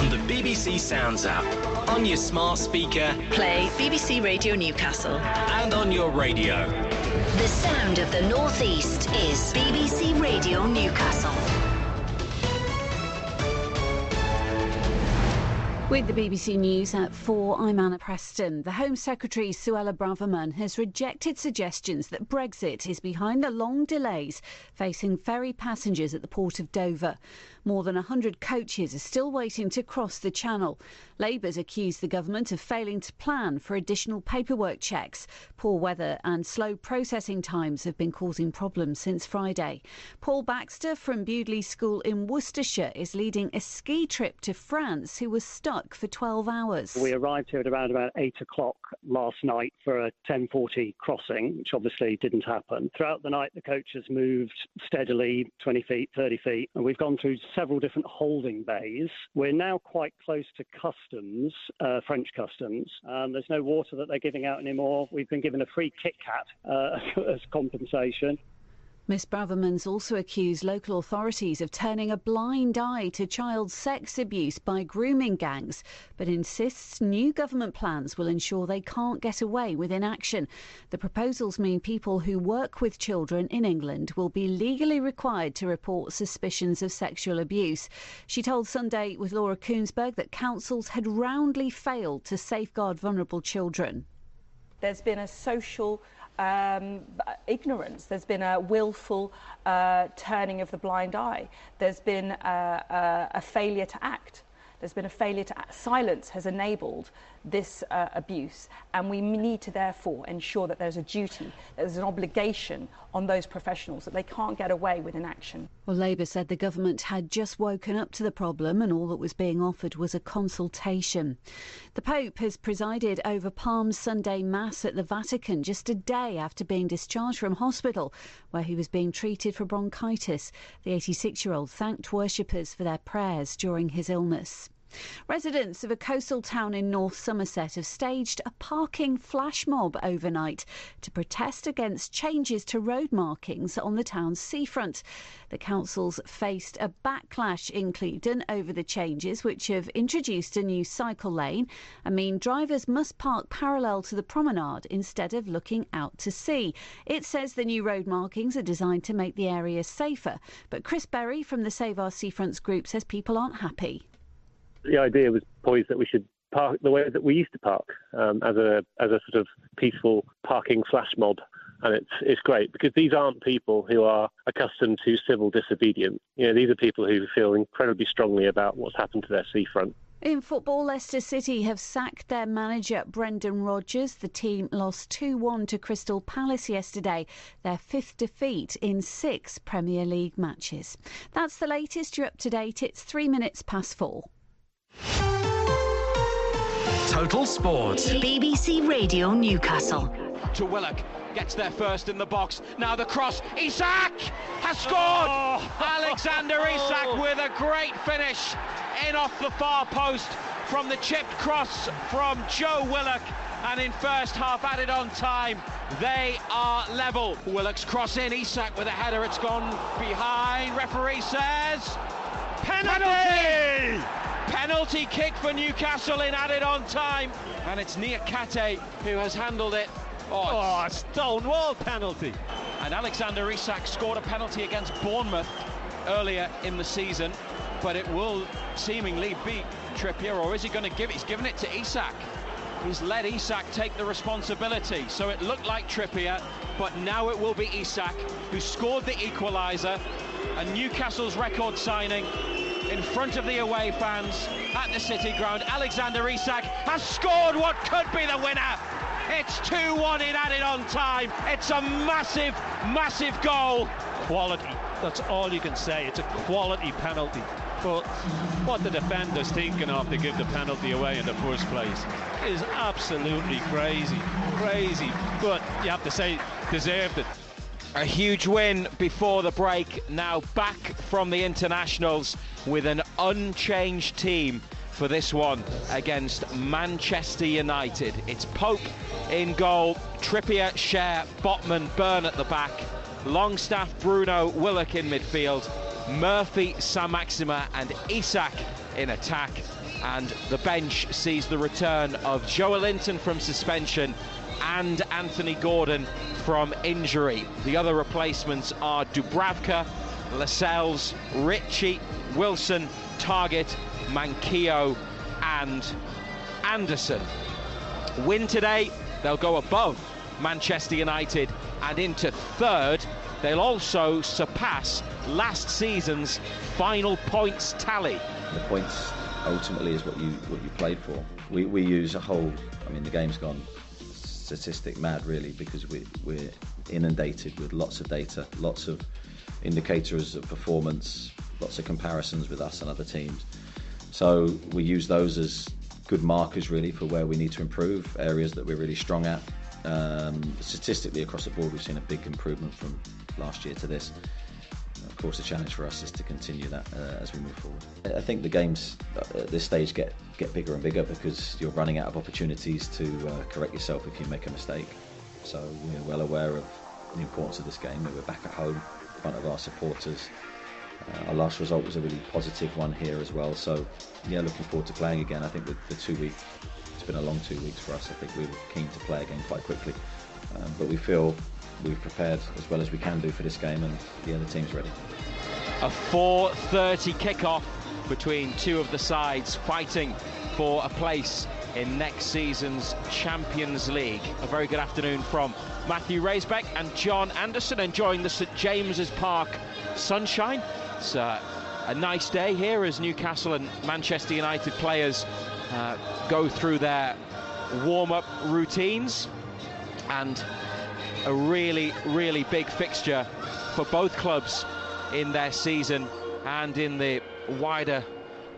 on the BBC Sounds app, on your smart speaker, play BBC Radio Newcastle, and on your radio. The sound of the North East is BBC Radio Newcastle. With the BBC News at 4, I'm Anna Preston. The Home Secretary Suella Braverman has rejected suggestions that Brexit is behind the long delays facing ferry passengers at the port of Dover. More than 100 coaches are still waiting to cross the Channel. Labour's accused the government of failing to plan for additional paperwork checks. Poor weather and slow processing times have been causing problems since Friday. Paul Baxter from Bewdley School in Worcestershire is leading a ski trip to France who was stuck for 12 hours. We arrived here at around about 8 o'clock last night for a 10:40 crossing, which obviously didn't happen. Throughout the night, the coach has moved steadily, 20 feet, 30 feet, and we've gone through several different holding bays. We're now quite close to customs, French customs. There's no water that they're giving out anymore. We've been given a free Kit Kat as compensation. Miss Braverman's also accused local authorities of turning a blind eye to child sex abuse by grooming gangs, but insists new government plans will ensure they can't get away with inaction. The proposals mean people who work with children in England will be legally required to report suspicions of sexual abuse. She told Sunday with Laura Koonsberg that councils had roundly failed to safeguard vulnerable children. There's been a social ignorance. There's been a willful turning of the blind eye. There's been a failure to act. There's been a failure to act. Silence has enabled this abuse, and we need to therefore ensure that there's a duty, there's an obligation on those professionals that they can't get away with inaction. Well, Labour said the government had just woken up to the problem and all that was being offered was a consultation. The Pope has presided over Palm Sunday Mass at the Vatican just a day after being discharged from hospital where he was being treated for bronchitis. The 86-year-old thanked worshippers for their prayers during his illness. Residents of a coastal town in North Somerset have staged a parking flash mob overnight to protest against changes to road markings on the town's seafront. The council's faced a backlash in Clevedon over the changes, which have introduced a new cycle lane and mean drivers must park parallel to the promenade instead of looking out to sea. It says the new road markings are designed to make the area safer, but Chris Berry from the Save Our Seafronts group says people aren't happy. The idea was poised that we should park the way that we used to park, as a sort of peaceful parking flash mob. And it's great because these aren't people who are accustomed to civil disobedience. You know, these are people who feel incredibly strongly about what's happened to their seafront. In football, Leicester City have sacked their manager Brendan Rodgers. The team lost 2-1 to Crystal Palace yesterday, their 5th defeat in 6 Premier League matches. That's the latest. You're up to date. It's 3 minutes past 4. Total Sport. BBC Radio Newcastle. To Willock, gets there first in the box. Now the cross. Isak has scored! Alexander Isak with a great finish in off the far post from the chipped cross from Joe Willock. And in first half added on time, they are level. Willock's cross in, Isak with a header. It's gone behind. Referee says penalty! Penalty kick for Newcastle in added on time, and it's Niakate who has handled it. A stonewall penalty. And Alexander Isak scored a penalty against Bournemouth earlier in the season, but it will seemingly be Trippier, or is he going to give it? He's given it to Isak. He's let Isak take the responsibility, so it looked like Trippier, but now it will be Isak who scored the equaliser, and Newcastle's record signing in front of the away fans at the City Ground. Alexander Isak has scored what could be the winner. It's 2-1 in added on time. It's a massive, massive goal. Quality, that's all you can say. It's a quality penalty. But what the defender's thinking of to give the penalty away in the first place is absolutely crazy. But you have to say, deserved it. A huge win before the break, now back from the internationals with an unchanged team for this one against Manchester United. It's Pope in goal, Trippier, Schär, Botman, Byrne at the back, Longstaff, Bruno, Willock in midfield, Murphy, Saint-Maximin and Isak in attack. And the bench sees the return of Joelinton from suspension and Anthony Gordon from injury. The other replacements are Dubravka, Lascelles, Ritchie, Wilson, Targett, Manquillo and Anderson. Win today, they'll go above Manchester United and into third. They'll also surpass last season's final points tally. The points ultimately is what you played for. We use a whole, I mean, the game's gone statistic mad really, because we're inundated with lots of data, lots of indicators of performance, lots of comparisons with us and other teams. So we use those as good markers really for where we need to improve, areas that we're really strong at. Statistically across the board we've seen a big improvement from last year to this. Of course the challenge for us is to continue that as we move forward. I think the games at this stage get bigger and bigger because you're running out of opportunities to correct yourself if you make a mistake. So we're well aware of the importance of this game. We're back at home in front of our supporters. Our last result was a really positive one here as well, so yeah, looking forward to playing again. I think with the 2 week, it's been a long 2 weeks for us. I think we were keen to play again quite quickly, but we feel we've prepared as well as we can do for this game, and yeah, the team's ready. A 4:30 kickoff between two of the sides fighting for a place in next season's Champions League. A very good afternoon from Matthew Raisbeck and John Anderson, enjoying the St James's Park sunshine. It's a nice day here as Newcastle and Manchester United players go through their warm-up routines, and a really big fixture for both clubs in their season and in the wider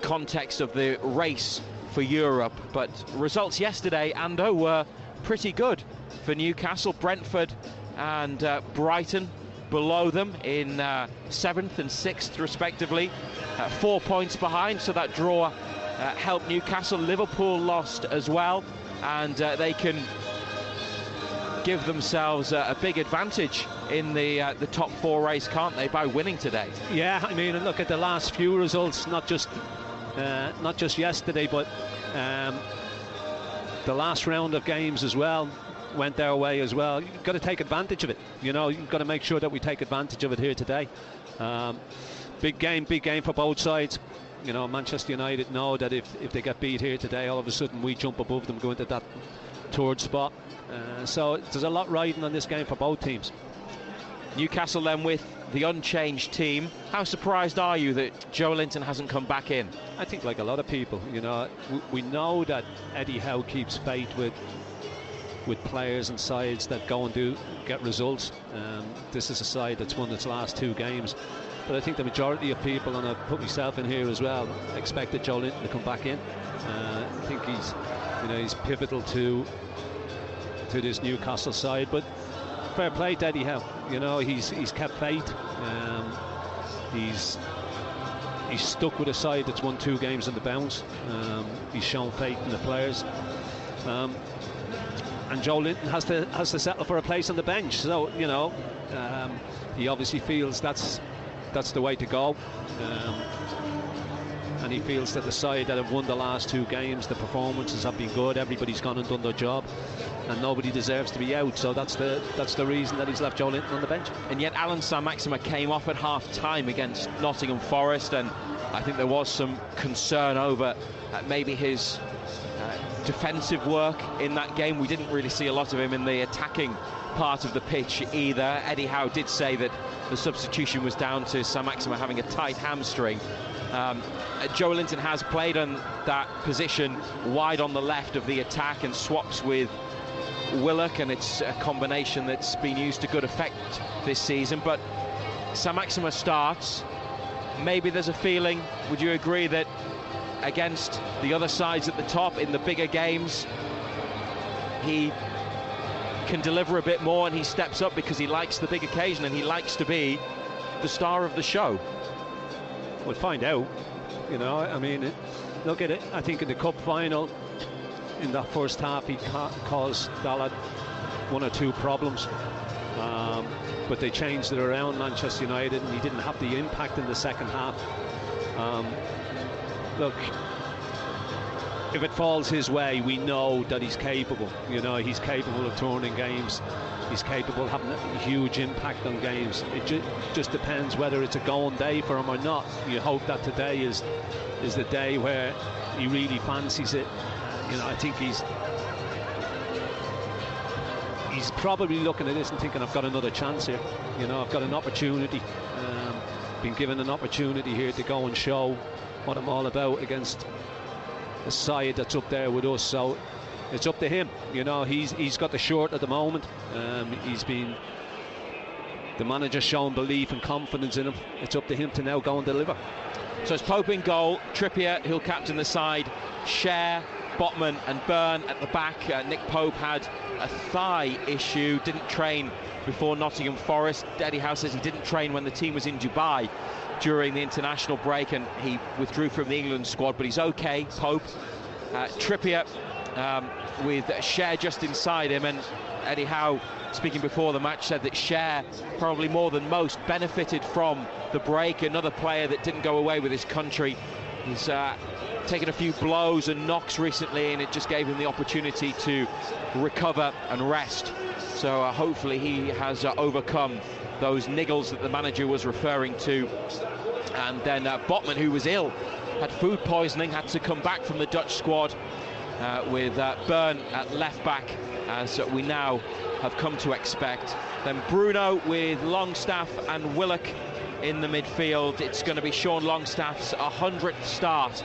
context of the race for Europe. But results yesterday, Ando, were pretty good for Newcastle. Brentford and Brighton below them in 7th and 6th respectively, 4 points behind, so that draw helped Newcastle. Liverpool lost as well, and they can give themselves a big advantage in the top 4 race, can't they, by winning today? Yeah, I mean, look at the last few results, not just yesterday, but the last round of games as well went their way as well. You've got to take advantage of it. You know, you've got to make sure that we take advantage of it here today. Big game for both sides. You know, Manchester United know that if they get beat here today, all of a sudden we jump above them, go into that third spot. So there's a lot riding on this game for both teams. Newcastle then with the unchanged team. How surprised are you that Joelinton hasn't come back in? I think like a lot of people, you know, we know that Eddie Howe keeps faith with players and sides that go and get results. This is a side that's won its last 2 games, but I think the majority of people, and I put myself in here as well, expected Joelinton to come back in. I think he's pivotal to this Newcastle side, but fair play to Eddie Howe. You know, he's kept faith. He's stuck with a side that's won 2 games in the bounce. He's shown faith in the players. And Joelinton has to settle for a place on the bench. So, you know, he obviously feels that's the way to go. And he feels that the side that have won the last 2 games, the performances have been good, everybody's gone and done their job, and nobody deserves to be out. So that's the reason that he's left Joelinton on the bench. And yet Alan Saint-Maximin came off at half-time against Nottingham Forest, and I think there was some concern over maybe his defensive work in that game. We didn't really see a lot of him in the attacking part of the pitch either. Eddie Howe did say that the substitution was down to Saint-Maximin having a tight hamstring. Joelinton has played on that position wide on the left of the attack and swaps with Willock, and it's a combination that's been used to good effect this season. But Saint-Maximin starts. Maybe there's a feeling, would you agree, that against the other sides at the top in the bigger games he can deliver a bit more, and he steps up because he likes the big occasion and he likes to be the star of the show? We'll find out. You know, I mean, look at it. I think in the cup final, in that first half, he caused Dalot 1 or 2 problems, but they changed it around, Manchester United, and he didn't have the impact in the second half. look, if it falls his way, we know that he's capable. You know, he's capable of turning games. He's capable of having a huge impact on games. It just depends whether it's a going day for him or not. You hope that today is the day where he really fancies it. You know, I think he's probably looking at this and thinking, I've got another chance here. You know, I've got an opportunity. Been given an opportunity here to go and show what I'm all about against the side that's up there with us. So it's up to him. You know, he's got the short at the moment. The manager's shown belief and confidence in him. It's up to him to now go and deliver. So it's Pope in goal, Trippier, who'll captain the side, Cher, Botman and Byrne at the back. Nick Pope had a thigh issue, didn't train before Nottingham Forest. Eddie Howe says he didn't train when the team was in Dubai during the international break, and he withdrew from the England squad, but he's okay, Pope. Trippier with Cher just inside him, and Eddie Howe, speaking before the match, said that Cher, probably more than most, benefited from the break. Another player that didn't go away with his country. He's taken a few blows and knocks recently, and it just gave him the opportunity to recover and rest. So hopefully he has overcome those niggles that the manager was referring to. And then Botman, who was ill, had food poisoning, had to come back from the Dutch squad with Byrne at left back, as we now have come to expect. Then Bruno with Longstaff and Willock in the midfield. It's going to be Sean Longstaff's 100th start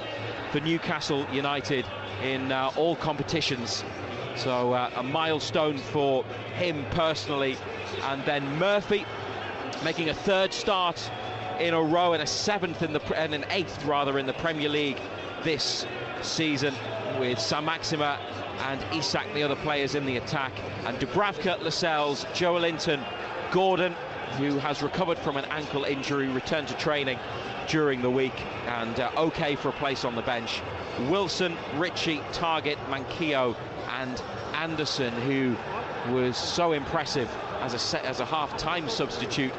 for Newcastle United in all competitions. So a milestone for him personally. And then Murphy making a third start in a row and a seventh and an eighth rather in the Premier League this season, with Saint-Maximin and Isak the other players in the attack, and Dubravka, Lascelles, Joelinton, Gordon, who has recovered from an ankle injury, returned to training during the week and okay for a place on the bench. Wilson, Ritchie, Targett, Manquillo and Anderson, who was so impressive as a half-time substitute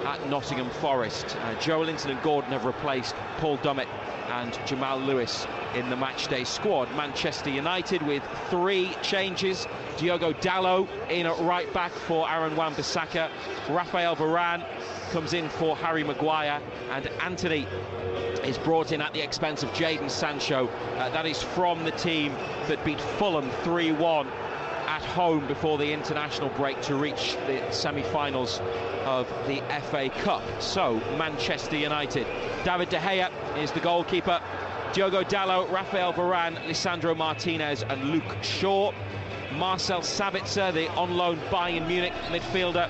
at Nottingham Forest. Joelinton and Gordon have replaced Paul Dummett and Jamal Lewis in the matchday squad. Manchester United with 3 changes. Diogo Dalot in at right back for Aaron Wan-Bissaka. Raphael Varane comes in for Harry Maguire, and Anthony is brought in at the expense of Jadon Sancho. That is from the team that beat Fulham 3-1 at home before the international break to reach the semi-finals of the FA Cup. So Manchester United, David De Gea is the goalkeeper, Diogo Dalot, Raphael Varane, Lisandro Martinez and Luke Shaw. Marcel Sabitzer, the on loan Bayern Munich midfielder,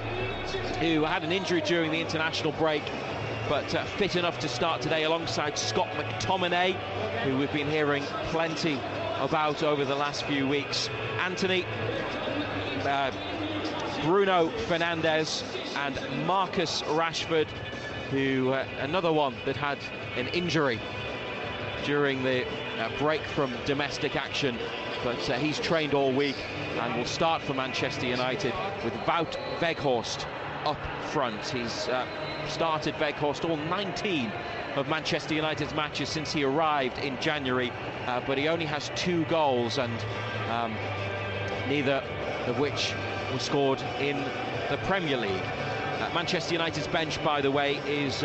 who had an injury during the international break, but fit enough to start today alongside Scott McTominay, who we've been hearing plenty about over the last few weeks. Anthony, Bruno Fernandes and Marcus Rashford, who another one that had an injury during the break from domestic action, but he's trained all week and will start for Manchester United with Wout Weghorst up front. He's started Weghorst all 19 of Manchester United's matches since he arrived in January, but he only has 2 goals, and neither of which were scored in the Premier League. Manchester United's bench, by the way, is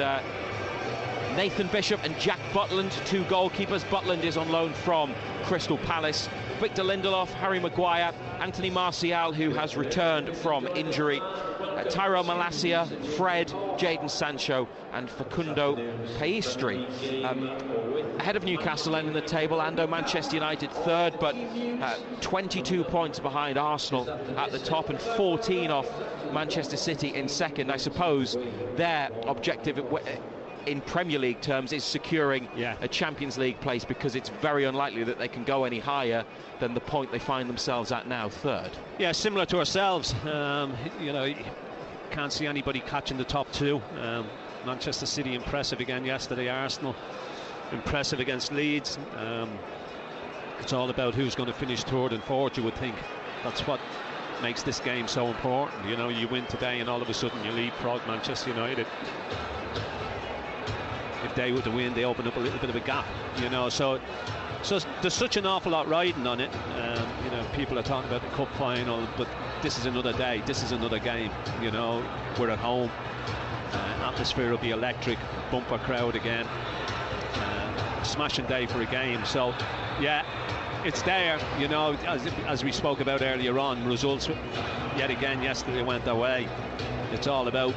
Nathan Bishop and Jack Butland, 2 goalkeepers. Butland is on loan from Crystal Palace. Victor Lindelof, Harry Maguire, Anthony Martial, who has returned from injury, Tyrell Malacia, Fred, Jadon Sancho and Facundo Pellistri. Ahead of Newcastle ending the table, Ando Manchester United third, but 22 points behind Arsenal at the top and 14 off Manchester City in second. I suppose their objective in Premier League terms is securing a Champions League place, because it's very unlikely that they can go any higher than the point they find themselves at now, third. Yeah, similar to ourselves. You know, can't see anybody catching the top 2. Manchester City impressive again yesterday, Arsenal impressive against Leeds. It's all about who's going to finish third and fourth, you would think. That's what makes this game so important. You know, you win today and all of a sudden you leapfrog Manchester United. if they were to win, they open up a little bit of a gap, you know. So there's such an awful lot riding on it. You know, people are talking about the cup final, but this is another day. This is another game. You know, we're at home. Atmosphere will be electric. Bumper crowd again. Smashing day for a game. So, yeah, it's there. You know, as we spoke about earlier on, results yet again yesterday went their way. It's all about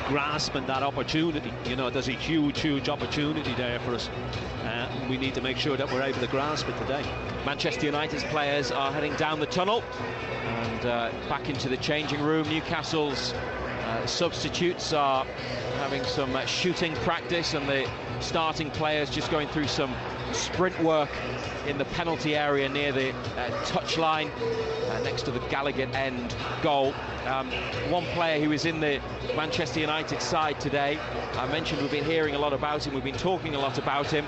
grasping that opportunity. You know, there's a huge opportunity there for us. We need to make sure that we're able to grasp it today. Manchester United's players are heading down the tunnel and back into the changing room. Newcastle's substitutes are having some shooting practice, and the starting players just going through some sprint work in the penalty area near the touchline next to the Gallagher end goal. One player who is in the Manchester United side today, I mentioned we've been hearing a lot about him, we've been talking a lot about him.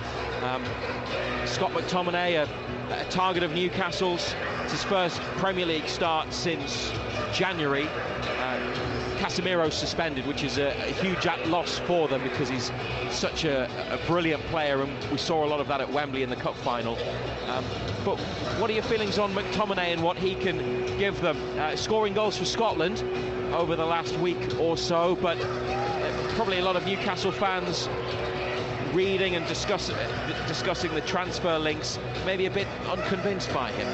Scott McTominay, a target of Newcastle's. It's his first Premier League start since January. Casemiro suspended, which is a huge loss for them because he's such a brilliant player, and we saw a lot of that at Wembley in the cup final. But what are your feelings on McTominay and what he can give them? Scoring goals for Scotland over the last week or so, but probably a lot of Newcastle fans reading and discussing the transfer links, maybe a bit unconvinced by him.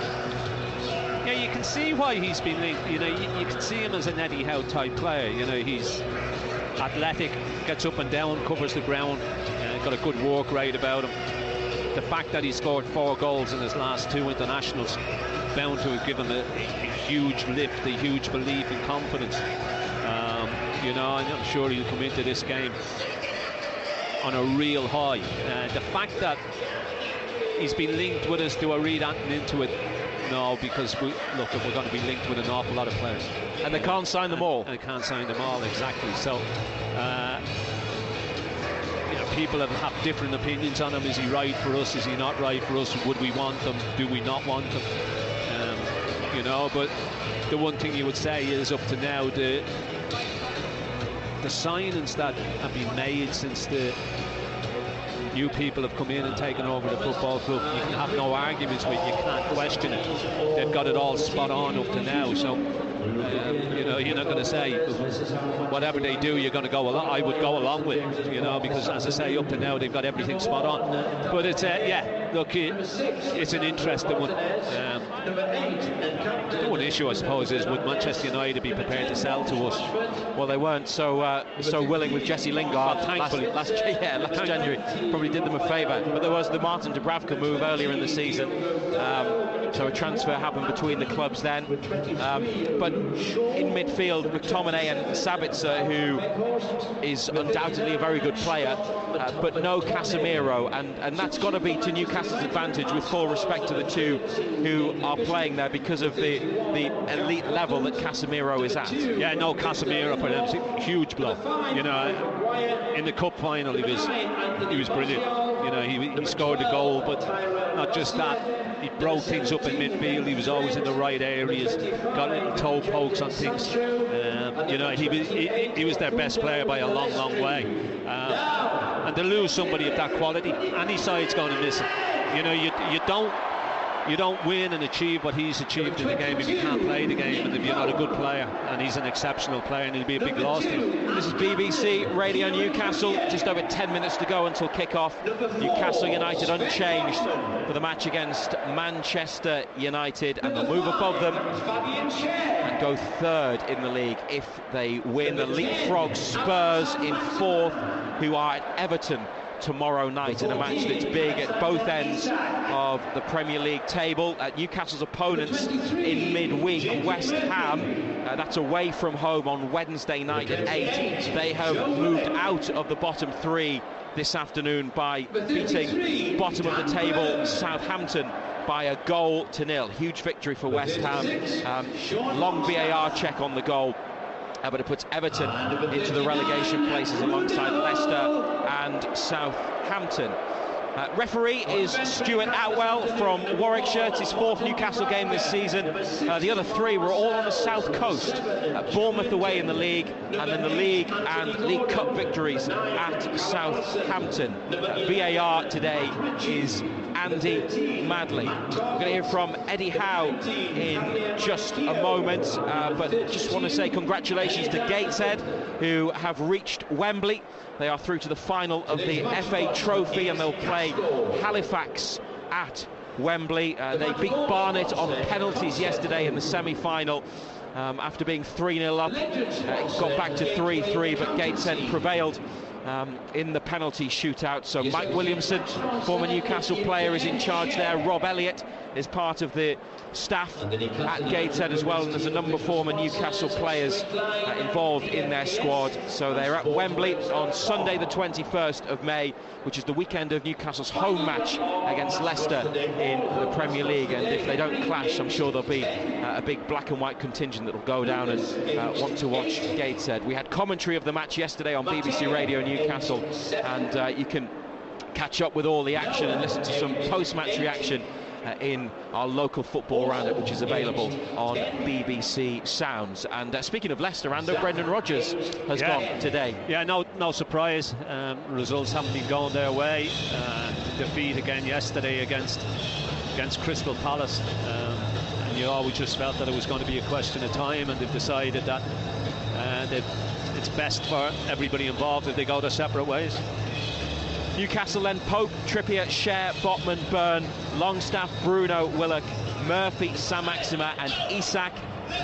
Yeah, you can see why he's been linked. You know, you can see him as an Eddie Howe type player. You know, he's athletic, gets up and down, covers the ground, got a good work rate about him. The fact that he scored 4 goals in his last 2 internationals bound to have given him a huge lift, a huge belief and confidence. You know, and I'm sure he'll come into this game on a real high. The fact that he's been linked with us, do I read into it? No, because we're going to be linked with an awful lot of players, and they can't sign them all. And they can't sign them all, exactly. So, you know, people have different opinions on him. Is he right for us? Is he not right for us? Would we want them? Do we not want them? You know, but the one thing you would say is, up to now, the signings that have been made since the new people have come in and taken over the football club, you can have no arguments with, you can't question it. They've got it all spot on up to now, so you know, you're not going to say whatever they do you're going to go along. I would go along with it, you know, because as I say, up to now they've got everything spot on. But it's yeah, look, it's an interesting one. The one issue, I suppose, is would Manchester United be prepared to sell to us? Well, they weren't so willing with Jesse Lingard last January. Probably did them a favour. But there was the Martin Dubravka move earlier in the season, so a transfer happened between the clubs then. But in midfield, McTominay and Sabitzer, who is undoubtedly a very good player, but no Casemiro, and that's got to be to Newcastle's advantage, with full respect to the two who are playing there, because of the elite level that Casemiro is at. Yeah, no Casemiro for them, huge blow. You know, in the cup final he was brilliant. You know, he scored the goal, but not just that, he broke things up in midfield. He was always in the right areas, got little toe pokes on things. You know, he was their best player by a long way. And to lose somebody of that quality, any side's going to miss him. You know, you don't win and achieve what he's achieved in the game if you can't play the game, and if you're not a good player, and he's an exceptional player, and he'll be a big loss to him. This is BBC Radio Newcastle, just over 10 minutes to go until kick-off. Newcastle United unchanged for the match against Manchester United, and they'll move above them and go third in the league if they win. The leapfrog Spurs in fourth, who are at Everton tomorrow night in a match that's big at both ends of the Premier League table. Newcastle's opponents in midweek, West Ham, that's away from home on Wednesday night at 8. They have moved out of the bottom 3 this afternoon by beating bottom of the table Southampton by a goal to nil. Huge victory for West Ham. Long VAR check on the goal. But it puts Everton into the relegation places alongside Leicester and Southampton. Referee is Stuart Outwell from Warwickshire. It's his 4th Newcastle game this season. The other 3 were all on the south coast. Bournemouth away in the league, and then the league and League Cup victories at Southampton. VAR today is Andy Madley. We're going to hear from Eddie Howe in just a moment, but just want to say congratulations to Gateshead, who have reached Wembley. They are through to the final of the FA Trophy, and they'll play Halifax at Wembley. They beat Barnet on penalties yesterday in the semi-final. After being 3-0 up, it got back to 3-3, but Gateshead prevailed in the penalty shootout. So Mike Williamson, former Newcastle player, is in charge there. Rob Elliott is part of the staff at Gateshead as well, and there's a number of former Newcastle players involved in their squad. So they're at Wembley on Sunday the 21st of May, which is the weekend of Newcastle's home match against Leicester in the Premier League, and if they don't clash, I'm sure there'll be a big black and white contingent that will go down and want to watch Gateshead. We had commentary of the match yesterday on BBC Radio Newcastle, and you can catch up with all the action and listen to some post-match reaction in our local football roundup, which is available on BBC Sounds. And speaking of Leicester, Ando, Brendan Rodgers has gone today. Yeah, no surprise. Results haven't been going their way. Defeat again yesterday against Crystal Palace, and we just felt that it was going to be a question of time, and they've decided that it's best for everybody involved if they go their separate ways. Newcastle then Pope, Trippier, Schär, Botman, Byrne, Longstaff, Bruno, Willock, Murphy, Saint-Maximin and Isak.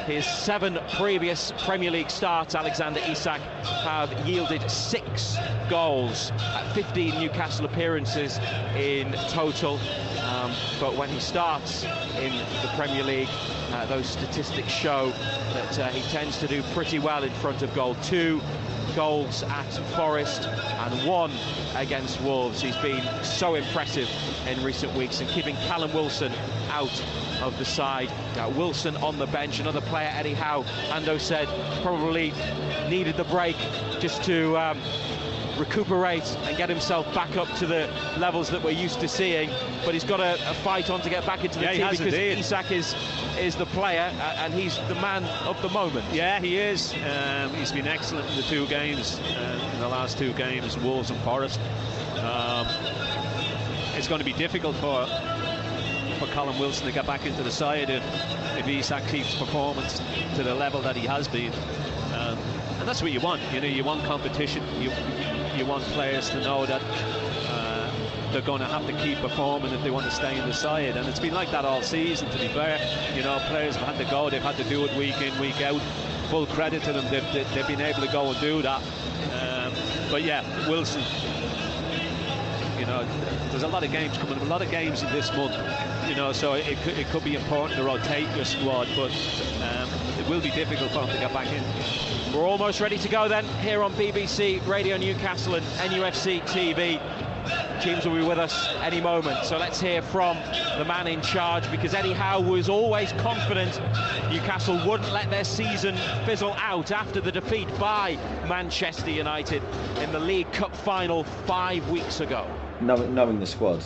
His 7 previous Premier League starts, Alexander Isak, have yielded 6 goals at 15 Newcastle appearances in total. But when he starts in the Premier League, those statistics show that he tends to do pretty well in front of goal. 2 goals at Forest and 1 against Wolves. He's been so impressive in recent weeks, and keeping Callum Wilson out of the side. Wilson on the bench, another player Eddie Howe, Ando said, probably needed the break just to recuperate and get himself back up to the levels that we're used to seeing, but he's got a fight on to get back into the team, because indeed. Isak is the player, and he's the man of the moment. Yeah, he is. He's been excellent in the 2 games, in the last 2 games, Wolves and Forest. It's going to be difficult for Callum Wilson to get back into the side if Isak keeps performance to the level that he has been. And that's what you want. You want competition. You want players to know that they're going to have to keep performing if they want to stay in the side, and it's been like that all season, to be fair. Players have had to go, they've had to do it week in, week out. Full credit to them, they've been able to go and do that. But yeah, Wilson, there's a lot of games coming, a lot of games in this month, so it could be important to rotate your squad, but it will be difficult for him to get back in. We're almost ready to go then, here on BBC Radio Newcastle and NUFC TV. Teams will be with us any moment, so let's hear from the man in charge, because Eddie Howe was always confident Newcastle wouldn't let their season fizzle out after the defeat by Manchester United in the League Cup final 5 weeks ago. Knowing the squad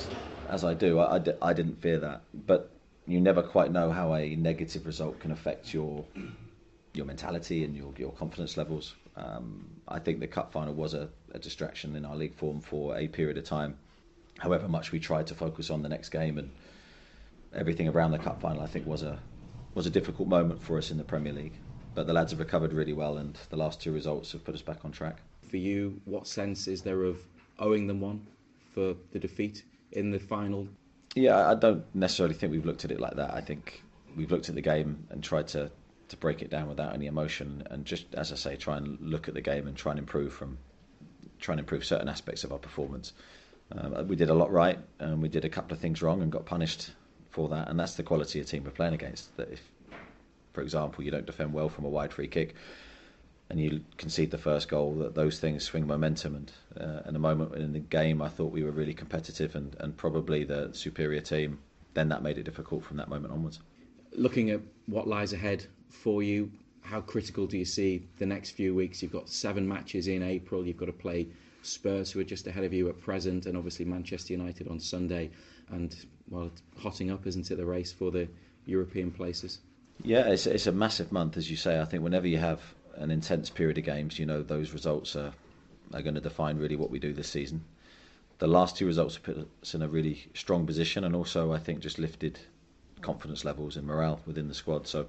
as I do, I didn't fear that, but you never quite know how a negative result can affect your mentality and your confidence levels. I think the cup final was a distraction in our league form for a period of time. However much we tried to focus on the next game, and everything around the cup final, I think was a difficult moment for us in the Premier League. But the lads have recovered really well, and the last 2 results have put us back on track. For you, what sense is there of owing them one for the defeat in the final? Yeah, I don't necessarily think we've looked at it like that. I think we've looked at the game and tried to break it down without any emotion, and just, as I say, try and look at the game and try and improve certain aspects of our performance. We did a lot right, and we did a couple of things wrong and got punished for that, and that's the quality of team we're playing against. That if, for example, you don't defend well from a wide free kick and you concede the first goal, that those things swing momentum, and in a moment in the game I thought we were really competitive and probably the superior team. Then that made it difficult from that moment onwards. Looking at what lies ahead for you, how critical do you see the next few weeks? You've got 7 matches in April, you've got to play Spurs, who are just ahead of you at present, and obviously Manchester United on Sunday. And, well, it's hotting up, isn't it, the race for the European places? Yeah, it's a massive month, as you say. I think whenever you have an intense period of games, those results are going to define really what we do this season. The last 2 results have put us in a really strong position, and also I think just lifted confidence levels and morale within the squad. So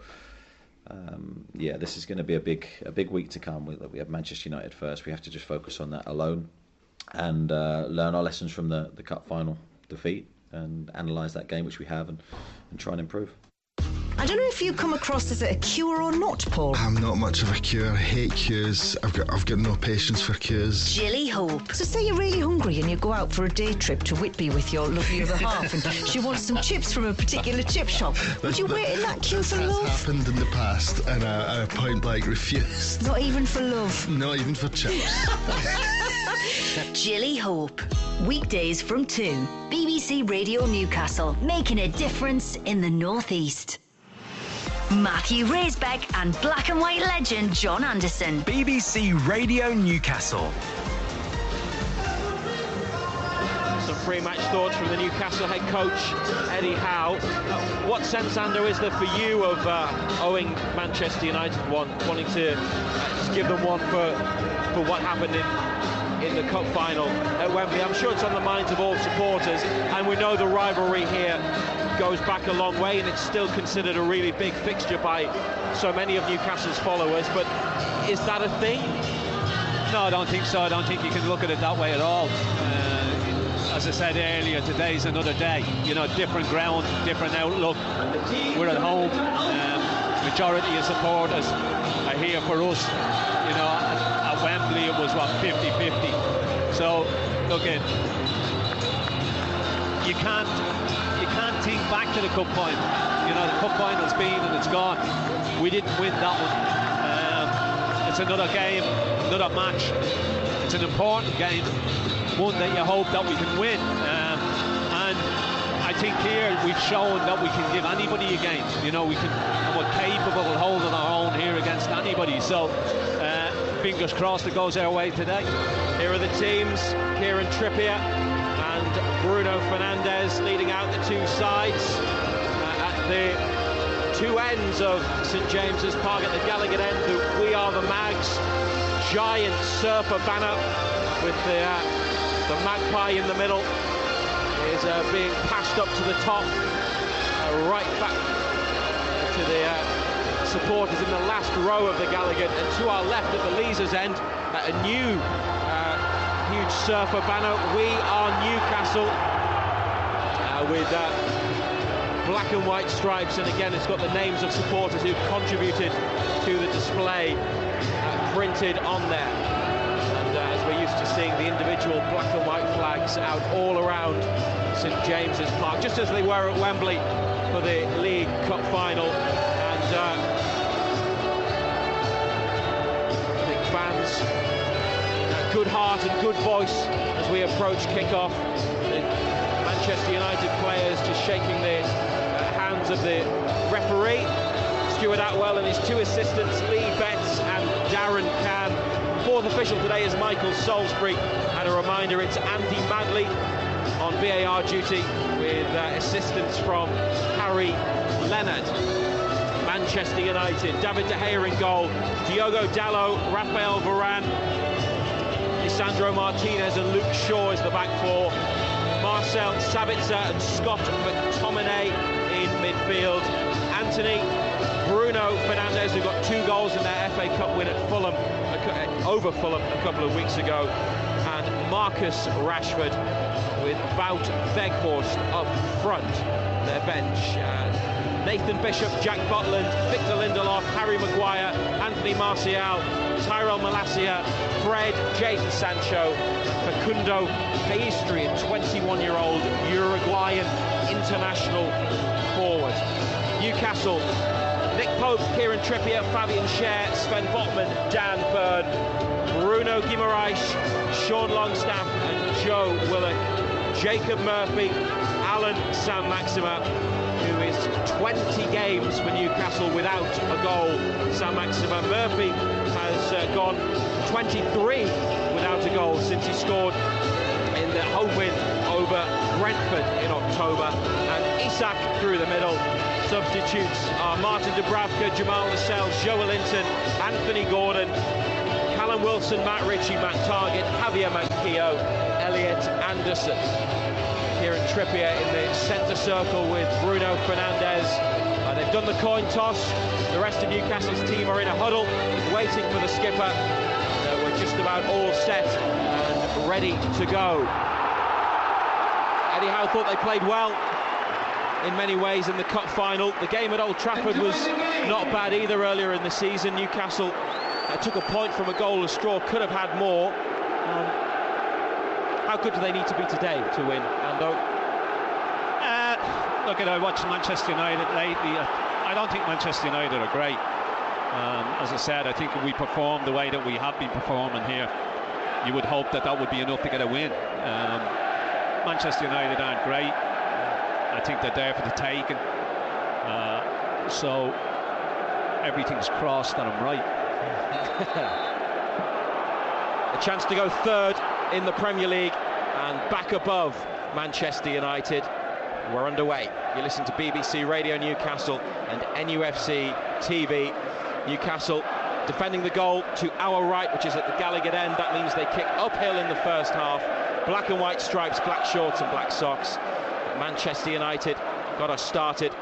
this is going to be a big week to come. We have Manchester United first. We have to just focus on that alone and learn our lessons from the cup final defeat and analyse that game, which we have, and try and improve. I don't know if you come across as a cure or not, Paul. I'm not much of a cure. I hate queues. I've got no patience for queues. Jilly Hope. So say you're really hungry and you go out for a day trip to Whitby with your lovely other half, and she wants some chips from a particular chip shop. Would you wait in that queue for love? That's happened in the past, and I point blank refused. Not even for love? Not even for chips. Jilly Hope. Weekdays from 2. BBC Radio Newcastle, making a difference in the North East. Matthew Raisbeck and black and white legend John Anderson. BBC Radio Newcastle. Some pre-match thoughts from the Newcastle head coach, Eddie Howe. What sense, Ando, is there for you of owing Manchester United one, wanting to just give them one for what happened in the cup final at Wembley? I'm sure it's on the minds of all supporters, and we know the rivalry here goes back a long way, and it's still considered a really big fixture by so many of Newcastle's followers. But is that a thing? No, I don't think so. I don't think you can look at it that way at all. As I said earlier, today's another day. Different ground, different outlook. We're at home. Majority of supporters are here for us. At Wembley it was 50-50. So look, you can't think back to the cup final. The cup final's been and it's gone. We didn't win that one. It's another game, another match. It's an important game, one that you hope that we can win. And I think here we've shown that we can give anybody a game. And we're capable of holding our own here against anybody. So fingers crossed it goes our way today. Here are the teams. Kieran Trippier and Bruno Fernandes leading out the two sides. At the two ends of St James's Park, at the Gallagher end, the We Are the Mags giant surfer banner with the magpie in the middle is being passed up to the top, right back to the supporters in the last row of the Gallagher, and to our left at the Leazers end, a new huge surfer banner, We Are Newcastle, with black and white stripes, and again it's got the names of supporters who've contributed to the display printed on there. And as we're used to seeing the individual black and white flags out all around St James's Park, just as they were at Wembley for the League Cup final. And I think fans, good heart and good voice as we approach kick-off. The Manchester United players just shaking the hands of the referee, Stuart Atwell, and his two assistants, Lee Betts and Darren Cann. Fourth official today is Michael Salisbury, and a reminder it's Andy Madley on VAR duty with assistance from Harry Leonard. Manchester United, David De Gea in goal, Diogo Dalot, Rafael Varane, Lisandro Martinez and Luke Shaw is the back four. Marcel Sabitzer and Scott McTominay in midfield. Anthony, Bruno Fernandes, who got 2 goals in their FA Cup win at Fulham, over Fulham a couple of weeks ago, and Marcus Rashford with Wout Weghorst up front, their bench. Nathan Bishop, Jack Butland, Victor Lindelof, Harry Maguire, Anthony Martial, Tyrell Malacia, Fred, Jadon Sancho, Facundo Pastry, a 21-year-old Uruguayan international forward. Newcastle, Nick Pope, Kieran Trippier, Fabian Schär, Sven Botman, Dan Burn, Bruno Guimaraes, Sean Longstaff and Joe Willock, Jacob Murphy, Alan Saint-Maximin, who is 20 games for Newcastle without a goal. Saint-Maximin. Murphy has gone 23 without a goal since he scored in the home win over Brentford in October. And Isak through the middle. Substitutes are Martin Dubravka, Jamal Lascelles, Joelinton, Anthony Gordon, Callum Wilson, Matt Ritchie, Matt Targett, Javier Manquillo, Elliot Anderson. Kieran Trippier in the centre circle with Bruno Fernandes. They've done the coin toss. The rest of Newcastle's team are in a huddle, waiting for the skipper. We're just about all set and ready to go. Eddie Howe thought they played well in many ways in the cup final. The game at Old Trafford was not bad either earlier in the season. Newcastle took a point from a goalless draw, could have had more. How good do they need to be today to win, Ando? Look, I watched Manchester United lately. I don't think Manchester United are great. As I said, I think if we perform the way that we have been performing here, you would hope that that would be enough to get a win. Manchester United aren't great. I think they're there for the taking. So everything's crossed and I'm right. A chance to go third in the Premier League and back above Manchester United. We're underway. You listen to BBC Radio Newcastle and NUFC TV. Newcastle defending the goal to our right, which is at the Gallagher end. That means they kick uphill in the first half. Black and white stripes, black shorts and black socks. Manchester United got us started.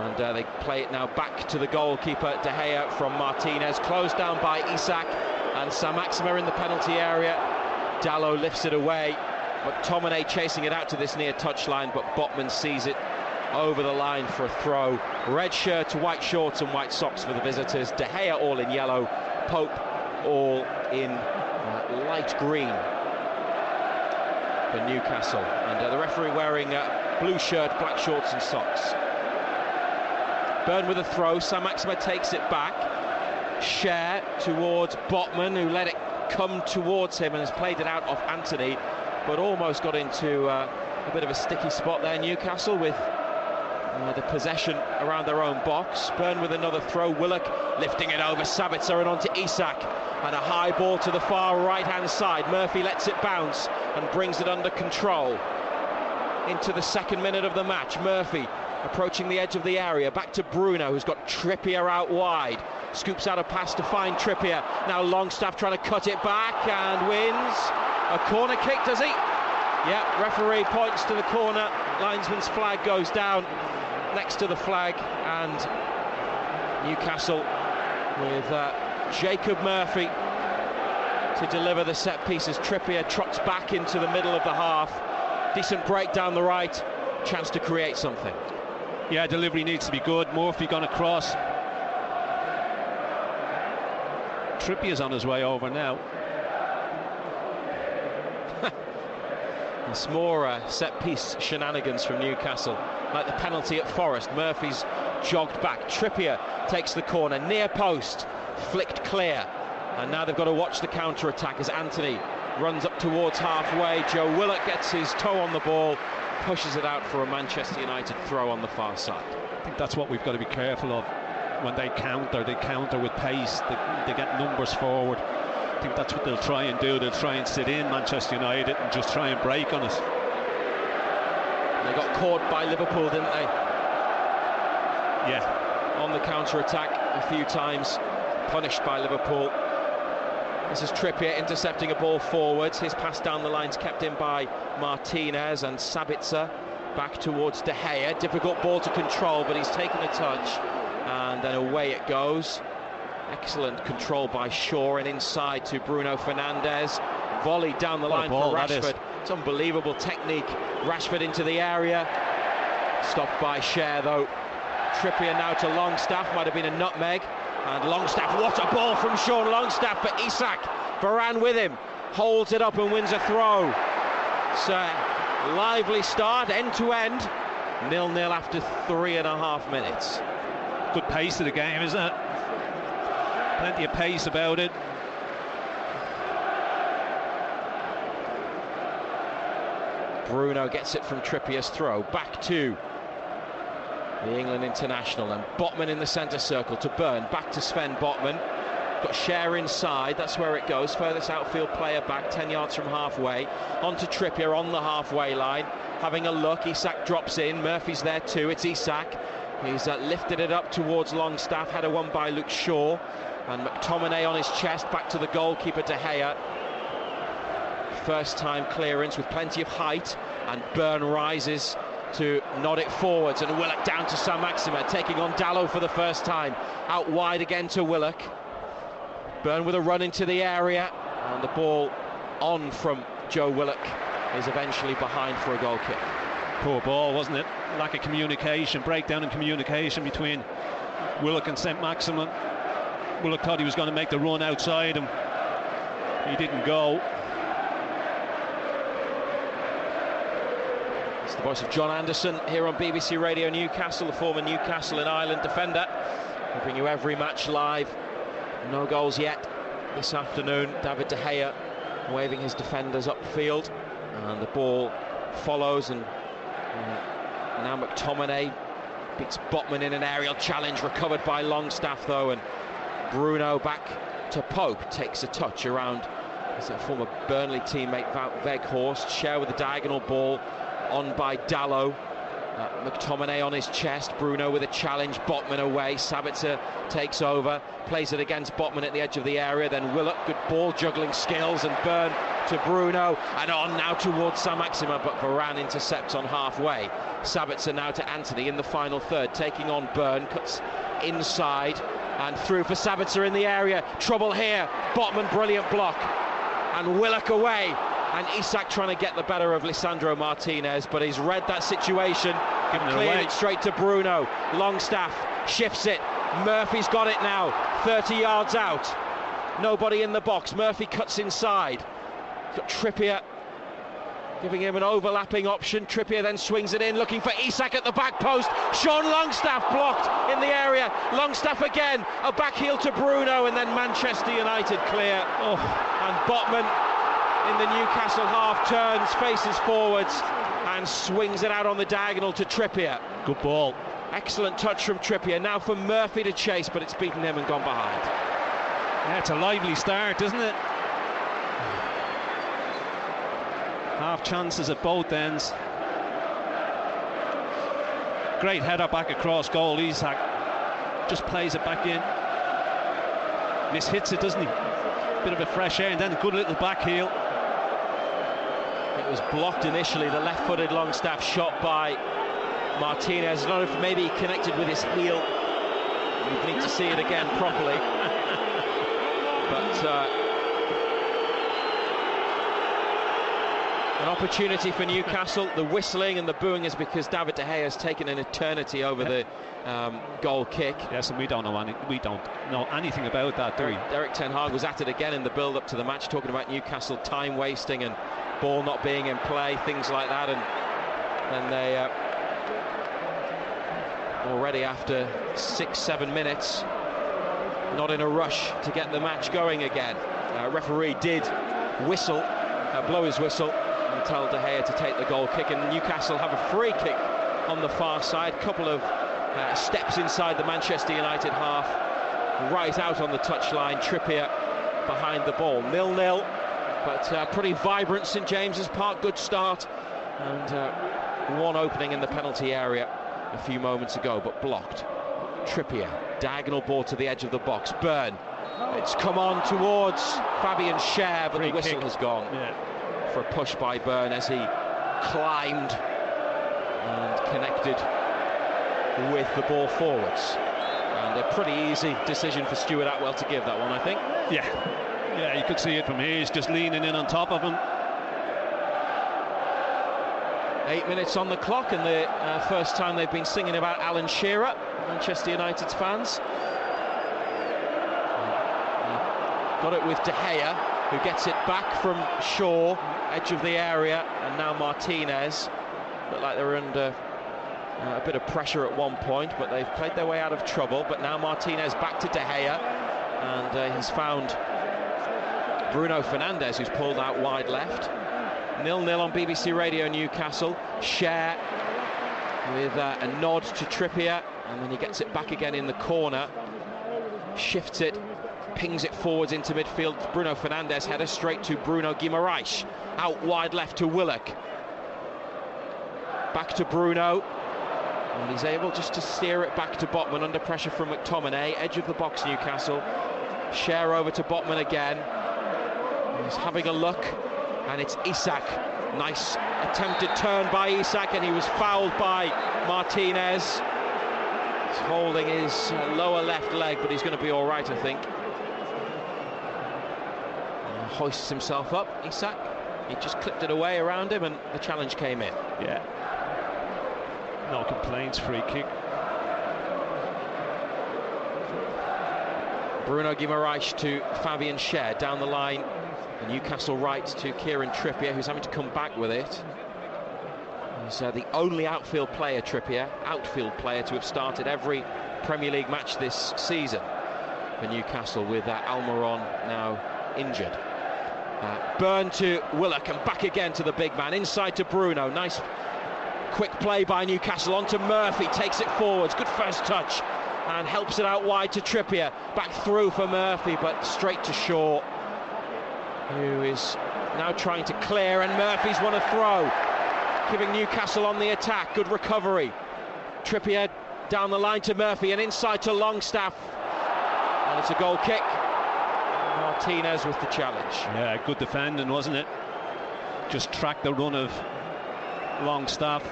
And they play it now back to the goalkeeper, De Gea from Martinez. Closed down by Isak and Saint-Maximin in the penalty area. Dalot lifts it away. McTominay chasing it out to this near touchline, but Botman sees it over the line for a throw. Red shirt, white shorts and white socks for the visitors. De Gea all in yellow, Pope all in light green for Newcastle. And the referee wearing blue shirt, black shorts and socks. Burn with a throw, Saint-Maximin takes it back. Share towards Botman, who let it come towards him and has played it out off Anthony, but almost got into a bit of a sticky spot there, Newcastle, with the possession around their own box. Burn with another throw, Willock lifting it over Sabitzer and onto Isak, and a high ball to the far right-hand side. Murphy lets it bounce and brings it under control. Into the second minute of the match, Murphy approaching the edge of the area, back to Bruno, who's got Trippier out wide. Scoops out a pass to find Trippier. Now Longstaff trying to cut it back and wins. A corner kick, does he? Yeah, referee points to the corner. Linesman's flag goes down next to the flag, and Newcastle with Jacob Murphy to deliver the set pieces. Trippier trots back into the middle of the half. Decent break down the right. Chance to create something. Yeah, delivery needs to be good. Murphy gone across. Trippier's on his way over now. It's more set-piece shenanigans from Newcastle, like the penalty at Forest. Murphy's jogged back. Trippier takes the corner, near post, flicked clear. And now they've got to watch the counter-attack as Anthony runs up towards halfway. Joe Willock gets his toe on the ball, pushes it out for a Manchester United throw on the far side. I think that's what we've got to be careful of. When they counter with pace, they get numbers forward. I think that's what they'll try and do. They'll try and sit in Manchester United and just try and break on us. They got caught by Liverpool, didn't they? Yeah. On the counter-attack a few times, punished by Liverpool. This is Trippier intercepting a ball forwards. His pass down the line's kept in by Martinez, and Sabitzer back towards De Gea. Difficult ball to control, but he's taken a touch, and then away it goes. Excellent control by Shaw, and inside to Bruno Fernandes. Volley down the line for Rashford. It's unbelievable technique. Rashford into the area. Stopped by Cher though. Trippier now to Longstaff, might have been a nutmeg. And Longstaff, what a ball from Sean Longstaff for Isak. Varane with him, holds it up and wins a throw. So, lively start, end to end. 0-0 after 3.5 minutes. Good pace of the game, isn't it? Plenty of pace about it. Bruno gets it from Trippier's throw, back to the England international, and Botman in the centre circle to Burn, back to Sven Botman. got Cher inside, that's where it goes. Furthest outfield player back, 10 yards from halfway. On to Trippier on the halfway line, having a look. Isak drops in, Murphy's there too. It's Isak. He's lifted it up towards Longstaff. Header won by Luke Shaw. And McTominay on his chest, back to the goalkeeper De Gea. First time clearance with plenty of height, and Byrne rises to nod it forwards, and Willock down to Saint-Maximin, taking on Dalot for the first time. Out wide again to Willock. Byrne with a run into the area, and the ball on from Joe Willock is eventually behind for a goal kick. Poor ball, wasn't it? Lack of communication, breakdown in communication between Willock and Saint-Maximin. Willock thought he was going to make the run outside him. He didn't go. It's the voice of John Anderson here on BBC Radio Newcastle, the former Newcastle and Ireland defender. We bring you every match live. No goals yet this afternoon. David De Gea waving his defenders upfield, and the ball follows, and now McTominay beats Botman in an aerial challenge, recovered by Longstaff though, and Bruno back to Pope, takes a touch around his former Burnley teammate Weghorst. Cher with a diagonal ball on by Dalot. McTominay on his chest, Bruno with a challenge, Botman away, Sabitzer takes over, plays it against Botman at the edge of the area, then Willock, good ball juggling skills, and Byrne to Bruno, and on now towards Saint-Maximin, but Varane intercepts on halfway. Sabitzer now to Anthony in the final third, taking on Byrne, cuts inside, and through for Sabitzer in the area, trouble here, Botman, brilliant block, and Willock away. And Isak trying to get the better of Lisandro Martinez, but he's read that situation, cleared it straight to Bruno. Longstaff shifts it, Murphy's got it now, 30 yards out, nobody in the box. Murphy cuts inside, he's got Trippier giving him an overlapping option. Trippier then swings it in, looking for Isak at the back post. Sean Longstaff blocked in the area. Longstaff again, a back heel to Bruno, and then Manchester United clear. And Botman in the Newcastle half turns, faces forwards, and swings it out on the diagonal to Trippier. Good ball. Excellent touch from Trippier. Now for Murphy to chase, but it's beaten him and gone behind. Yeah, it's a lively start, isn't it? Half chances at both ends. Great header back across goal. Isak just plays it back in. Mishits it, doesn't he? Bit of a fresh air, and then a good little back heel. It was blocked initially, the left-footed Longstaff shot by Martinez. I don't know if maybe he connected with his heel. We need to see it again properly. But an opportunity for Newcastle. The whistling and the booing is because David De Gea has taken an eternity over the goal kick. Yes, and we don't know anything about that, do we? Erik ten Hag was at it again in the build-up to the match, talking about Newcastle time wasting and ball not being in play, things like that, and they already after 6-7 minutes not in a rush to get the match going again. Referee did whistle, blow his whistle, and tell De Gea to take the goal kick, and Newcastle have a free kick on the far side, couple of steps inside the Manchester United half, right out on the touchline. Trippier behind the ball. 0-0, but pretty vibrant St James's Park. Good start, and one opening in the penalty area a few moments ago, but blocked. Trippier, diagonal ball to the edge of the box. Byrne, it's come on towards Fabian Cher, but the whistle has gone for a push by Byrne as he climbed and connected with the ball forwards. And a pretty easy decision for Stuart Atwell to give that one, I think. Yeah, you could see it from here. He's just leaning in on top of him. 8 minutes on the clock, and the first time they've been singing about Alan Shearer, Manchester United's fans. Got it with De Gea, who gets it back from Shaw, edge of the area, and now Martinez. Look like they were under a bit of pressure at one point, but they've played their way out of trouble. But now Martinez back to De Gea, and he's found Bruno Fernandes, who's pulled out wide left. 0-0 on BBC Radio Newcastle. Cher with a nod to Trippier, and then he gets it back again in the corner, shifts it pings it forwards into midfield. Bruno Fernandes header straight to Bruno Guimaraes. Out wide left to Willock. Back to Bruno. And he's able just to steer it back to Botman under pressure from McTominay. Edge of the box, Newcastle. Share over to Botman again. He's having a look. And it's Isak. Nice attempted turn by Isak, and he was fouled by Martinez. He's holding his lower left leg, but he's going to be all right, I think. Hoists himself up, Isak. He just clipped it away around him, and the challenge came in. Yeah. No complaints, free kick. Bruno Guimaraes to Fabian Schär down the line. The Newcastle right to Kieran Trippier, who's having to come back with it. He's the only outfield player, Trippier, to have started every Premier League match this season for Newcastle, with Almiron now injured. Burn to Willock, and back again to the big man, inside to Bruno. Nice quick play by Newcastle, onto Murphy, takes it forwards, good first touch, and helps it out wide to Trippier. Back through for Murphy, but straight to Shaw, who is now trying to clear, and Murphy's won a throw, giving Newcastle on the attack. Good recovery. Trippier down the line to Murphy, and inside to Longstaff, and it's a goal kick. Martinez with the challenge. Yeah, good defending, wasn't it? Just tracked the run of Longstaff.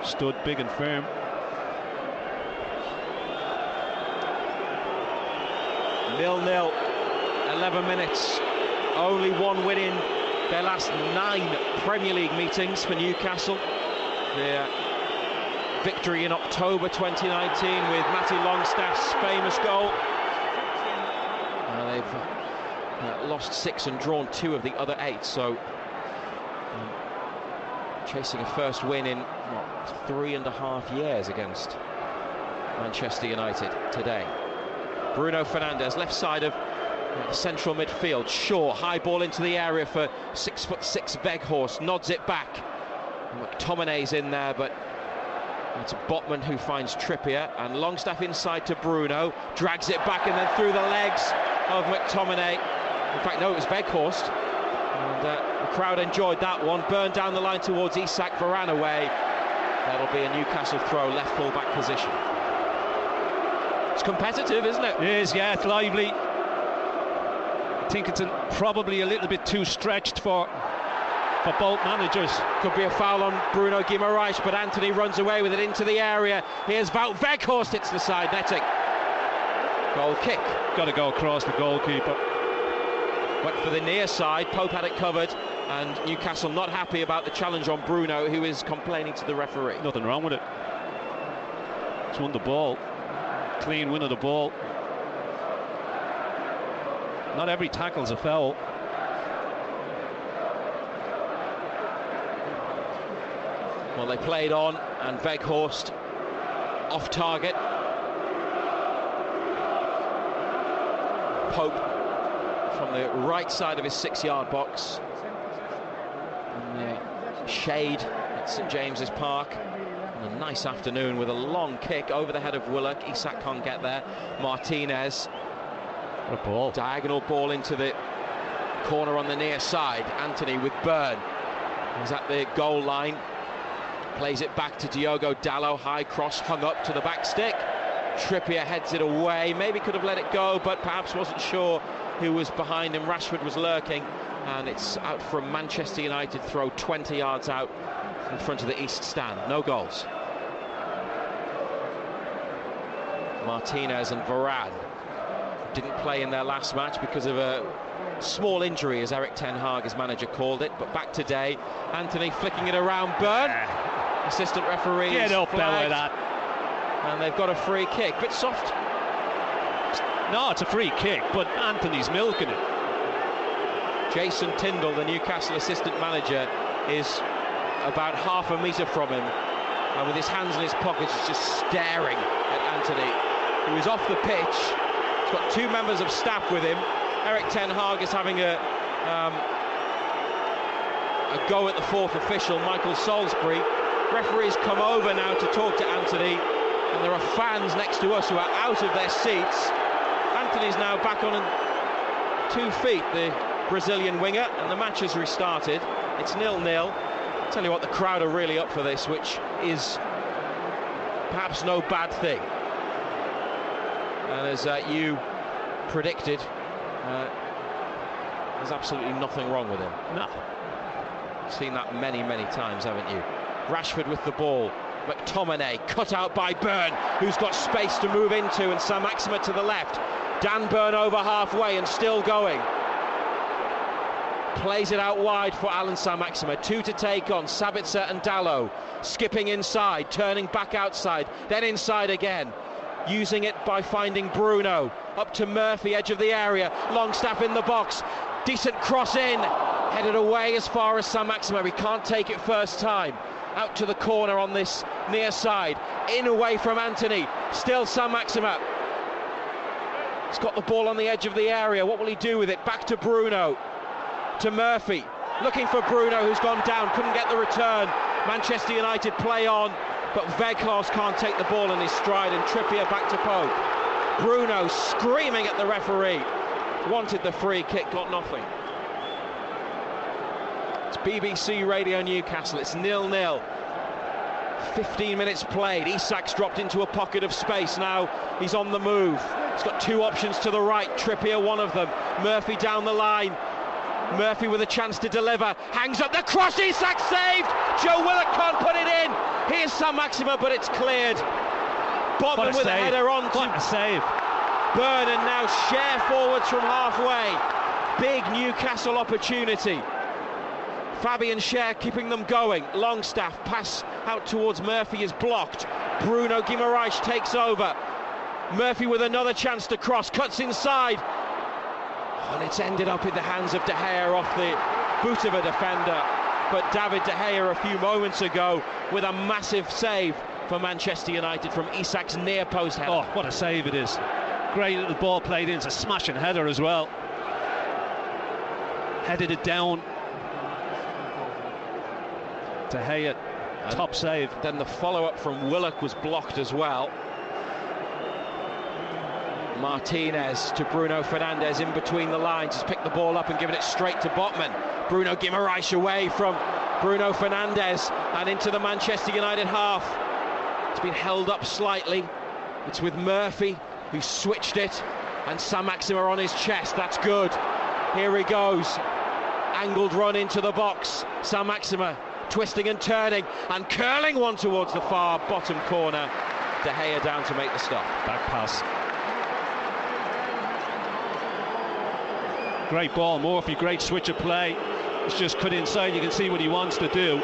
Stood big and firm. Nil-nil. 11 minutes. Only one win in their last 9 Premier League meetings for Newcastle. Their victory in October 2019 with Matty Longstaff's famous goal. They've lost 6 and drawn 2 of the other 8, so chasing a first win in 3.5 years against Manchester United today. Bruno Fernandes, left side of central midfield. Shaw, high ball into the area for 6'6" Weghorst, nods it back. McTominay's in there, but it's Botman who finds Trippier, and Longstaff inside to Bruno, drags it back and then through the legs of McTominay. In fact, no, it was Weghorst, and the crowd enjoyed that one. Burned down the line towards Isak, Varane away. That'll be a Newcastle throw, left full-back position. It's competitive, isn't it? It is, yeah, it's lively. I think it's probably a little bit too stretched for both managers. Could be a foul on Bruno Guimaraes, but Anthony runs away with it into the area. Here's Wout Weghorst, hits the side netting. Goal kick. Got to go across the goalkeeper. Went for the near side, Pope had it covered, and Newcastle not happy about the challenge on Bruno, who is complaining to the referee. Nothing wrong with it. He's won the ball. Clean win of the ball. Not every tackle's a foul. Well, they played on, and Weghorst off target. Pope from the right side of his 6-yard box. In the shade at St James's Park. And a nice afternoon with a long kick over the head of Willock. Isak can't get there. Martinez. What a ball. Diagonal ball into the corner on the near side. Anthony with Byrne. He's at the goal line. Plays it back to Diogo Dalot. High cross hung up to the back stick. Trippier heads it away. Maybe could have let it go, but perhaps wasn't sure who was behind him. Rashford was lurking, and it's out from Manchester United throw 20 yards out in front of the East stand. No goals. Martinez and Varane didn't play in their last match because of a small injury, as Eric Ten Hag, his manager, called it. But back today, Anthony flicking it around. Byrne, assistant referee. Get up there with that. And they've got a free kick. Bit soft. No, it's a free kick, but Anthony's milking it. Jason Tindall, the Newcastle assistant manager, is about half a metre from him, and with his hands in his pockets, is just staring at Anthony, who is off the pitch. He's got 2 members of staff with him. Eric Ten Hag is having a go at the 4th official, Michael Salisbury. Referees come over now to talk to Anthony, and there are fans next to us who are out of their seats. Anthony's now back on 2 feet, the Brazilian winger, and the match has restarted. It's 0-0. I'll tell you what, the crowd are really up for this, which is perhaps no bad thing. And as you predicted, there's absolutely nothing wrong with him. No. You've seen that many, many times, haven't you? Rashford with the ball. McTominay cut out by Byrne, who's got space to move into, and Saint-Maximin to the left. Dan Byrne over halfway and still going. Plays it out wide for Alan Saint-Maximin. 2 to take on, Sabitzer and Dalot. Skipping inside, turning back outside, then inside again. Using it by finding Bruno. Up to Murphy, edge of the area. Longstaff in the box. Decent cross in. Headed away as far as Saint-Maximin. He can't take it first time. Out to the corner on this near side. In away from Anthony. Still Saint-Maximin. He's got the ball on the edge of the area. What will he do with it? Back to Bruno. To Murphy. Looking for Bruno, who's gone down. Couldn't get the return. Manchester United play on. But Weghorst can't take the ball in his stride, and Trippier back to Pope. Bruno screaming at the referee. Wanted the free kick, got nothing. It's BBC Radio Newcastle, it's 0-0. 15 minutes played. Isak's dropped into a pocket of space now. He's on the move. He's got 2 options to the right. Trippier one of them. Murphy down the line. Murphy with a chance to deliver. Hangs up the cross. Isak saved. Joe Willock can't put it in. Here's Saint-Maximin, but it's cleared. Botman with a header on to what a save. Byrne, and now Schär forwards from halfway. Big Newcastle opportunity. Fabian Schär keeping them going. Longstaff pass out towards Murphy is blocked. Bruno Guimaraes takes over. Murphy with another chance to cross, cuts inside. And it's ended up in the hands of De Gea off the boot of a defender. But David De Gea a few moments ago with a massive save for Manchester United from Isak's near post header. Oh, what a save it is. Great little ball played in. It's a smashing header as well. Headed it down. De Gea, top save. Then the follow-up from Willock was blocked as well. Martinez to Bruno Fernandes in between the lines. He's picked the ball up and given it straight to Botman. Bruno Guimaraes away from Bruno Fernandes and into the Manchester United half. It's been held up slightly. It's with Murphy, who switched it, and Saint-Maximin on his chest. That's good. Here he goes. Angled run into the box. Saint-Maximin twisting and turning and curling one towards the far bottom corner. De Gea down to make the stop. Back pass. Great ball, Murphy, great switch of play. It's just cut inside, you can see what he wants to do.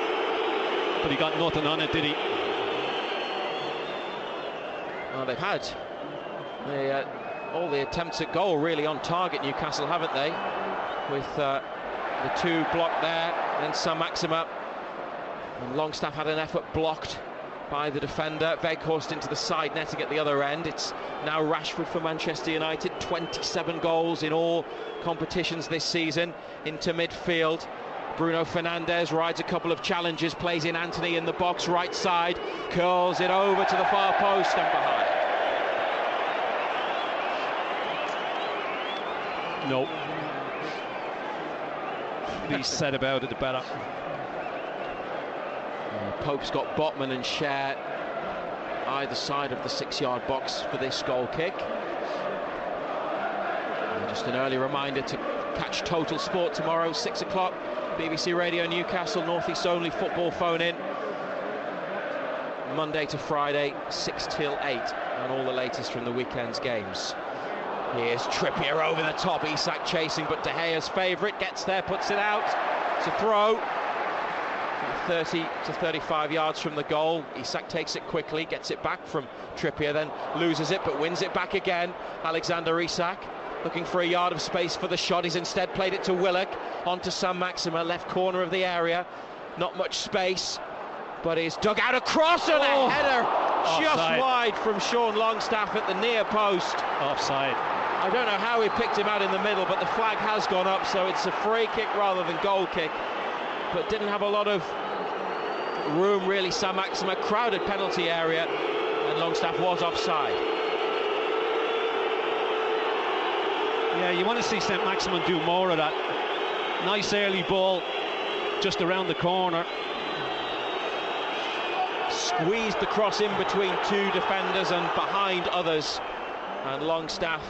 But he got nothing on it, did he? Well, they've had all the attempts at goal really on target, Newcastle, haven't they? With the 2 blocked there, then Saint-Maximin. And Longstaff had an effort blocked by the defender. Weghorst into the side netting at the other end. It's now Rashford for Manchester United. 27 goals in all competitions this season into midfield. Bruno Fernandes rides a couple of challenges, plays in Anthony in the box right side, curls it over to the far post and behind. No. Least said about it, the better. Pope's got Botman and Schär either side of the 6-yard box for this goal kick. And just an early reminder to catch Total Sport tomorrow, 6 o'clock. BBC Radio Newcastle, North East only football phone-in. Monday to Friday, 6 till 8, and all the latest from the weekend's games. Here's Trippier over the top, Isak chasing, but De Gea's favourite, gets there, puts it out. It's a throw. 30 to 35 yards from the goal. Isak takes it quickly, gets it back from Trippier, then loses it, but wins it back again. Alexander Isak looking for a yard of space for the shot. He's instead played it to Willock, onto Saint-Maximin, left corner of the area. Not much space, but he's dug out a cross and a header just wide from Sean Longstaff at the near post. Offside. I don't know how he picked him out in the middle, but the flag has gone up, so it's a free kick rather than goal kick. But didn't have a lot of room really. Saint-Maximin, crowded penalty area, and Longstaff was offside. Yeah, you want to see St. Maximin do more of that. Nice early ball just around the corner. Squeezed the cross in between two defenders and behind others. And Longstaff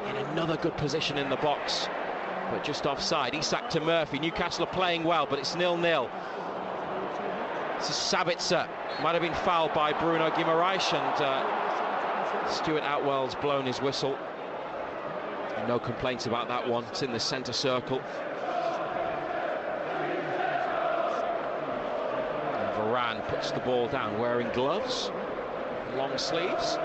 in another good position in the box, but just offside. Isak to Murphy. Newcastle are playing well, but it's 0-0. This is Sabitzer. Might have been fouled by Bruno Guimaraes, and Stuart Atwell's blown his whistle. No complaints about that one. It's in the centre circle. And Varane puts the ball down, wearing gloves, long sleeves.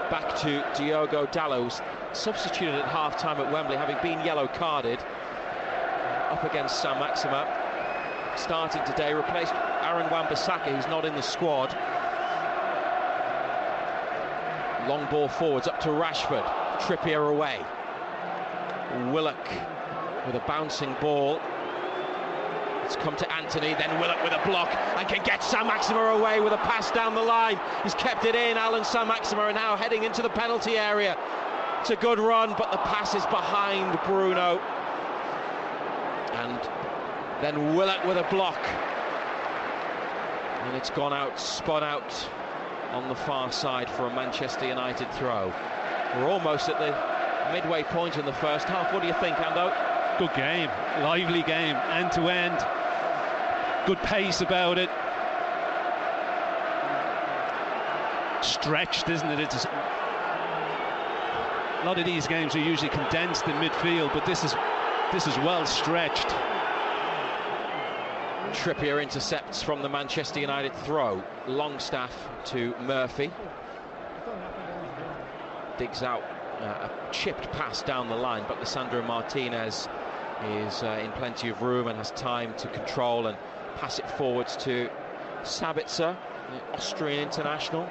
Back to Diogo Dalot, who's substituted at half-time at Wembley, having been yellow-carded, up against St. Maximin. Starting today, replaced Aaron Wan-Bissaka, who's not in the squad. Long ball forwards, up to Rashford. Trippier away. Willock with a bouncing ball. It's come to Anthony, then Willock with a block, and can get St. Maximin away with a pass down the line. He's kept it in. Alan St. Maximin are now heading into the penalty area. It's a good run, but the pass is behind Bruno. And then Willock with a block. And it's gone out, spun out on the far side for a Manchester United throw. We're almost at the midway point in the first half. What do you think, Ando? Good game, lively game, end to end. Good pace about it. Stretched, isn't it? It's a lot of these games are usually condensed in midfield, but this is well stretched. Trippier intercepts from the Manchester United throw. Longstaff to Murphy. Digs out a chipped pass down the line, but Lisandro Martinez is in plenty of room and has time to control and pass it forwards to Sabitzer, the Austrian international.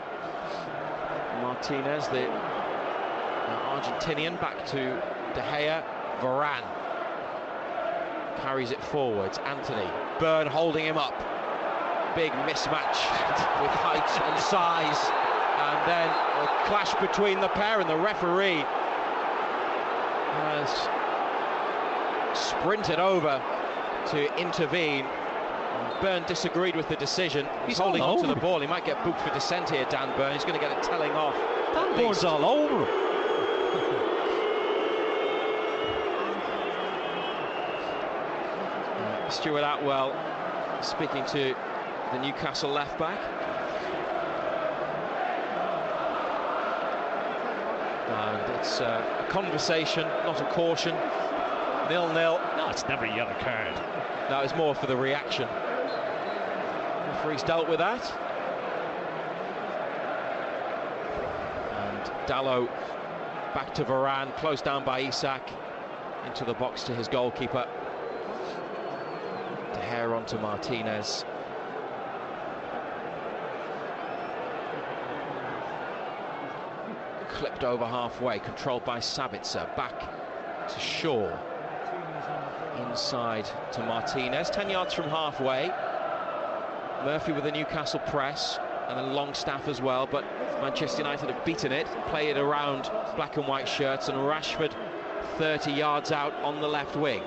Martinez, the Argentinian, back to De Gea. Varane carries it forwards. Anthony. Byrne holding him up. Big mismatch with height and size. And then a clash between the pair, and the referee has sprinted over to intervene. Byrne disagreed with the decision. He's holding on to the ball. He might get booked for dissent here, Dan Byrne. He's going to get a telling off. Dan Byrne's all over him. Stuart Atwell speaking to the Newcastle left-back. And it's a conversation, not a caution. 0-0. No, it's never a yellow card. No, it's more for the reaction. The referee's dealt with that. And Dalot back to Varane, closed down by Isak, into the box to his goalkeeper. De Gea onto Martinez. Clipped over halfway, controlled by Sabitzer. Back to Shaw. Inside to Martinez, 10 yards from halfway. Murphy with a Newcastle press, and then Longstaff as well, but Manchester United have beaten it, play it around black and white shirts, and Rashford 30 yards out on the left wing.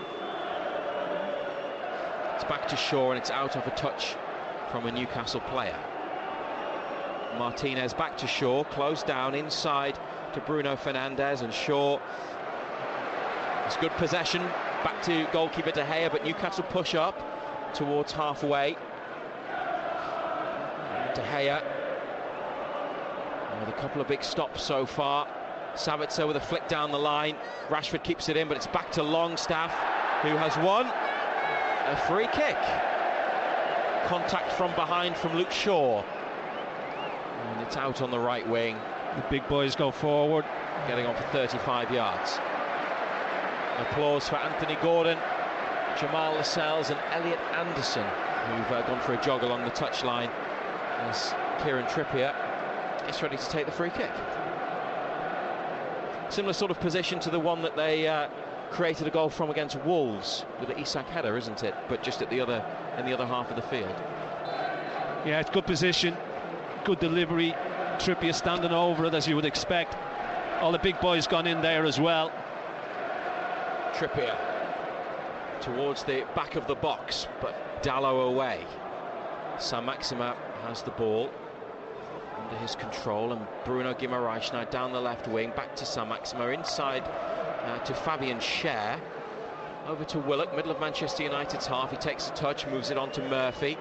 It's back to Shaw, and it's out of a touch from a Newcastle player. Martinez back to Shaw, closed down inside to Bruno Fernandes, and Shaw. It's good possession, back to goalkeeper De Gea, but Newcastle push up towards halfway. De Gea with a couple of big stops so far. Sabitzer with a flick down the line. Rashford keeps it in, but it's back to Longstaff, who has won a free kick. Contact from behind from Luke Shaw. And it's out on the right wing. The big boys go forward. Getting on for 35 yards. Applause for Anthony Gordon, Jamal Lascelles and Elliot Anderson, who've gone for a jog along the touchline as Kieran Trippier is ready to take the free kick. Similar sort of position to the one that they created a goal from against Wolves with the Isak header, isn't it? But just at in the other half of the field. Yeah, it's good position, good delivery, Trippier standing over it, as you would expect. All the big boys gone in there as well. Trippier towards the back of the box, but Dalot away. Saint-Maximin has the ball under his control, and Bruno Guimaraes now down the left wing, back to Saint-Maximin, inside to Fabian Schär, over to Willock, middle of Manchester United's half. He takes a touch, moves it on to Murphy.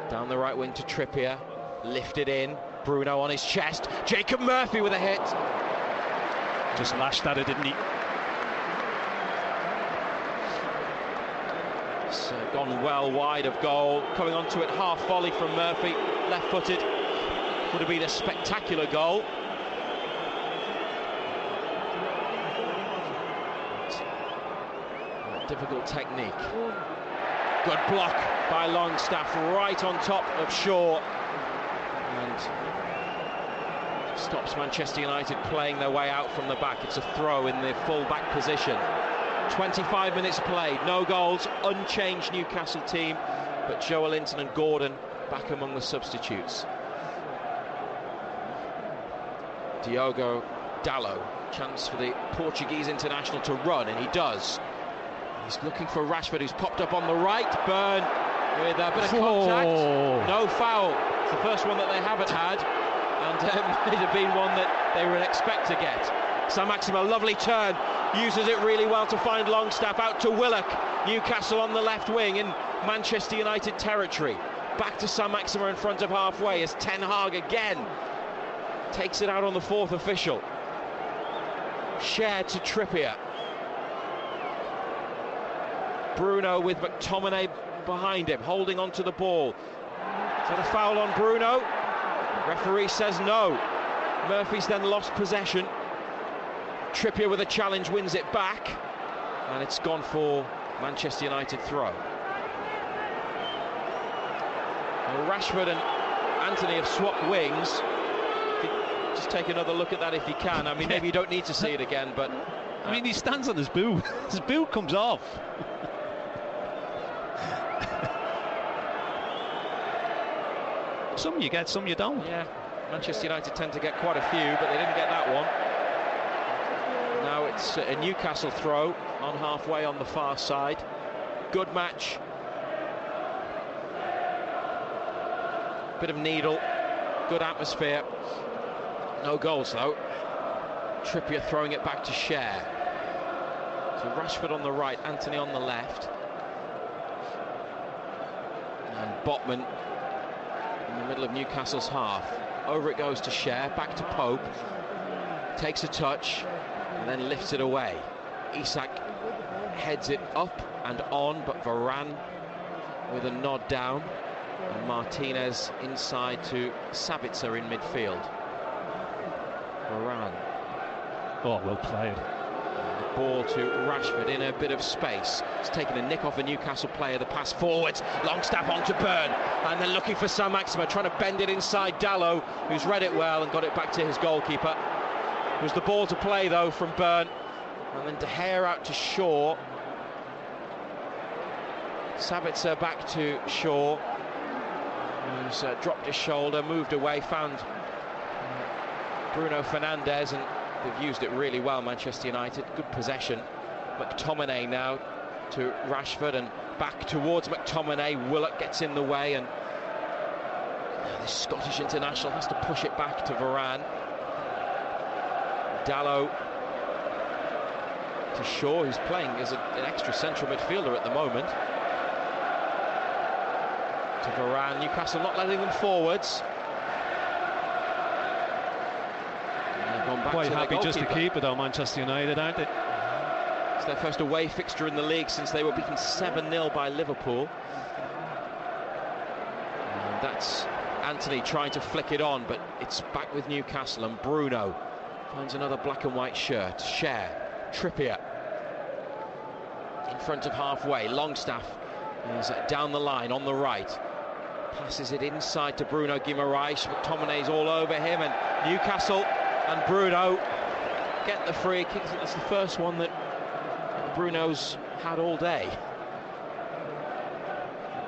Down the right wing to Trippier, lifted in, Bruno on his chest, Jacob Murphy with a hit. Just lashed at it, didn't he? It's gone well wide of goal, coming onto it, half volley from Murphy, left-footed. Would have been a spectacular goal. Difficult technique. Good block by Longstaff right on top of Shaw, and stops Manchester United playing their way out from the back. It's a throw in the full-back position. 25 minutes played, no goals, unchanged Newcastle team, but Joelinton and Gordon back among the substitutes. Diogo Dalot, chance for the Portuguese international to run, and he does. He's looking for Rashford, who's popped up on the right. Burn with a bit of contact. No foul. It's the first one that they haven't had, and might have been one that they would expect to get. Saint-Maximin, lovely turn, uses it really well to find Longstaff, out to Willock. Newcastle on the left wing in Manchester United territory. Back to Saint-Maximin in front of halfway as Ten Hag again takes it out on the fourth official. Schär to Trippier. Bruno with McTominay behind him, holding on to the ball. Is that a foul on Bruno? Referee says no. Murphy's then lost possession. Trippier with a challenge wins it back, and it's gone for Manchester United throw. Now, Rashford and Anthony have swapped wings. Just take another look at that if you can. I mean, maybe you don't need to see it again, but I mean, he stands on his boot. His boot comes off. Some you get, some you don't. Yeah, Manchester United tend to get quite a few, but they didn't get that one. Now it's a Newcastle throw on halfway on the far side. Good match. Bit of needle, good atmosphere. No goals though. Trippier throwing it back to Schär. So Rashford on the right, Anthony on the left. And Botman in the middle of Newcastle's half. Over it goes to Schär, back to Pope. Takes a touch and then lifts it away. Isak heads it up and on, but Varane with a nod down. And Martinez inside to Sabitzer in midfield. Varane. Oh, well played. The ball to Rashford in a bit of space. It's taken a nick off a Newcastle player. The pass forwards. Longstaff on to Burn. And then looking for Saint-Maximin, trying to bend it inside Dalot, who's read it well and got it back to his goalkeeper. It was the ball to play, though, from Burn. And then De Gea out to Shaw. Sabitzer back to Shaw, who's dropped his shoulder, moved away, found Bruno Fernandes, and they've used it really well, Manchester United. Good possession. McTominay now to Rashford and back towards McTominay. Willock gets in the way, and the Scottish international has to push it back to Varane. Dalot to Shaw, who's playing as an extra central midfielder at the moment. To Varane. Newcastle not letting them forwards. Quite happy just to keep it though, Manchester United, aren't they? It's their first away fixture in the league since they were beaten 7-0 by Liverpool. And that's Anthony trying to flick it on, but it's back with Newcastle, and Bruno finds another black and white shirt. Schär, Trippier in front of halfway. Longstaff is down the line on the right. Passes it inside to Bruno Guimaraes. McTominay's all over him, and Newcastle and Bruno get the free kick. It's the first one that Bruno's had all day.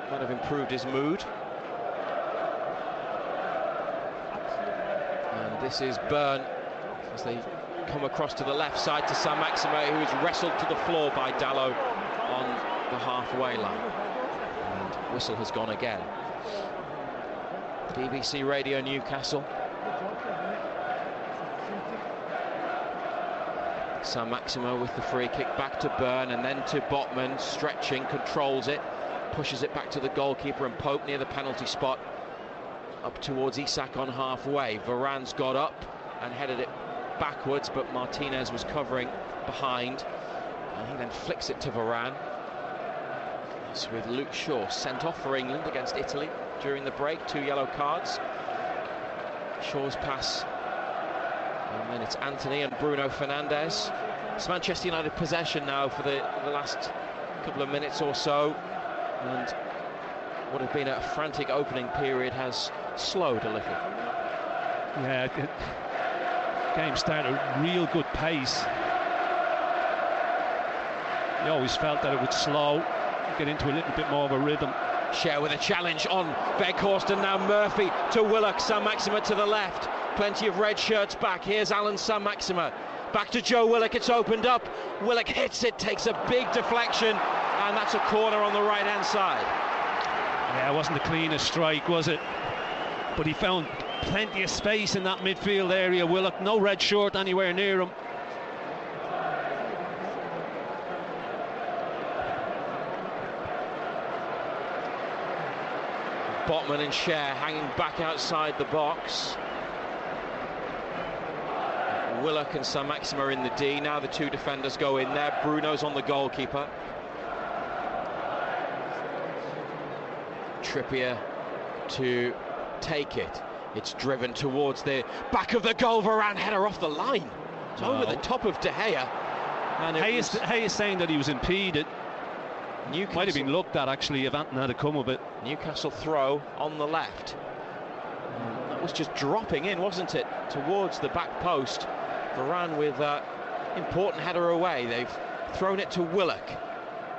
Kind of improved his mood. This is Byrne as they come across to the left side to Sam Maximo, who is wrestled to the floor by Dallow on the halfway line. And whistle has gone again. BBC Radio Newcastle. Sam Maximo with the free kick back to Byrne and then to Botman, stretching, controls it, pushes it back to the goalkeeper, and Pope near the penalty spot up towards Isak on halfway. Varane's got up and headed it backwards, but Martinez was covering behind, and he then flicks it to Varane. It's with Luke Shaw sent off for England against Italy during the break, 2 yellow cards. Shaw's pass, and then it's Anthony and Bruno Fernandes. It's Manchester United possession now for the last couple of minutes or so, and what had been a frantic opening period has slowed a little. Yeah, game started at real good pace. You always felt that it would slow, get into a little bit more of a rhythm. Share with a challenge on Weghorst, and now Murphy to Willock. Sam Maxima to the left. Plenty of red shirts back. Here's Alan Sam Maxima. Back to Joe Willock. It's opened up. Willock hits it, takes a big deflection, and that's a corner on the right-hand side. Yeah, it wasn't the cleanest strike, was it? But he found plenty of space in that midfield area. Willock, no red shirt anywhere near him. Botman and Cher hanging back outside the box. Willock and Sam Maxima in the D. Now the 2 defenders go in there. Bruno's on the goalkeeper. Trippier to take it. It's driven towards the back of the goal. Varane header off the line. It's over the top of De Gea. And Hayes saying that he was impeded. Newcastle might have been looked at actually if Anton had come of it. Newcastle throw on the left. That was just dropping in, wasn't it, towards the back post. Varane with important header away. They've thrown it to Willock,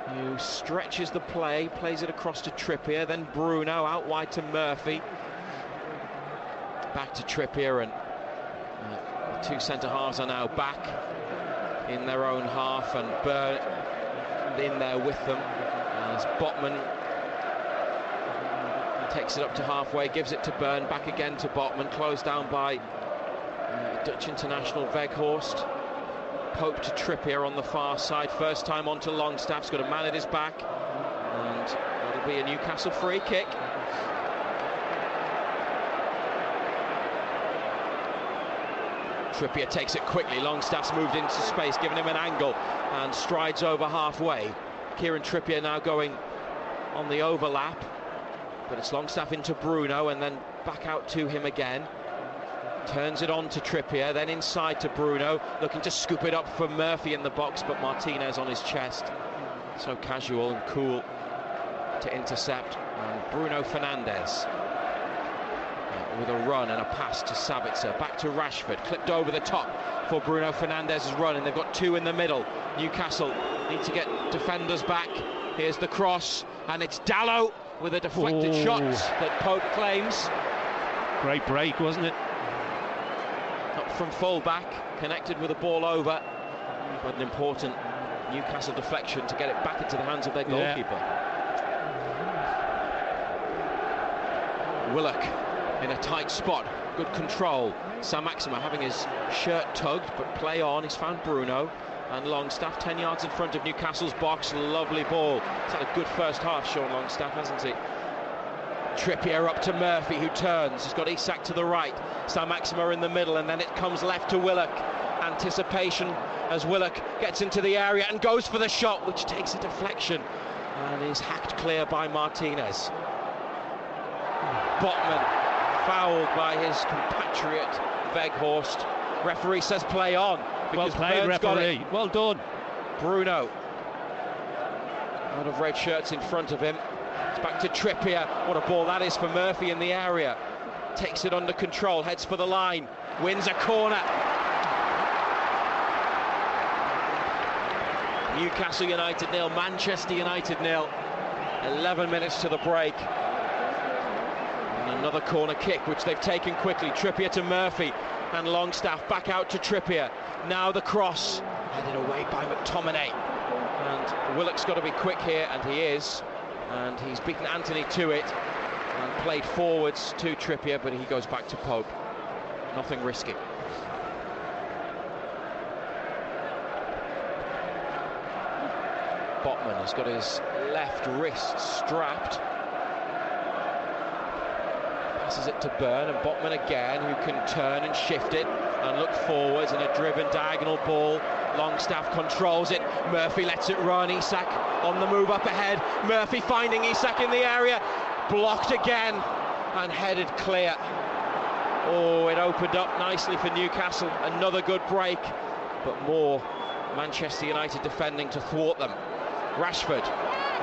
who stretches the play, plays it across to Trippier, then Bruno out wide to Murphy. Back to Trippier, and the 2 centre-halves are now back in their own half, and Byrne in there with them as Botman takes it up to halfway, gives it to Byrne, back again to Botman, closed down by Dutch international Weghorst. Pope to Trippier on the far side, first time onto Longstaff's got a man at his back, and that'll be a Newcastle free kick. Trippier takes it quickly. Longstaff's moved into space, giving him an angle, and strides over halfway. Kieran Trippier now going on the overlap, but it's Longstaff into Bruno and then back out to him again. Turns it on to Trippier, then inside to Bruno, looking to scoop it up for Murphy in the box, but Martinez on his chest. So casual and cool to intercept. And Bruno Fernandes with a run and a pass to Sabitzer, back to Rashford, clipped over the top for Bruno Fernandes's run, and they've got 2 in the middle. Newcastle need to get defenders back. Here's the cross, and it's Dallow with a deflected shot that Pope claims. Great break, wasn't it? Up from full-back, connected with the ball over, but an important Newcastle deflection to get it back into the hands of their goalkeeper. Willock in a tight spot, good control. Sam Maxima having his shirt tugged, but play on. He's found Bruno, and Longstaff 10 yards in front of Newcastle's box. Lovely ball. He's had a good first half, Sean Longstaff, hasn't he? Trippier up to Murphy, who turns. He's got Isak to the right, Sam Maxima in the middle, and then it comes left to Willock. Anticipation as Willock gets into the area and goes for the shot, which takes a deflection and is hacked clear by Martinez. Botman fouled by his compatriot Weghorst. Referee says play on. Well played, referee. Well done. Bruno out of red shirts in front of him. It's back to Trippier. What a ball that is for Murphy in the area. Takes it under control, heads for the line, wins a corner. Newcastle United 0, Manchester United 0. 11 minutes to the break. And another corner kick, which they've taken quickly. Trippier to Murphy. and Longstaff back out to Trippier. Now the cross, headed away by McTominay. And Willock's got to be quick here, and he is. And he's beaten Anthony to it and played forwards to Trippier, but he goes back to Pope. Nothing risky. Botman has got his left wrist strapped. Passes it to Byrne, and Botman again, who can turn and shift it and look forwards in a driven diagonal ball. Longstaff controls it. Murphy lets it run. Isak on the move up ahead. Murphy finding Isak in the area. Blocked again and headed clear. Oh, it opened up nicely for Newcastle. Another good break, but more Manchester United defending to thwart them. Rashford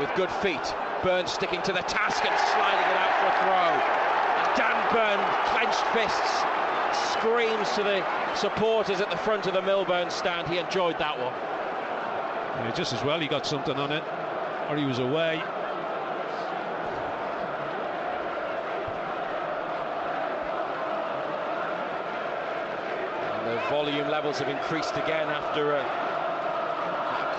with good feet. Byrne sticking to the task and sliding it out for a throw. And Dan Byrne, clenched fists, screams to the supporters at the front of the Millburn stand. He enjoyed that one. Yeah, just as well he got something on it, or he was away. And the volume levels have increased again after a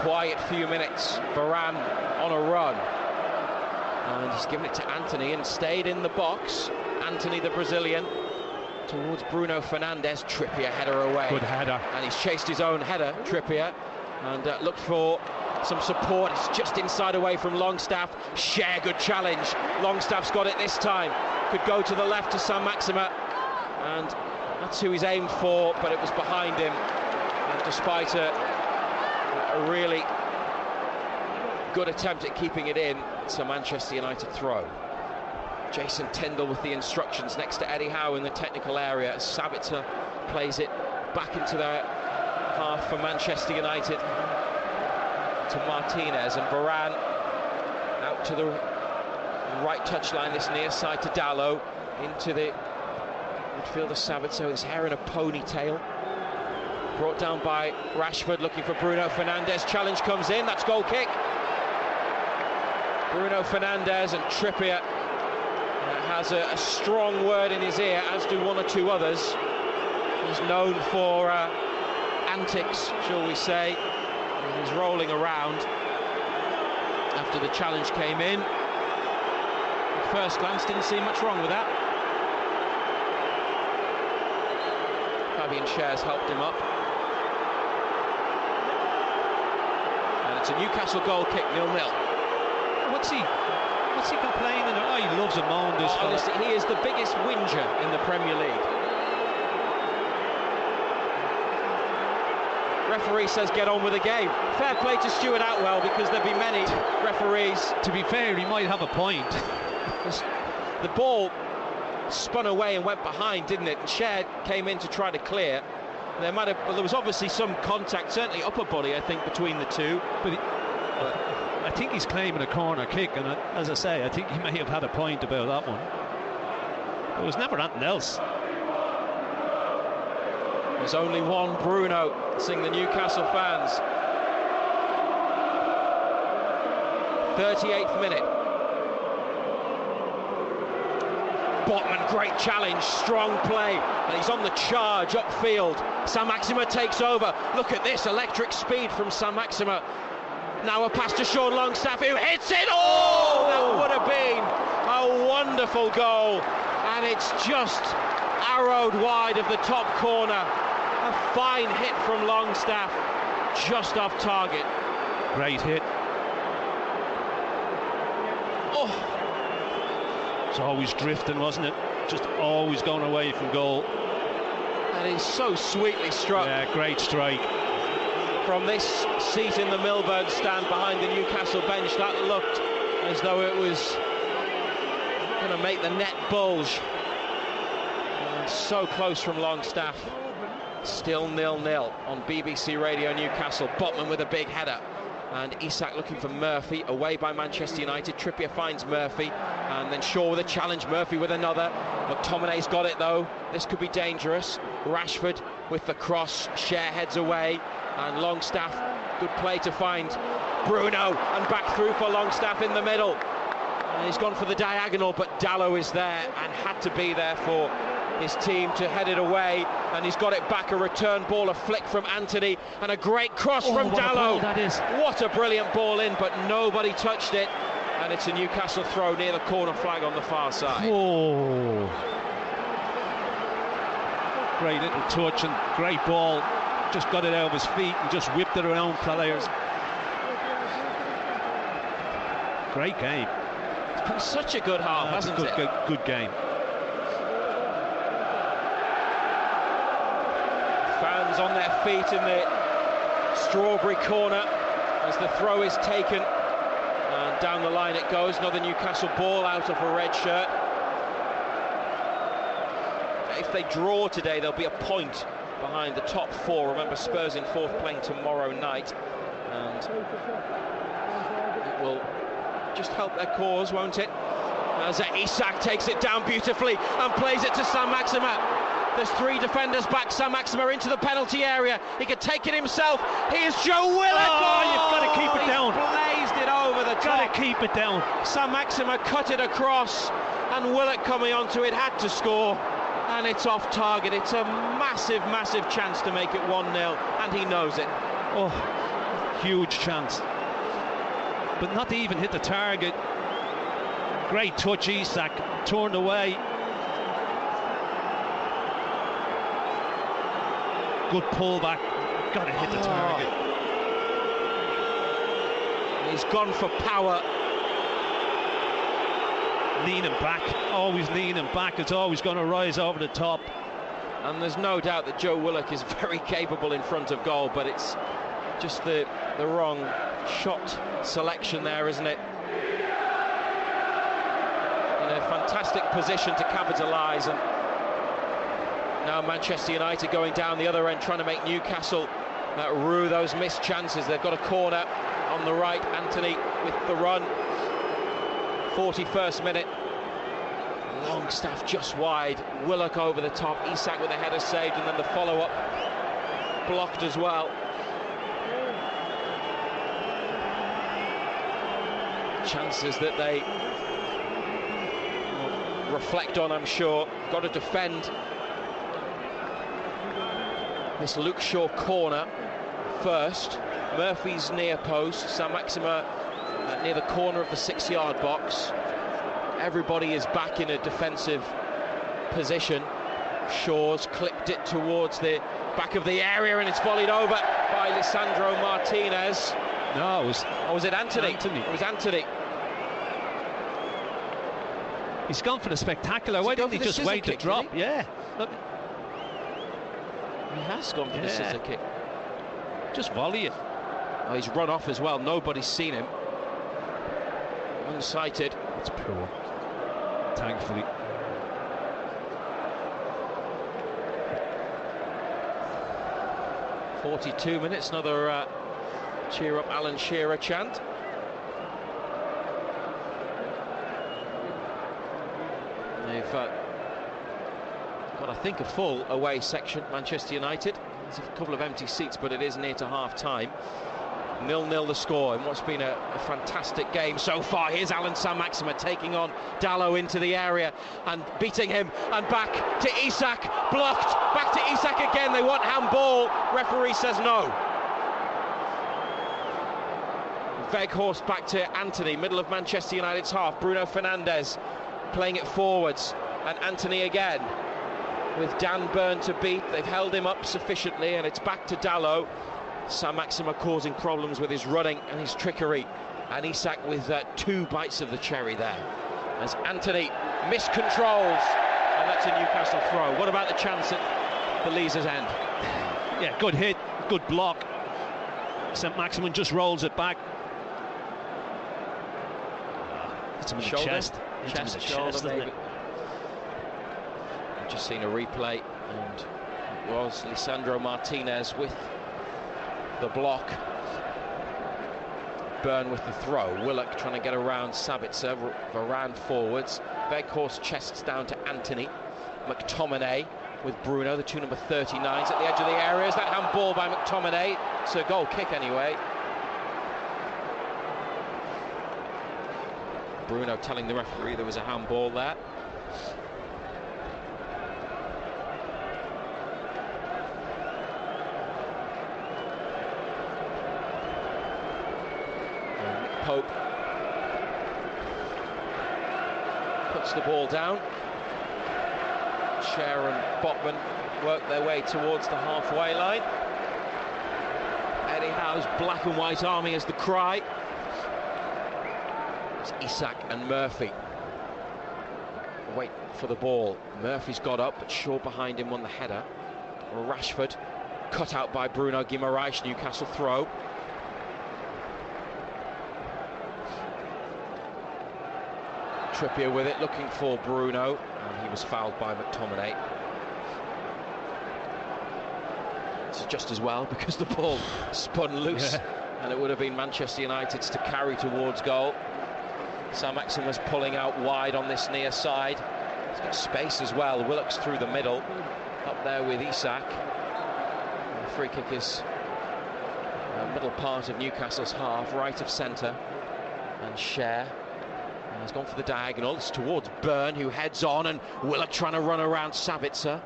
quiet few minutes. Varane on a run, and he's given it to Anthony and stayed in the box. Anthony, the Brazilian, towards Bruno Fernandes. Trippier header away. Good header. And he's chased his own header, Trippier, and looked for some support. It's just inside away from Longstaff. Share, good challenge. Longstaff's got it this time. Could go to the left to Saint-Maximin, and that's who he's aimed for, but it was behind him. And despite a really good attempt at keeping it in, it's a Manchester United throw. Jason Tindall with the instructions next to Eddie Howe in the technical area. Sabitzer plays it back into their half for Manchester United to Martinez, and Varane out to the right touchline, this near side to Dalot, into the midfielder Sabitzer, his hair in a ponytail. Brought down by Rashford, looking for Bruno Fernandes. Challenge comes in, that's goal kick. Bruno Fernandes, and Trippier has a strong word in his ear, as do one or two others. He's known for antics, shall we say. And he's rolling around after the challenge came in. At first glance, didn't see much wrong with that. Fabian Schär's helped him up. And it's a Newcastle goal kick, 0-0. What's he complaining? Oh, he loves a moan, this fella. Honestly, he is the biggest whinger in the Premier League. Referee says get on with the game. Fair play to Stuart Atwell, because there'd be many referees. To be fair, he might have a point. The ball spun away and went behind, didn't it? And Schär came in to try to clear. There was obviously some contact, certainly upper body, I think, between the two. But I think he's claiming a corner kick, and as I say, I think he may have had a point about that one. There was never anything else. There's only one Bruno, sing the Newcastle fans. 38th minute. Botman, great challenge, strong play, and he's on the charge upfield. Saint-Maximin takes over. Look at this electric speed from Saint-Maximin. Now a pass to Sean Longstaff, who hits it. Oh, that would have been a wonderful goal, and it's just arrowed wide of the top corner. A fine hit from Longstaff, just off target. Great hit. Oh. It's always drifting, wasn't it? Just always going away from goal. And he's so sweetly struck. Yeah, great strike. From this seat in the Millburn stand behind the Newcastle bench, that looked as though it was going to make the net bulge. And so close from Longstaff. Still 0-0 on BBC Radio Newcastle. Botman with a big header. And Isak looking for Murphy, away by Manchester United. Trippier finds Murphy, and then Shaw with a challenge, Murphy with another. McTominay's got it though, this could be dangerous. Rashford with the cross, Schär heads away, and Longstaff, good play to find Bruno, and back through for Longstaff in the middle. And he's gone for the diagonal, but Dalot is there, and had to be there for his team to head it away, and he's got it back. A return ball, a flick from Anthony, and a great cross from Dallow. That is. What a brilliant ball in, but nobody touched it, and it's a Newcastle throw near the corner flag on the far side. Oh, great little touch and great ball. Just got it out of his feet and just whipped it around players. Great game. It's been such a good half, hasn't it? Good game. Fans on their feet in the Strawberry corner as the throw is taken, and down the line it goes. Another Newcastle ball out of a red shirt. If they draw today, there'll be a point behind the top four. Remember, Spurs in fourth playing tomorrow night, and it will just help their cause, won't it? As Isak takes it down beautifully and plays it to Saint-Maximin. There's three defenders back. Saint-Maximin into the penalty area. He could take it himself. Here's Joe Willock. Oh, you've got to keep it down. Blazed it over the top. Got to keep it down. Saint-Maximin cut it across, and Willock coming onto it had to score, and it's off target. It's a massive, massive chance to make it 1-0, and he knows it. Oh, huge chance, but not to even hit the target. Great touch, Isak, turned away. Good pullback, got to hit the target. He's gone for power. Leaning back, always leaning back. It's always going to rise over the top. And there's no doubt that Joe Willock is very capable in front of goal, but it's just the wrong shot selection there, isn't it? In a fantastic position to capitalise, and now Manchester United going down the other end, trying to make Newcastle rue those missed chances. They've got a corner on the right. Anthony with the run. 41st minute. Longstaff just wide. Willock over the top. Isak with a header saved, and then the follow-up blocked as well. Chances that they reflect on, I'm sure. Got to defend this Luke Shaw corner first. Murphy's near post. Saint-Maximin near the corner of the 6-yard box. Everybody is back in a defensive position. Shaw's clipped it towards the back of the area, and it's volleyed over by Lisandro Martinez. No, it was... Oh, was it Anthony? It was Anthony. He's gone for the spectacular. Why didn't he just wait to drop? Yeah. Look. He has gone for the scissor kick. Just volley it. Oh, he's run off as well. Nobody's seen him. Unsighted. It's poor. Thankfully. "42 minutes, another cheer up Alan Shearer chant. They've got, I think, a full away section, Manchester United. There's a couple of empty seats, but it is near to half-time. 0-0 the score in what's been a fantastic game so far. Here's Alan Saint-Maximin taking on Dallow into the area and beating him, and back to Isak, blocked, back to Isak again. They want handball, referee says no. Weghorst back to Anthony, middle of Manchester United's half. Bruno Fernandes playing it forwards, and Anthony again with Dan Burn to beat. They've held him up sufficiently, and it's back to Dallow. Saint-Maximin causing problems with his running and his trickery, and Isak with 2 bites of the cherry there as Anthony miscontrols, and that's a Newcastle throw. What about the chance at the Leazer's end? Yeah, good hit, good block. Saint-Maximin just rolls it back. Hits him in the chest. Shoulder, maybe. I've just seen a replay, and it was Lisandro Martinez with the block. Burn with the throw. Willock trying to get around Sabitzer. Varane forwards. Weghorst chests down to Anthony. McTominay with Bruno, the 2 number 39s at the edge of the area. Is that handball by McTominay? It's a goal kick anyway. Bruno telling the referee there was a handball there. Hope puts the ball down. Cher and Botman work their way towards the halfway line. Eddie Howe's black and white army is the cry. It's Isak and Murphy wait for the ball. Murphy's got up, but Shaw behind him won the header. Rashford cut out by Bruno Guimaraes. Newcastle throw. Trippier with it, looking for Bruno, and he was fouled by McTominay. It's just as well because the ball spun loose, and it would have been Manchester United's to carry towards goal. Saint-Maximin's pulling out wide on this near side. He's got space as well. Willock's through the middle, up there with Isak. The free kick is middle part of Newcastle's half, right of centre, and Cher. He's gone for the diagonal. It's towards Byrne, who heads on, and Willock trying to run around Sabitzer,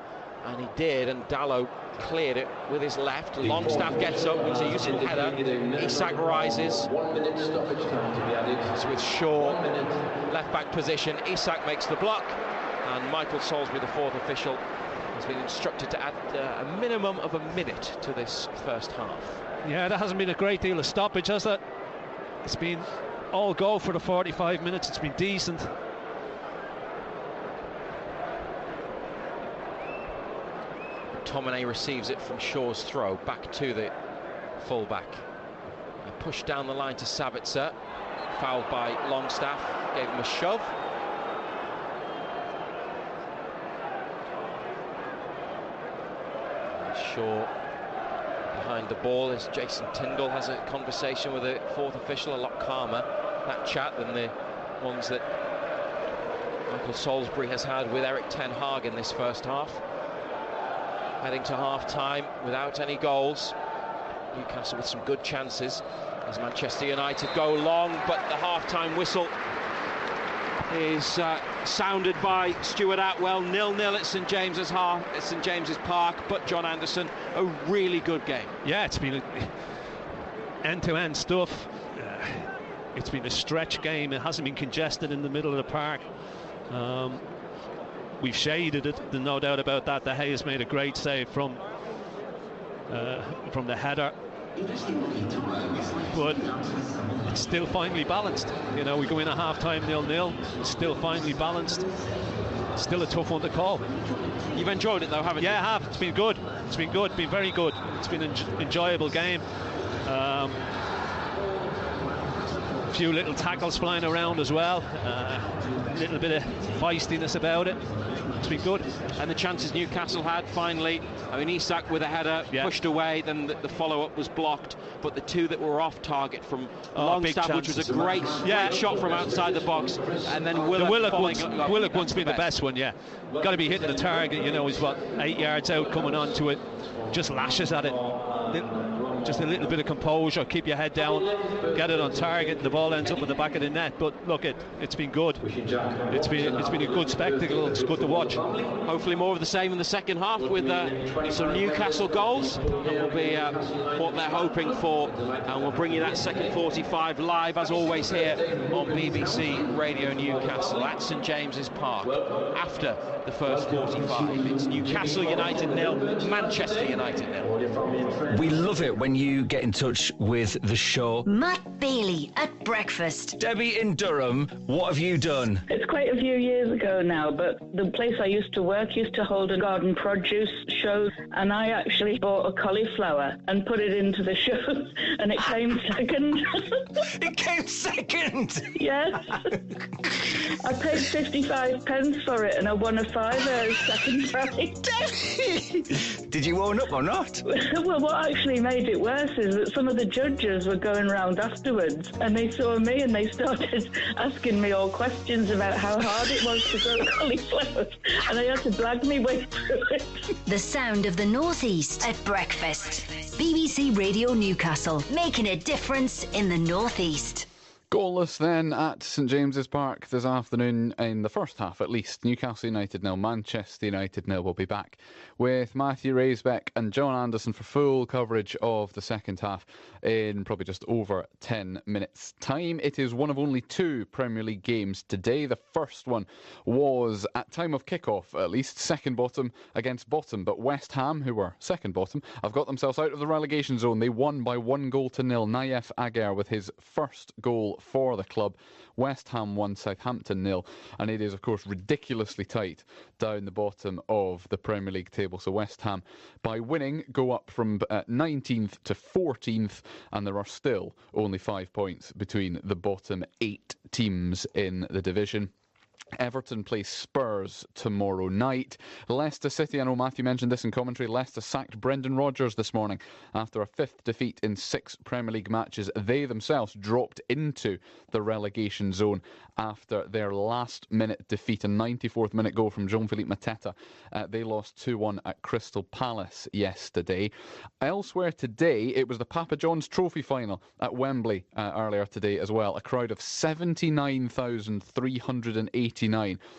and he did, and Dalot cleared it with his left. Longstaff gets up, it's a useful header. Isak rises. It's with Shaw, left back position. Isak makes the block, and Michael Salisbury, the fourth official, has been instructed to add a minimum of a minute to this first half. Yeah, there hasn't been a great deal of stoppage, has there? It's been all go for the 45 minutes. It's been decent. Tominay receives it from Shaw's throw back to the full-back. He pushed down the line to Sabitzer, fouled by Longstaff, gave him a shove. And Shaw behind the ball as Jason Tyndall has a conversation with the fourth official, a lot calmer, that chat, than the ones that Michael Salisbury has had with Eric Ten Hag in this first half. Heading to half-time without any goals. Newcastle with some good chances as Manchester United go long, but the half-time whistle is sounded by Stuart Atwell. 0-0 at St James's Park, but John Anderson, a really good game. Yeah, it's been end-to-end stuff. It's been a stretch game. It hasn't been congested in the middle of the park. We've shaded it, no doubt about that. De Gea's made a great save from the header, but it's still finely balanced. You know, we go in at half-time 0-0. It's still finely balanced. It's still a tough one to call. You've enjoyed it though, haven't you? Yeah, I have. It's been good. It's been good. Been very good. It's been an enjoyable game. A few little tackles flying around as well. A little bit of feistiness about it. It's been good. And the chances Newcastle had finally, I mean, Isak with a header pushed away, then the follow-up was blocked, but the two that were off target from Longstaff, which was a great shot from outside the box, and then Willock one's been the best one. Got to be hitting the target. You know, he's 8 yards out, coming onto it, just lashes at it. Just a little bit of composure, keep your head down, get it on target, and the ball ends up in the back of the net. But look, it's been good. It's been a good spectacle. It's good to watch. Hopefully more of the same in the second half with some Newcastle goals. That will be what they're hoping for, and we'll bring you that second 45 live as always here on BBC Radio Newcastle at St James's Park. After the first 45, it's Newcastle United 0, Manchester United 0. We love it when you get in touch with the show. Matt Bailey at breakfast. Debbie in Durham, what have you done? It's quite a few years ago now, but the place I used to work used to hold a garden produce show, and I actually bought a cauliflower and put it into the show, and it came second. It came second? Yes. I paid 55 pence for it, and I won a fiver second prize. Debbie! Did you own up or not? Well, what actually made it worse is that some of the judges were going round afterwards, and they saw me and they started asking me all questions about how hard it was to grow cauliflower, and I had to blag me way through it. The sound of the North East at breakfast. BBC Radio Newcastle, making a difference in the North East. Goalless then at St James's Park this afternoon in the first half at least. Newcastle United 0, Manchester United 0. We'll be back with Matthew Raisbeck and John Anderson for full coverage of the second half in probably just over 10 minutes' time. It is one of only 2 Premier League games today. The first one was, at time of kick-off at least, second bottom against bottom. But West Ham, who were second bottom, have got themselves out of the relegation zone. They won by 1-0. Naif Aguer with his first goal for the club. West Ham won, Southampton 0. And it is, of course, ridiculously tight down the bottom of the Premier League table. So West Ham, by winning, go up from 19th to 14th, and there are still only 5 points between the bottom 8 teams in the division. Everton play Spurs tomorrow night. Leicester City, I know Matthew mentioned this in commentary, Leicester sacked Brendan Rodgers this morning after a 5th defeat in 6 Premier League matches. They themselves dropped into the relegation zone after their last-minute defeat, a 94th minute goal from Jean-Philippe Mateta. They lost 2-1 at Crystal Palace yesterday. Elsewhere today, it was the Papa John's Trophy final at Wembley earlier today as well. A crowd of 79,389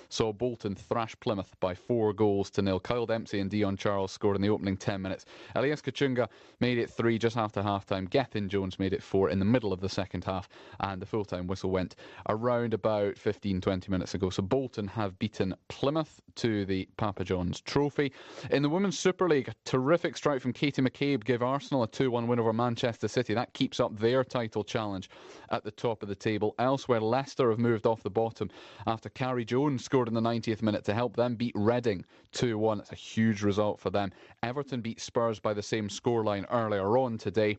saw Bolton thrash Plymouth by 4-0. Kyle Dempsey and Dion Charles scored in the opening 10 minutes. Elias Kachunga made it 3 just after half-time. Gethin Jones made it 4 in the middle of the second half, and the full-time whistle went around about 15-20 minutes ago. So Bolton have beaten Plymouth to the Papa John's Trophy. In the Women's Super League, a terrific strike from Katie McCabe gave Arsenal a 2-1 win over Manchester City. That keeps up their title challenge at the top of the table. Elsewhere, Leicester have moved off the bottom after Carrie Jones scored in the 90th minute to help them beat Reading 2-1. It's a huge result for them. Everton beat Spurs by the same scoreline earlier on today.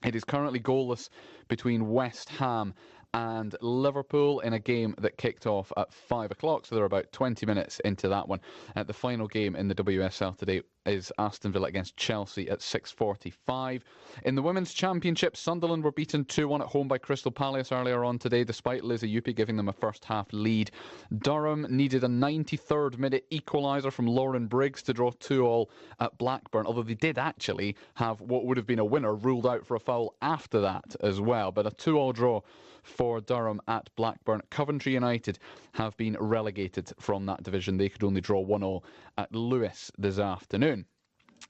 It is currently goalless between West Ham and Liverpool in a game that kicked off at 5 o'clock, so they're about 20 minutes into that one. The final game in the WSL today is Aston Villa against Chelsea at 6:45. In the Women's Championship, Sunderland were beaten 2-1 at home by Crystal Palace earlier on today, despite Lizzie Yuppie giving them a first-half lead. Durham needed a 93rd minute equaliser from Lauren Briggs to draw 2-2 at Blackburn, although they did actually have what would have been a winner ruled out for a foul after that as well. But a 2-2 draw for Durham at Blackburn. Coventry United have been relegated from that division. They could only draw 1-1 at Lewis this afternoon.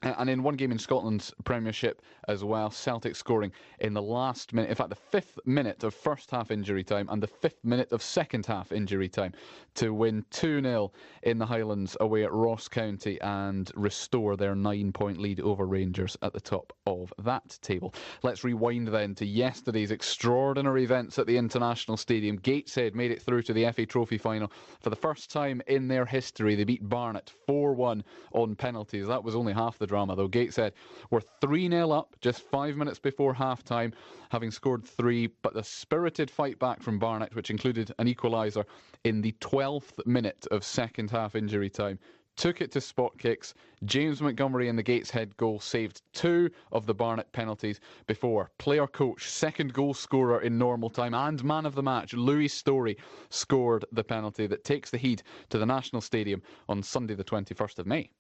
And in one game in Scotland's Premiership as well, Celtic scoring in the last minute, in fact the 5th minute of first half injury time and the 5th minute of second half injury time to win 2-0 in the Highlands away at Ross County and restore their 9-point lead over Rangers at the top of that table. Let's rewind then to yesterday's extraordinary events at the International Stadium. Gateshead made it through to the FA Trophy final for the first time in their history. They beat Barnet 4-1 on penalties. That was only half the drama, though. Gateshead were 3-0 up just 5 minutes before half-time, having scored 3, but the spirited fight back from Barnet, which included an equaliser in the 12th minute of second half injury time, took it to spot kicks. James Montgomery in the Gateshead goal saved 2 of the Barnet penalties before player-coach, second goal scorer in normal time and man of the match, Louis Story, scored the penalty that takes the Heat to the National Stadium on Sunday the 21st of May.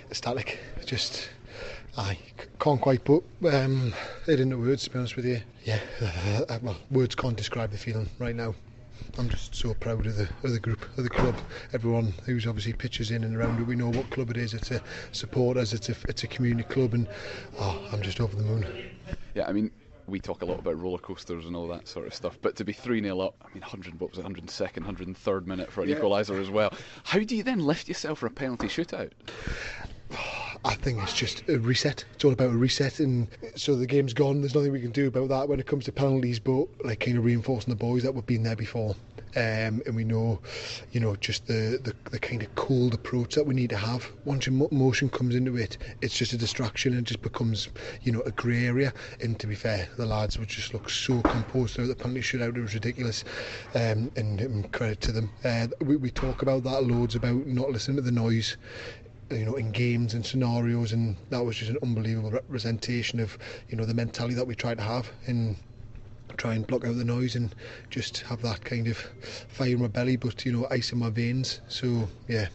Ecstatic. Just, I can't quite put it into words, to be honest with you. Yeah, well, words can't describe the feeling right now. I'm just so proud of the group, of the club, everyone who's obviously pitches in and around it. We know what club it is. It's a supporters. It's a community club, and I'm just over the moon. Yeah, I mean, we talk a lot about roller coasters and all that sort of stuff, but to be 3-0 up, I mean, 102nd, 103rd minute for an equaliser as well. How do you then lift yourself for a penalty shootout? I think it's just a reset. It's all about a reset, and so the game's gone. There's nothing we can do about that when it comes to penalties, but like kind of reinforcing the boys that we've been there before, and we know, just the kind of cold approach that we need to have. Once emotion comes into it, it's just a distraction and it just becomes, a grey area. And to be fair, the lads would just look so composed throughout the penalty shootout. It was ridiculous, and credit to them. We talk about that loads, about not listening to the noise, in games and scenarios, and that was just an unbelievable representation of, the mentality that we try to have and try and block out the noise and just have that kind of fire in my belly, but ice in my veins. So yeah.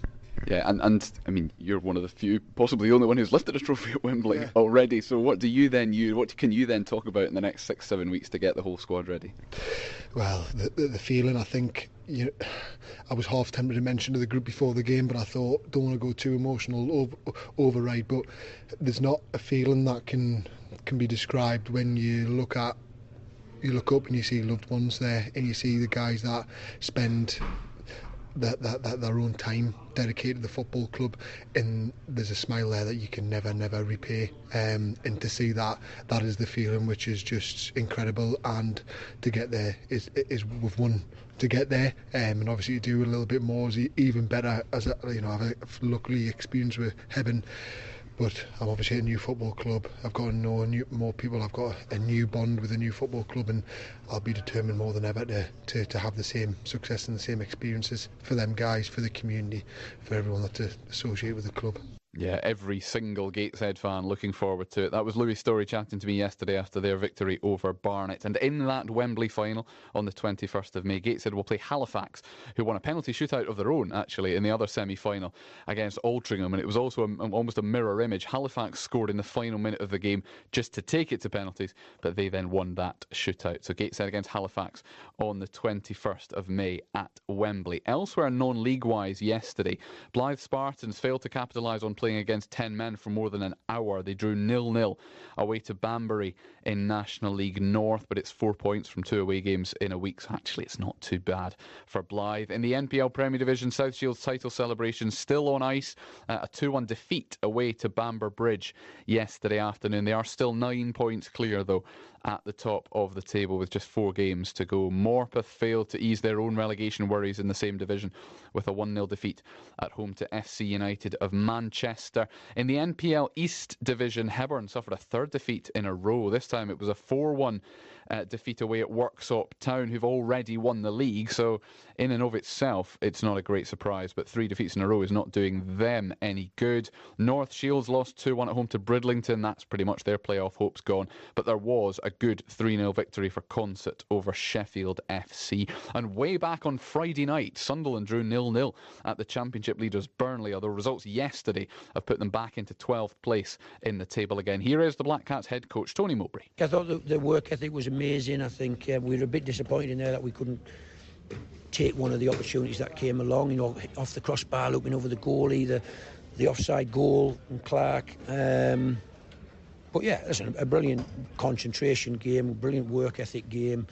Yeah, and I mean, you're one of the few, possibly the only one who's lifted a trophy at Wembley already. So what can you then talk about in the next 6-7 weeks to get the whole squad ready? Well, the feeling, I think, I was half tempted to mention to the group before the game, but I thought, don't want to go too emotional, override, but there's not a feeling that can can be described when you look up and you see loved ones there, and you see the guys that spend their own time dedicated to the football club, and there's a smile there that you can never repay, and to see that is the feeling which is just incredible. And to get there is we've won to get there, and obviously to do a little bit more is even better. As I've luckily experienced with Hebben. But I'm obviously at a new football club. I've got to know more people. I've got a new bond with a new football club, and I'll be determined more than ever to have the same success and the same experiences for them guys, for the community, for everyone that's associated with the club. Yeah, every single Gateshead fan looking forward to it. That was Louis Story chatting to me yesterday after their victory over Barnet. And in that Wembley final on the 21st of May, Gateshead will play Halifax, who won a penalty shootout of their own, actually, in the other semi-final against Altrincham. And it was also almost a mirror image. Halifax scored in the final minute of the game just to take it to penalties, but they then won that shootout. So Gateshead against Halifax on the 21st of May at Wembley. Elsewhere, non-league-wise, yesterday, Blyth Spartans failed to capitalise on playing against 10 men for more than an hour. They drew 0-0 away to Banbury in National League North, but it's 4 points from 2 away games in a week, so actually it's not too bad for Blyth. In the NPL Premier Division, South Shields title celebration still on ice. A 2-1 defeat away to Bamber Bridge yesterday afternoon. They are still 9 points clear, though, at the top of the table with just 4 games to go. Morpeth failed to ease their own relegation worries in the same division with a 1-0 defeat at home to FC United of Manchester. In the NPL East Division, Hebburn suffered a third defeat in a row. This time it was a 4-1 defeat away at Worksop Town, who've already won the league, so in and of itself it's not a great surprise, but 3 defeats in a row is not doing them any good. North Shields lost 2-1 at home to Bridlington. That's pretty much their playoff hopes gone, but there was a good 3-0 victory for Consett over Sheffield FC. And way back on Friday night, Sunderland drew 0-0 at the Championship leaders Burnley, although results yesterday have put them back into 12th place in the table again. Here is the Black Cats head coach Tony Mowbray. I thought the work ethic was amazing. I think we were a bit disappointed in there that we couldn't take one of the opportunities that came along, off the crossbar, looking over the goalie, the offside goal and Clark. But yeah, listen, a brilliant concentration game, brilliant work ethic game.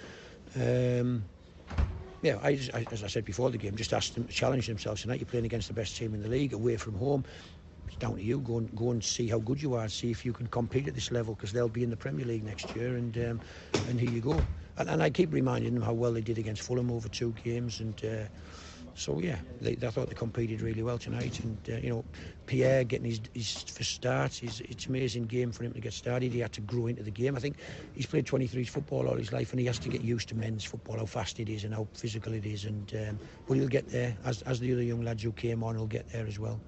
Yeah, as I said before the game, just asked them to challenge themselves tonight. You're playing against the best team in the league, away from home. It's down to you. Go and see how good you are, see if you can compete at this level, because they'll be in the Premier League next year, and here you go. And I keep reminding them how well they did against Fulham over 2 games, and so yeah, I thought they competed really well tonight. And Pierre getting his first start, it's an amazing game for him to get started. He had to grow into the game. I think he's played 23s football all his life, and he has to get used to men's football, how fast it is and how physical it is. And but he'll get there, as the other young lads who came on will get there as well.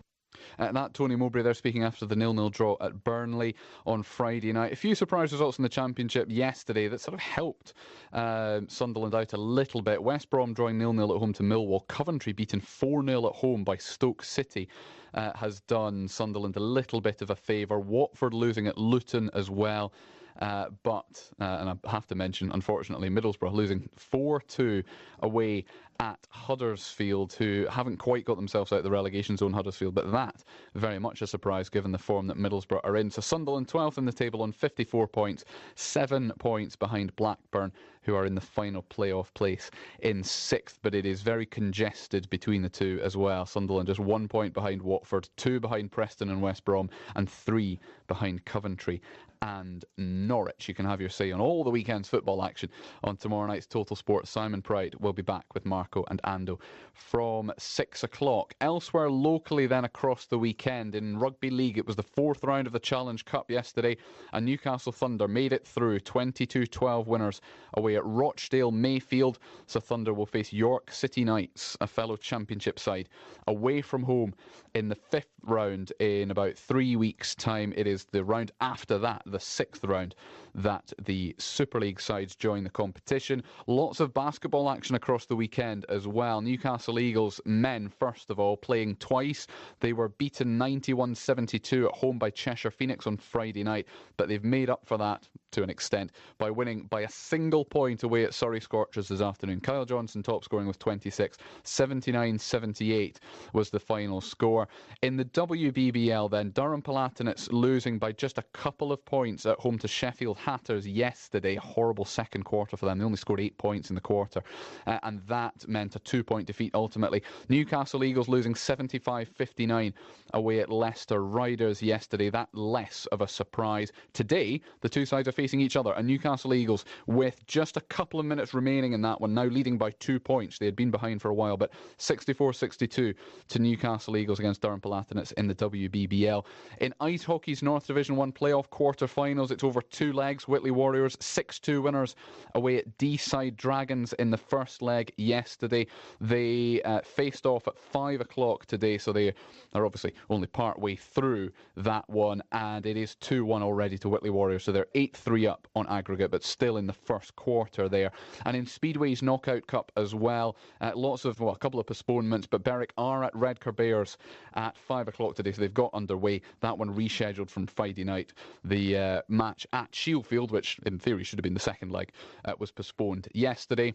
That Tony Mowbray there speaking after the 0-0 draw at Burnley on Friday night. A few surprise results in the Championship yesterday that sort of helped Sunderland out a little bit. West Brom drawing 0-0 at home to Millwall. Coventry beaten 4-0 at home by Stoke City has done Sunderland a little bit of a favour. Watford losing at Luton as well. But I have to mention, unfortunately, Middlesbrough losing 4-2 away at Huddersfield, who haven't quite got themselves out of the relegation zone, Huddersfield, but that very much a surprise given the form that Middlesbrough are in. So Sunderland 12th in the table on 54 points, 7 points behind Blackburn, who are in the final playoff place in 6th, but it is very congested between the two as well. Sunderland just 1 point behind Watford, 2 behind Preston and West Brom, and 3 behind Coventry and Norwich. You can have your say on all the weekend's football action on tomorrow night's Total Sport. Simon Pride will be back with Marco and Ando from 6 o'clock. Elsewhere locally then across the weekend, in Rugby League, it was the 4th round of the Challenge Cup yesterday, and Newcastle Thunder made it through, 22-12 winners away at Rochdale Mayfield. So Thunder will face York City Knights, a fellow Championship side, away from home in the 5th round in about 3 weeks' time. It is the round after that, the 6th round that the Super League sides join the competition. Lots of basketball action across the weekend as well. Newcastle Eagles men, first of all, playing twice. They were beaten 91-72 at home by Cheshire Phoenix on Friday night, but they've made up for that to an extent by winning by a single point away at Surrey Scorchers this afternoon. Kyle Johnson top scoring with 26. 79-78 was the final score. In the WBBL then, Durham Palatinate losing by just a couple of points at home to Sheffield Hatters yesterday. Horrible second quarter for them. They only scored 8 points in the quarter, and that meant a 2-point defeat ultimately. Newcastle Eagles losing 75-59 away at Leicester Riders yesterday. That less of a surprise. Today, the two sides are facing each other, and Newcastle Eagles, with just a couple of minutes remaining in that one, now leading by 2 points. They had been behind for a while, but 64-62 to Newcastle Eagles against Durham Palatinate in the WBBL. In Ice Hockey's North Division 1 playoff quarter-finals, it's over 2 legs. Whitley Warriors 6-2 winners away at D-Side Dragons in the first leg yesterday. They faced off at 5 o'clock today, so they are obviously only part way through that one, and it is 2-1 already to Whitley Warriors, so they're 8-3 up on aggregate, but still in the first quarter there. And in Speedway's Knockout Cup as well, lots of, a couple of postponements, but Berwick are at Redcar Bears at 5 o'clock today, so they've got underway. That one rescheduled from Friday night. The match at Shieldfield, which in theory should have been the second leg, was postponed yesterday.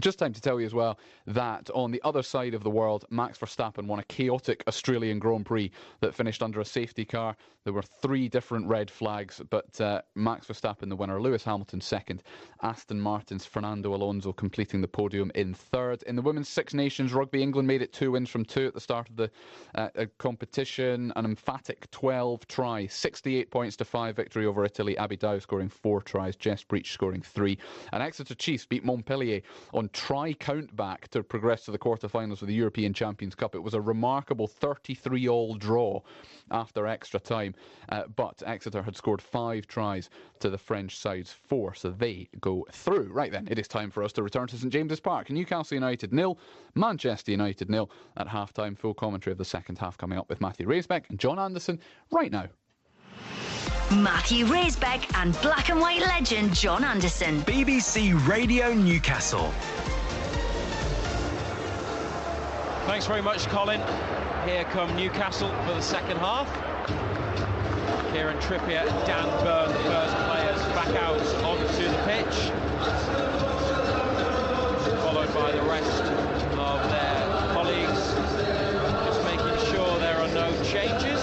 Just time to tell you as well that on the other side of the world, Max Verstappen won a chaotic Australian Grand Prix that finished under a safety car. There were 3 different red flags, but Max Verstappen the winner, Lewis Hamilton second, Aston Martin's Fernando Alonso completing the podium in third. In the Women's Six Nations Rugby, England made it 2 wins from 2 at the start of the competition. An emphatic 12 try, 68 points to 5 victory over Italy. Abby Dow scoring 4 tries, Jess Breach scoring 3. And Exeter Chiefs beat Montpellier on try count back to progress to the quarterfinals of the European Champions Cup. It was a remarkable 33-all draw after extra time, but Exeter had scored 5 tries to the French side's 4, so they go through. Right then, it is time for us to return to St James's Park. Newcastle United 0, Manchester United 0 at half-time. Full commentary of the second half coming up with Matthew Raisbeck and John Anderson right now. Matthew Raisbeck and black and white legend John Anderson. BBC Radio Newcastle. Thanks very much, Colin. Here come Newcastle for the second half. Kieran Trippier and Dan Burn, the first players, back out onto the pitch, followed by the rest of their colleagues, just making sure there are no changes.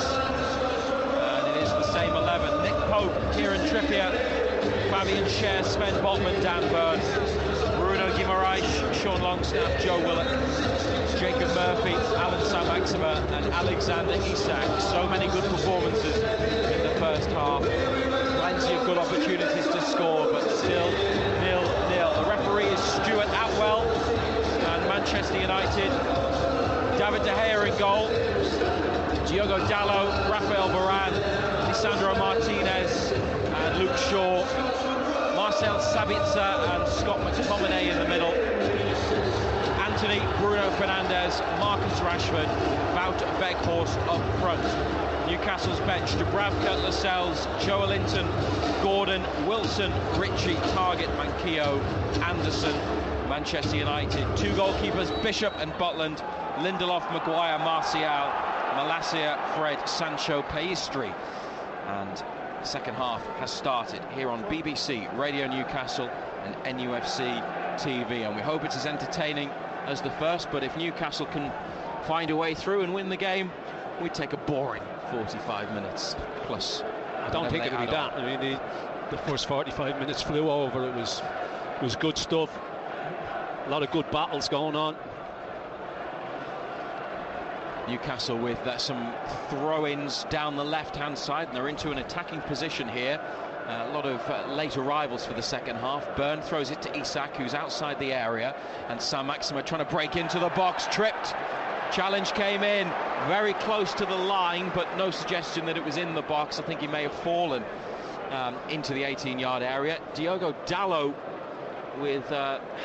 And it is the same 11. Nick Pope, Kieran Trippier, Fabian Schär, Sven Botman, Dan Burn, Bruno Guimaraes, Sean Longstaff, Joe Willock, Jacob Murphy, Alan Saint-Maximin and Alexander Isak. So many good performances in the first half. Plenty of good opportunities to score, but still 0-0. The referee is Stuart Atwell, and Manchester United, David De Gea in goal, Diogo Dalot, Rafael Varane, Lisandro Martinez and Luke Shaw, Marcel Sabitzer and Scott McTominay in the middle, Anthony, Bruno Fernandes, Marcus Rashford, Wout Weghorst up front. Newcastle's bench: Dubravka, Lascelles, Joelinton, Gordon, Wilson, Ritchie, Targett, Manquillo, Anderson. Manchester United, 2 goalkeepers, Bishop and Butland, Lindelof, Maguire, Martial, Malacia, Fred, Sancho, Pellistri. And the second half has started here on BBC Radio Newcastle and NUFC TV, and we hope it's as entertaining as the first, but if Newcastle can find a way through and win the game, we'd take a boring 45 minutes plus. I don't think it'll be that. I mean, the first 45 minutes flew over. It was good stuff. A lot of good battles going on. Newcastle with some throw-ins down the left-hand side, and they're into an attacking position here. A lot of late arrivals for the second half. Byrne throws it to Isak, who's outside the area, and Saint-Maximin trying to break into the box, tripped. Challenge came in very close to the line, but no suggestion that it was in the box. I think he may have fallen into the 18-yard area. Diogo Dalot with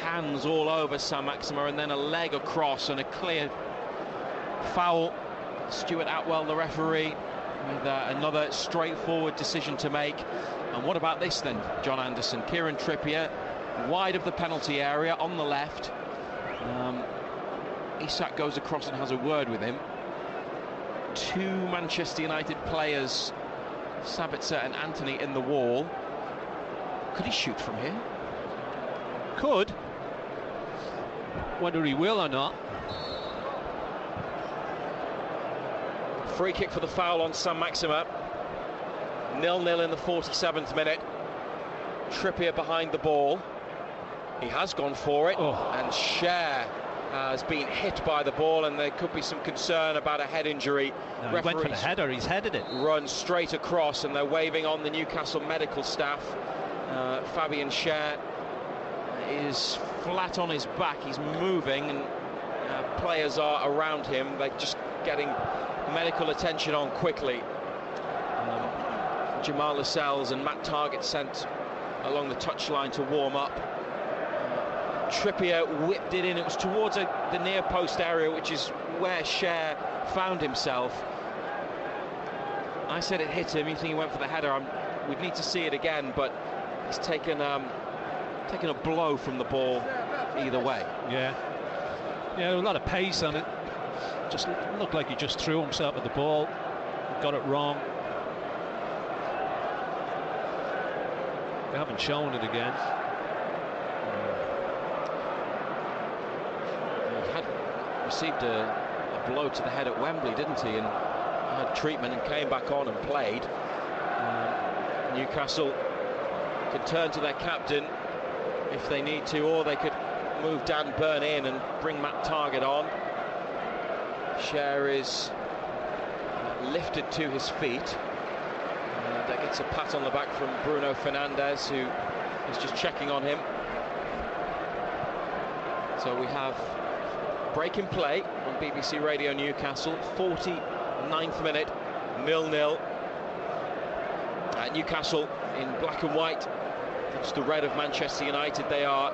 hands all over Saint-Maximin, and then a leg across and a clear foul. Stuart Atwell, the referee, with another straightforward decision to make. And what about this then, John Anderson? Kieran Trippier, wide of the penalty area on the left. Isak goes across and has a word with him. Two Manchester United players, Sabitzer and Anthony, in the wall. Could he shoot from here? Could. Whether he will or not. Free kick for the foul on Sam Maxima. 0-0 in the 47th minute. Trippier behind the ball. He has gone for it, and Cher has been hit by the ball, and there could be some concern about a head injury. No, he went for the header, he's headed it. Run straight across, and they're waving on the Newcastle medical staff. Fabian Cher is flat on his back, he's moving, and players are around him. They're just getting medical attention on quickly. Jamal Lascelles and Matt Targett sent along the touchline to warm up. Trippier whipped it in. It was towards the near post area, which is where Cher found himself. I said it hit him. You think he went for the header? We'd need to see it again, but he's taken a blow from the ball either way. Yeah, a lot of pace on it. Just looked like he just threw himself at the ball. Got it wrong. They haven't shown it again. He had received a blow to the head at Wembley, didn't he? And had treatment and came back on and played. Newcastle could turn to their captain if they need to, or they could move Dan Burn in and bring Matt Targett on. Cher is lifted to his feet. That gets a pat on the back from Bruno Fernandes, who is just checking on him. So we have break in play on BBC Radio Newcastle, 49th minute, 0-0. Newcastle in black and white, it's the red of Manchester United. They are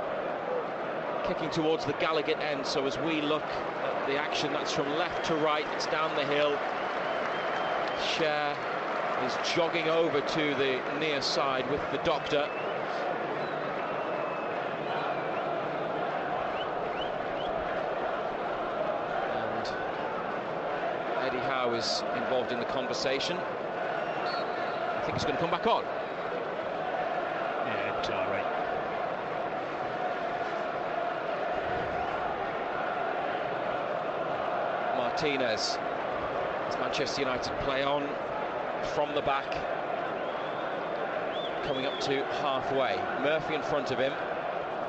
kicking towards the Gallagher end, so as we look at the action, that's from left to right, it's down the hill. Cher is jogging over to the near side with the doctor. And Eddie Howe is involved in the conversation. I think he's going to come back on. Yeah, it's all right. Martinez, as Manchester United play on from the back, coming up to halfway. Murphy in front of him,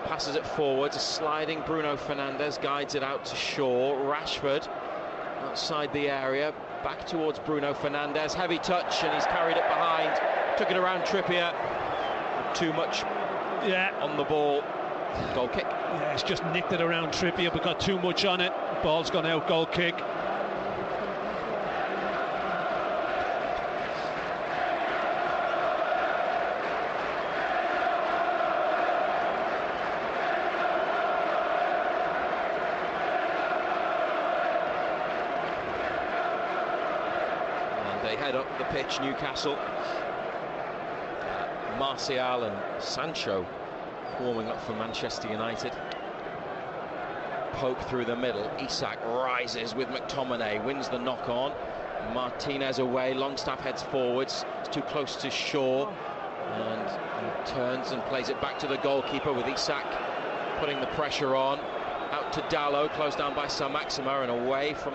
passes it forwards, a sliding Bruno Fernandes guides it out to Shaw. Rashford outside the area, back towards Bruno Fernandes, heavy touch, and he's carried it behind, took it around Trippier, too much on the ball. Goal kick. Yeah, it's just nicked it around Trippier, but got too much on it. Ball's gone out, goal kick. Head up the pitch, Newcastle. Martial and Sancho warming up for Manchester United. Pope through the middle. Isak rises with McTominay, wins the knock on. Martinez away, Longstaff heads forwards. It's too close to Shaw, and he turns and plays it back to the goalkeeper with Isak putting the pressure on. Out to Dalot, closed down by Sam Maxima, and away from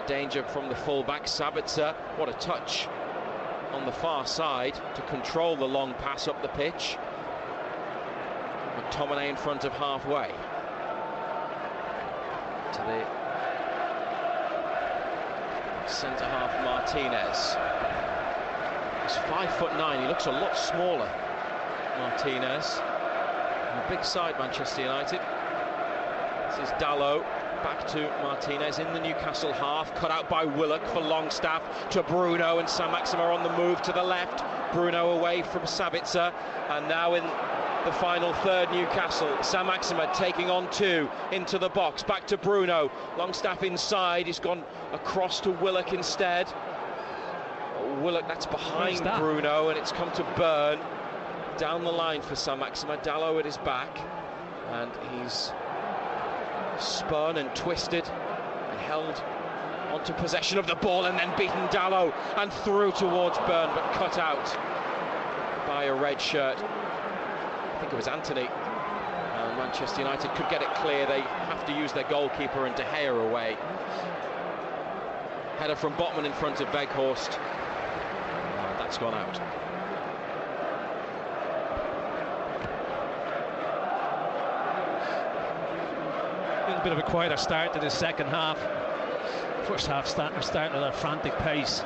danger from the full-back. Sabitzer, what a touch on the far side to control the long pass up the pitch. McTominay in front of halfway. To the centre-half Martinez. He's 5'9", he looks a lot smaller, Martinez. A big side, Manchester United. This is Dalot. Back to Martinez in the Newcastle half, cut out by Willock for Longstaff to Bruno, and Sam Maxima on the move to the left. Bruno away from Sabitzer, and now in the final third, Newcastle. Sam Maxima taking on two into the box, back to Bruno. Longstaff inside, he's gone across to Willock instead. Willock, that's behind Bruno, and it's come to Byrne. Down the line for Saint-Maximin. Dalot at his back, and he's spun and twisted and held onto possession of the ball, and then beaten Dalot and through towards Byrne, but cut out by a red shirt. I think it was Anthony. Manchester United could get it clear. They have to use their goalkeeper and De Gea away. Header from Botman in front of Weghorst. That's gone out. A bit of a quieter start to the second half. First half starting at a frantic pace.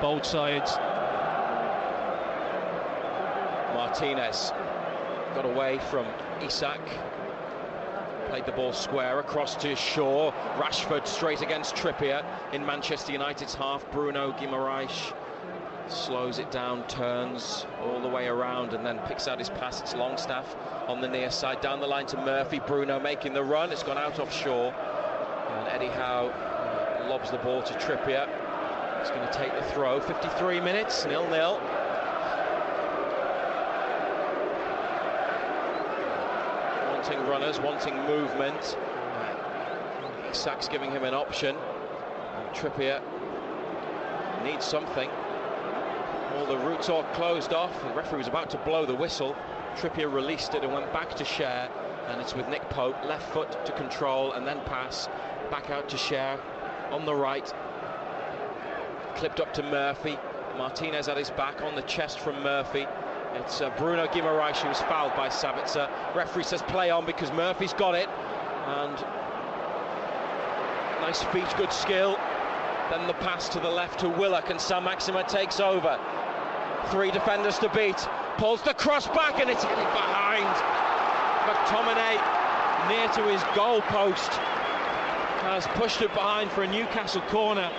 Both sides. Martinez got away from Isak. Played the ball square across to Shaw. Rashford straight against Trippier in Manchester United's half. Bruno Guimaraes slows it down, turns all the way around, and then picks out his pass. It's Longstaff on the near side, down the line to Murphy. Bruno making the run. It's gone out off Shaw. And Eddie Howe lobs the ball to Trippier. He's going to take the throw. 53 minutes, 0-0. Wanting runners, wanting movement. Isak's giving him an option. And Trippier needs something. All the routes are closed off. The referee was about to blow the whistle. Trippier released it and went back to Cher, and it's with Nick Pope, left foot to control and then pass back out to Cher on the right. Clipped up to Murphy. Martinez at his back, on the chest from Murphy. It's Bruno Guimaraes who's fouled by Sabitzer. Referee says play on because Murphy's got it. And nice feet, good skill. Then the pass to the left to Willock, and Saint-Maximin takes over. 3 defenders to beat. Pulls the cross back, and it's hit behind. McTominay near to his goal post has pushed it behind for a Newcastle corner.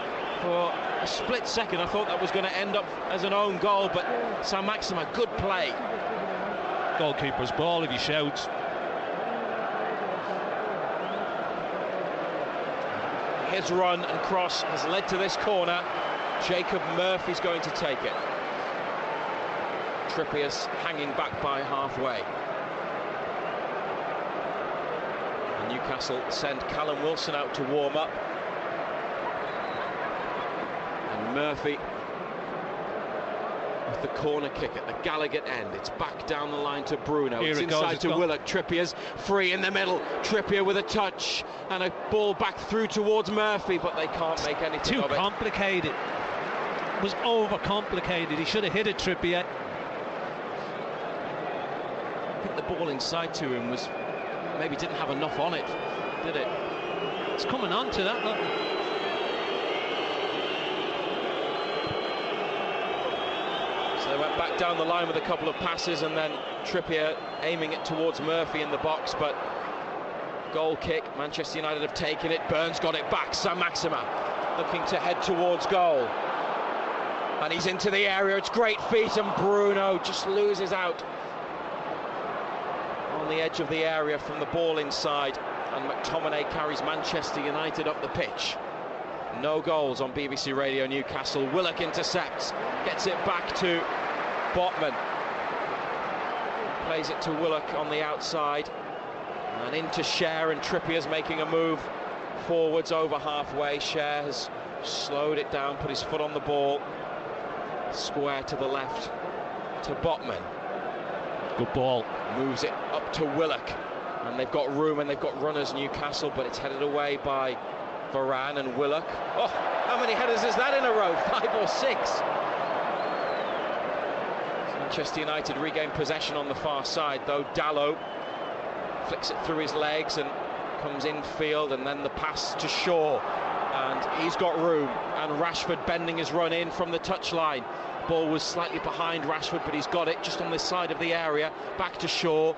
For a split second I thought that was going to end up as an own goal, but Saint-Maximin, good play. Goalkeeper's ball if he shouts. His run and cross has led to this corner. Jacob Murphy's going to take it. Trippier's hanging back by halfway. And Newcastle send Callum Wilson out to warm up. And Murphy with the corner kick at the Gallagher end. It's back down the line to Bruno. It's inside to Willock. Trippier's free in the middle. Trippier with a touch and a ball back through towards Murphy, but they can't make anything of it. Too complicated. It was over-complicated. He should have hit it, Trippier. I think the ball inside to him was maybe didn't have enough on it, did it? It's coming on to that, look. So they went back down the line with a couple of passes, and then Trippier aiming it towards Murphy in the box, but goal kick. Manchester United have taken it. Burns got it back. Saint-Maximin looking to head towards goal, and he's into the area. It's great feet, and Bruno just loses out on the edge of the area from the ball inside, and McTominay carries Manchester United up the pitch. No goals on BBC Radio Newcastle. Willock intercepts, gets it back to Botman, plays it to Willock on the outside and into Cher, and Trippier's making a move forwards over halfway. Cher has slowed it down, put his foot on the ball, square to the left to Botman. Good ball. Moves it up to Willock, and they've got room and they've got runners, Newcastle, but it's headed away by Varane and Willock. Oh, how many headers is that in a row? 5 or 6. Manchester United regain possession on the far side, though. Dalot flicks it through his legs and comes infield, and then the pass to Shaw, and he's got room, and Rashford bending his run in from the touchline. Ball was slightly behind Rashford, but he's got it just on this side of the area. Back to Shaw,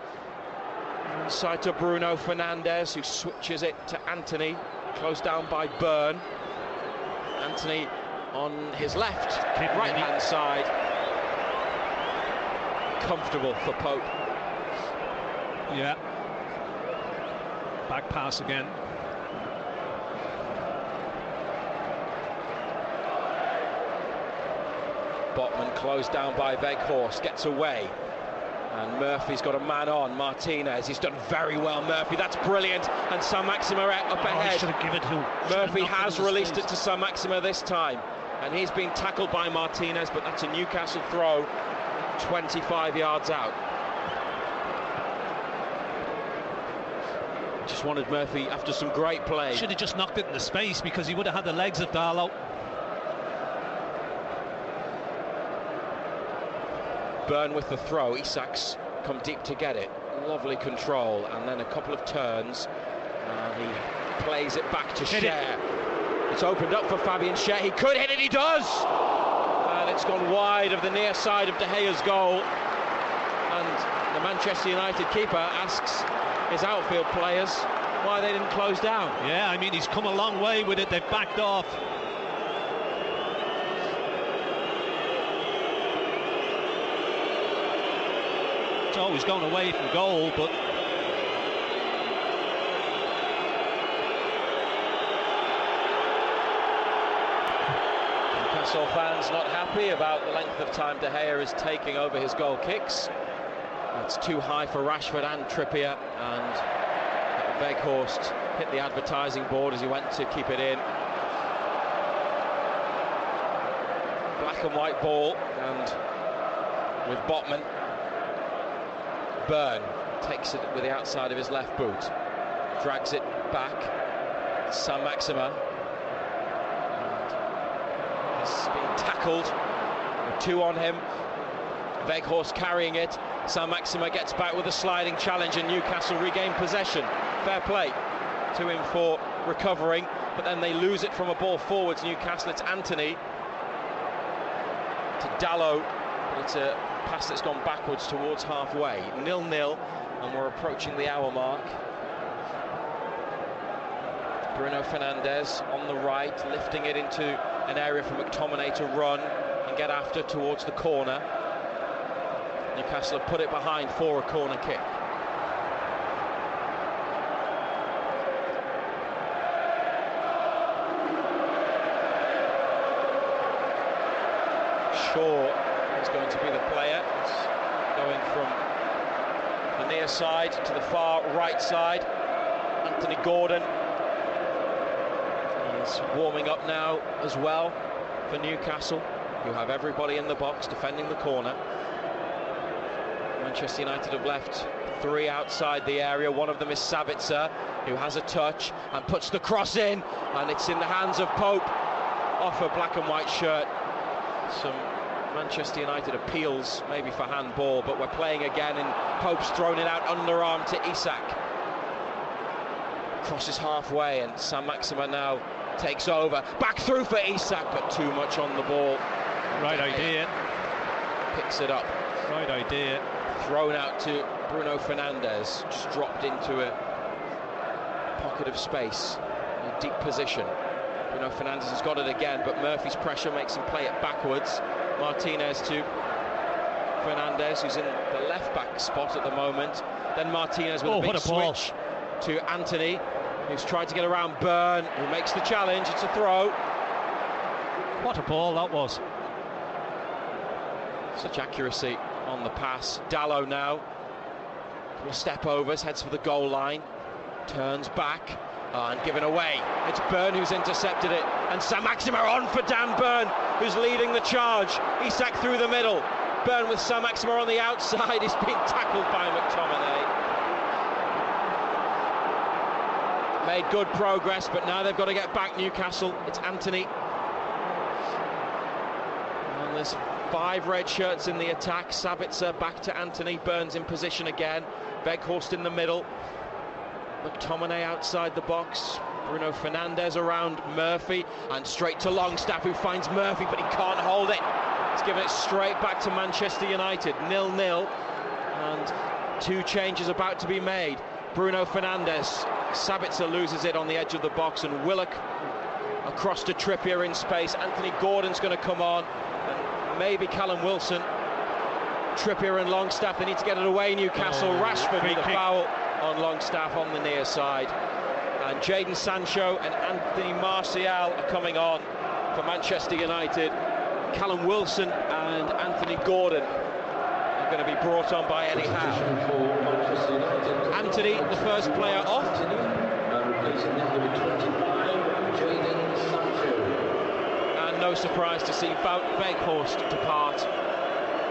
inside to Bruno Fernandes, who switches it to Anthony, closed down by Byrne. Anthony on his left, right-hand side. Comfortable for Pope. Yeah. Back pass again. Botman closed down by Weghorst, gets away. And Murphy's got a man on, Martinez. He's done very well, Murphy. That's brilliant. And Saint-Maximin up ahead. Should have given it to Murphy has released it to Saint-Maximin this time. And he's been tackled by Martinez, but that's a Newcastle throw 25 yards out. Just wanted Murphy after some great play. Should have just knocked it in the space because he would have had the legs of Darlow. Byrne with the throw. Isak's come deep to get it. Lovely control, and then a couple of turns, and he plays it back to Cher. It's opened up for Fabian Cher. He could hit it. He does, and it's gone wide of the near side of De Gea's goal. And the Manchester United keeper asks his outfield players why they didn't close down. Yeah, I mean, he's come a long way with it. They've backed off. It's always gone away from goal, but Newcastle fans not happy about the length of time De Gea is taking over his goal kicks. It's too high for Rashford and Trippier, and Weghorst hit the advertising board as he went to keep it in. Black and white ball, and with Botman, Byrne takes it with the outside of his left boot, drags it back. Saint-Maximin, he's been tackled with two on him. Weghorst carrying it. Saint-Maximin gets back with a sliding challenge, and Newcastle regain possession. Fair play to him for recovering, but then they lose it from a ball forwards. Newcastle, it's Anthony to Dalot, but it's a pass that's gone backwards towards halfway. 0-0, and we're approaching the hour mark. Bruno Fernandes on the right, lifting it into an area for McTominay to run and get after towards the corner. Newcastle have put it behind for a corner kick. Shaw is going to be the player. It's going from the near side to the far right side. Anthony Gordon is warming up now as well for Newcastle, who have everybody in the box defending the corner. Manchester United have left three outside the area. One of them is Sabitzer, who has a touch and puts the cross in, and it's in the hands of Pope off a black and white shirt. Some Manchester United appeals maybe for handball, but we're playing again, and Pope's thrown it out underarm to Isak. Crosses halfway, and Saint-Maximin now takes over. Back through for Isak, but too much on the ball. Right idea. Picks it up. Right idea. Thrown out to Bruno Fernandes, just dropped into a pocket of space, in a deep position. Bruno Fernandes has got it again, but Murphy's pressure makes him play it backwards. Martinez to Fernandes, who's in the left-back spot at the moment. Then Martinez with a big switch to Anthony, who's tried to get around Byrne, who makes the challenge. It's a throw. What a ball that was. Such accuracy on the pass. Dalot now, couple step overs, heads for the goal line, turns back and given away. It's Byrne who's intercepted it, and Saint-Maximin on for Dan Byrne, who's leading the charge. Isak through the middle. Byrne with Saint-Maximin on the outside. He's been tackled by McTominay. Made good progress, but now they've got to get back, Newcastle. It's Anthony. And there's 5 red shirts in the attack. Sabitzer back to Anthony. Byrne's in position again. Weghorst in the middle. McTominay outside the box. Bruno Fernandes around Murphy, and straight to Longstaff, who finds Murphy, but he can't hold it. He's given it straight back to Manchester United. 0-0, and 2 changes about to be made. Bruno Fernandes. Sabitzer loses it on the edge of the box, and Willock across to Trippier in space. Anthony Gordon's going to come on, and maybe Callum Wilson. Trippier and Longstaff, they need to get it away, Newcastle. Rashford with a foul on Longstaff on the near side. And Jadon Sancho and Anthony Martial are coming on for Manchester United. Callum Wilson and Anthony Gordon are going to be brought on by Eddie Howe. Anthony, the first player off. And no surprise to see Wout Weghorst depart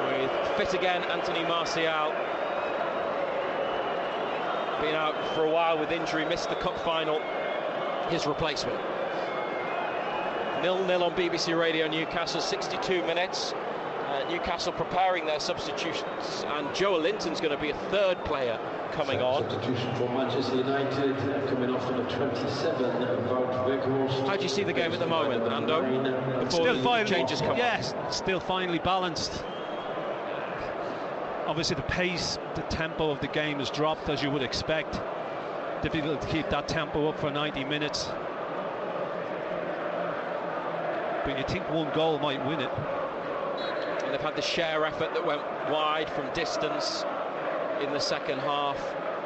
with fit again Anthony Martial. Been out for a while with injury, missed the cup final. His replacement. 0-0 on BBC Radio Newcastle, 62 minutes. Newcastle preparing their substitutions, and Joe Linton's going to be a third player coming on. Substitution for Manchester United, coming off on the 27, Wout Weghorst. How do you see the game at the moment, Ando? Before the changes come on? Yes, still finely balanced. Obviously the pace, the tempo of the game has dropped, as you would expect. Difficult to keep that tempo up for 90 minutes. But you think one goal might win it. And they've had the share effort that went wide from distance in the second half,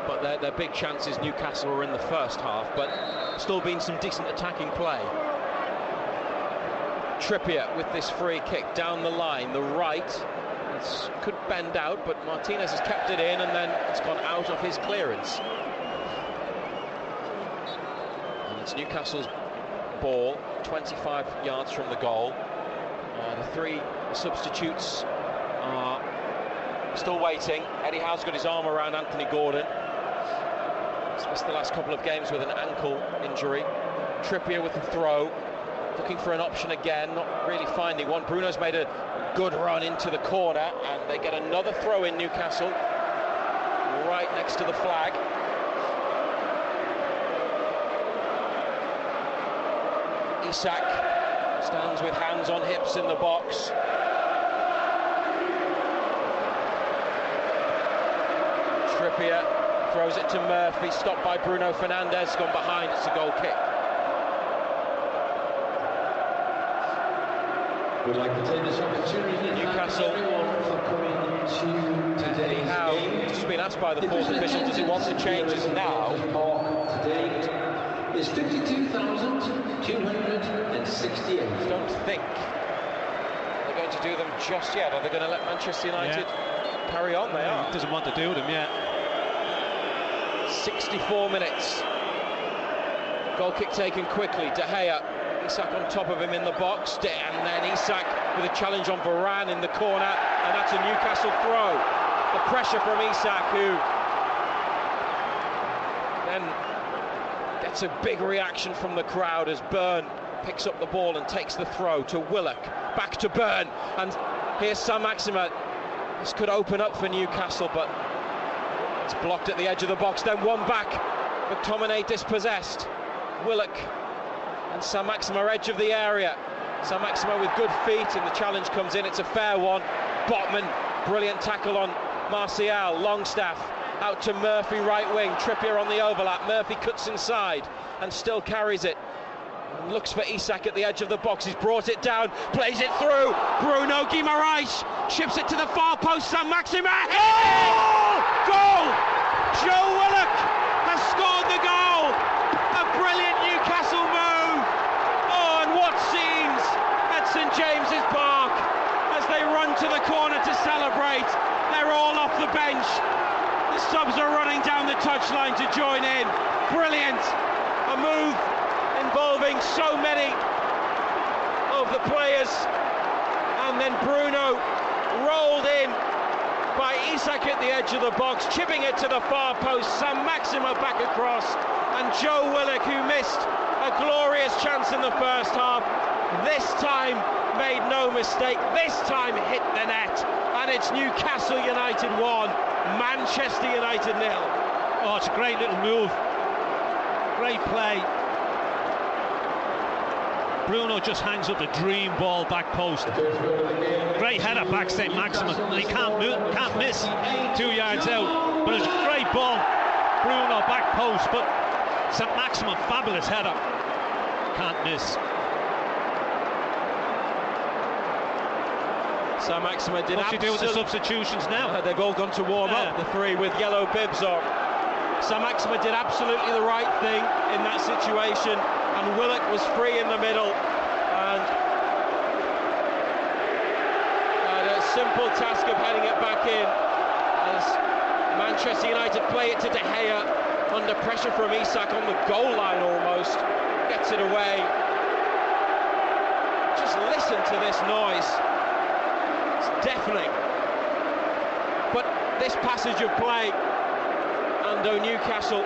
but their big chances, Newcastle, were in the first half, but still been some decent attacking play. Trippier with this free kick down the line, the right. It could bend out, but Martinez has kept it in, and then it's gone out of his clearance. And it's Newcastle's ball, 25 yards from the goal. The three substitutes are still waiting. Eddie Howe's got his arm around Anthony Gordon. He's missed the last couple of games with an ankle injury. Trippier with the throw, looking for an option again, not really finding one. Bruno's made a good run into the corner, and they get another throw in, Newcastle, right next to the flag. Isak stands with hands on hips in the box. Trippier throws it to Murphy, stopped by Bruno Fernandes, gone behind, it's a goal kick. We'd like to take this opportunity. Newcastle. Eddie Howe just been asked by the fourth official, does he want the changes now? Today is 52,268. Don't think they're going to do them just yet. Are they going to let Manchester United carry on? They are. He doesn't want to do them yet. 64 minutes. Goal kick taken quickly. De Gea. Isak on top of him in the box, and then Isak with a challenge on Varane in the corner, and that's a Newcastle throw. The pressure from Isak, who then gets a big reaction from the crowd as Byrne picks up the ball and takes the throw to Willock, back to Byrne, and here's Saint-Maximin. This could open up for Newcastle, but it's blocked at the edge of the box, then one back. McTominay dispossessed. Willock and Saint-Maximin edge of the area. Saint-Maximin with good feet, and the challenge comes in. It's a fair one. Botman, brilliant tackle on Martial. Longstaff out to Murphy, right wing. Trippier on the overlap. Murphy cuts inside and still carries it. Looks for Isak at the edge of the box. He's brought it down, plays it through. Bruno Guimaraes chips it to the far post. Saint-Maximin. Oh! Goal! Joe Willock has scored the goal. A brilliant Newcastle move. Oh, and what scenes at St James's Park as they run to the corner to celebrate. They're all off the bench. The subs are running down the touchline to join in. Brilliant. A move involving so many of the players, and then Bruno rolled in by Isak at the edge of the box, chipping it to the far post. Saint-Maximin back across, and Joe Willock, who missed a glorious chance in the first half, this time made no mistake, this time hit the net, and it's Newcastle United 1, Manchester United 0. Oh, it's a great little move, great play. Bruno just hangs up the dream ball back post. Great header back Saint-Maximin. He can't miss 2 yards out. But it's a great ball. Bruno back post. But Saint-Maximin, fabulous header. Can't miss. Saint-Maximin did. What do you do with the substitutions now? They've all gone to warm up, the three with yellow bibs on. Saint-Maximin did absolutely the right thing in that situation, and Willock was free in the middle, and simple task of heading it back in as Manchester United play it to De Gea under pressure from Isak on the goal line almost. Gets it away. Just listen to this noise. It's deafening. But this passage of play, and Newcastle,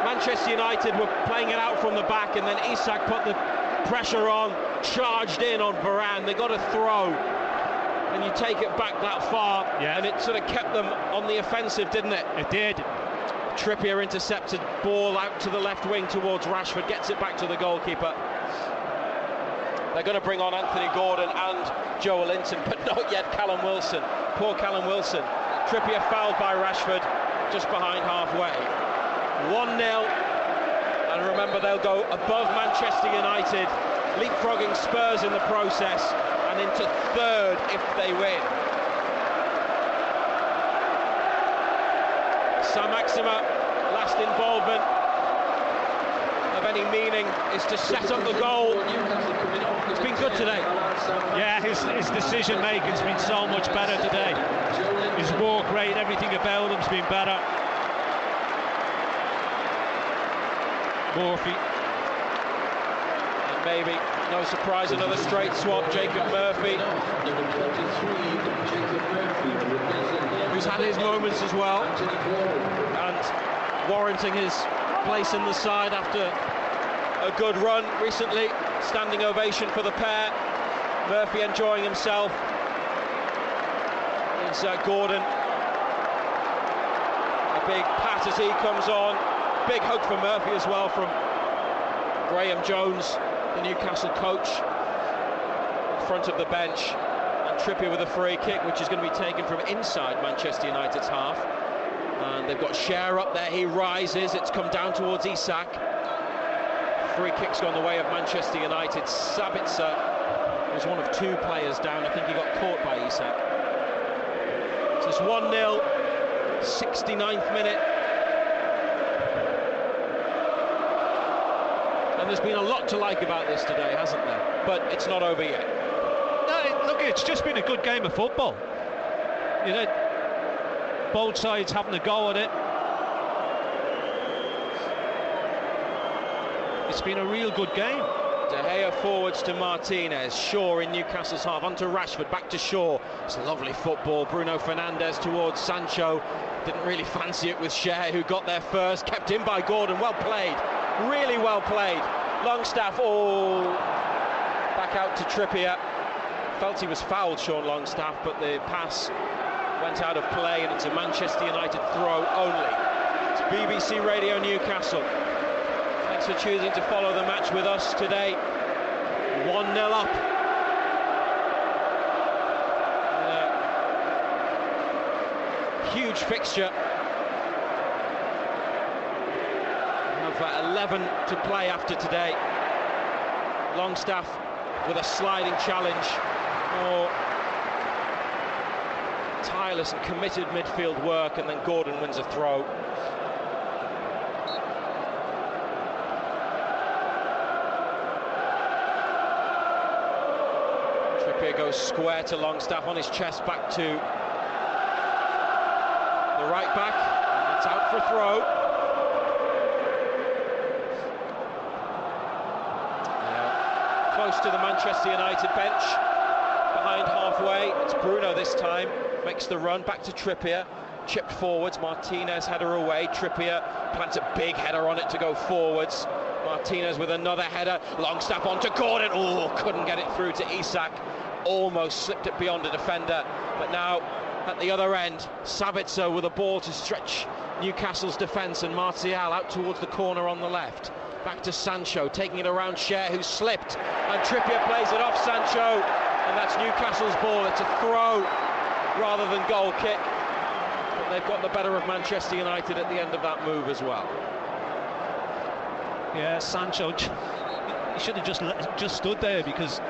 Manchester United were playing it out from the back, and then Isak put the pressure on, charged in on Varane. They got a throw, and you take it back that far, and it sort of kept them on the offensive, didn't it? It did. Trippier intercepted ball out to the left wing towards Rashford, gets it back to the goalkeeper. They're going to bring on Anthony Gordon and Joe Linton, but not yet Callum Wilson. Poor Callum Wilson. Trippier fouled by Rashford just behind halfway. 1-0, and remember, they'll go above Manchester United, leapfrogging Spurs in the process, and into third if they win. Saint-Maximin, last involvement of any meaning is to set up the goal. It's been good today. Yeah, his decision making's been so much better today. His work rate, everything about him's been better. Murphy. And maybe, no surprise, another straight swap. Jacob Murphy, who's had his moments as well, and warranting his place in the side after a good run recently. Standing ovation for the pair. Murphy enjoying himself. It's Gordon. A big pat as he comes on. Big hug for Murphy as well from Graham Jones, the Newcastle coach, in front of the bench. And Trippier with a free kick, which is going to be taken from inside Manchester United's half. And they've got Cher up there, he rises, it's come down towards Isak. Free kick's gone the way of Manchester United. Sabitzer was one of two players down. I think he got caught by Isak. So it's 1-0, 69th minute. And there's been a lot to like about this today, hasn't there? But it's not over yet. No, look, it's just been a good game of football. You know, both sides having a go at it. It's been a real good game. De Gea forwards to Martinez, Shaw in Newcastle's half, onto Rashford, back to Shaw. It's lovely football. Bruno Fernandes towards Sancho. Didn't really fancy it with Cher, who got there first. Kept in by Gordon. Well played. Really well played. Longstaff, back out to Trippier. Felt he was fouled, Sean Longstaff, but the pass went out of play, and it's a Manchester United throw only. It's BBC Radio Newcastle. Thanks for choosing to follow the match with us today. 1-0 up. Huge fixture. Have 11 to play after today. Longstaff with a sliding challenge. More tireless and committed midfield work, and then Gordon wins a throw. Trippier goes square to Longstaff on his chest, back to the right back, and it's out for a throw. Close to the Manchester United bench, behind halfway. It's Bruno this time, makes the run, back to Trippier, chipped forwards. Martinez header away. Trippier plants a big header on it to go forwards. Martinez with another header. Longstaff onto Gordon. Couldn't get it through to Isak. Almost slipped it beyond a defender. But now at the other end, Sabitzer with a ball to stretch Newcastle's defence, and Martial out towards the corner on the left. Back to Sancho, taking it around Cher, who slipped, and Trippier plays it off Sancho, and that's Newcastle's ball. It's a throw rather than goal kick, but they've got the better of Manchester United at the end of that move as well. Yeah, Sancho, he should have just stood there, because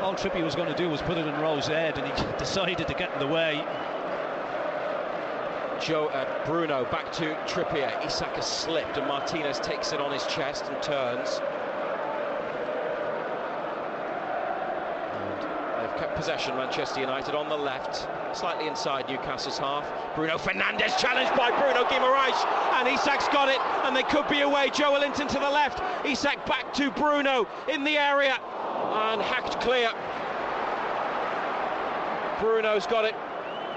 all Trippier was going to do was put it in Rowe's head, and he decided to get in the way. Bruno back to Trippier. Isak has slipped, and Martinez takes it on his chest and turns. And They've kept possession, Manchester United, on the left, slightly inside Newcastle's half. Bruno Fernandes challenged by Bruno Guimaraes, and Isak's got it, and they could be away. Joelinton to the left, Isak back to Bruno in the area, and hacked clear. Bruno's got it,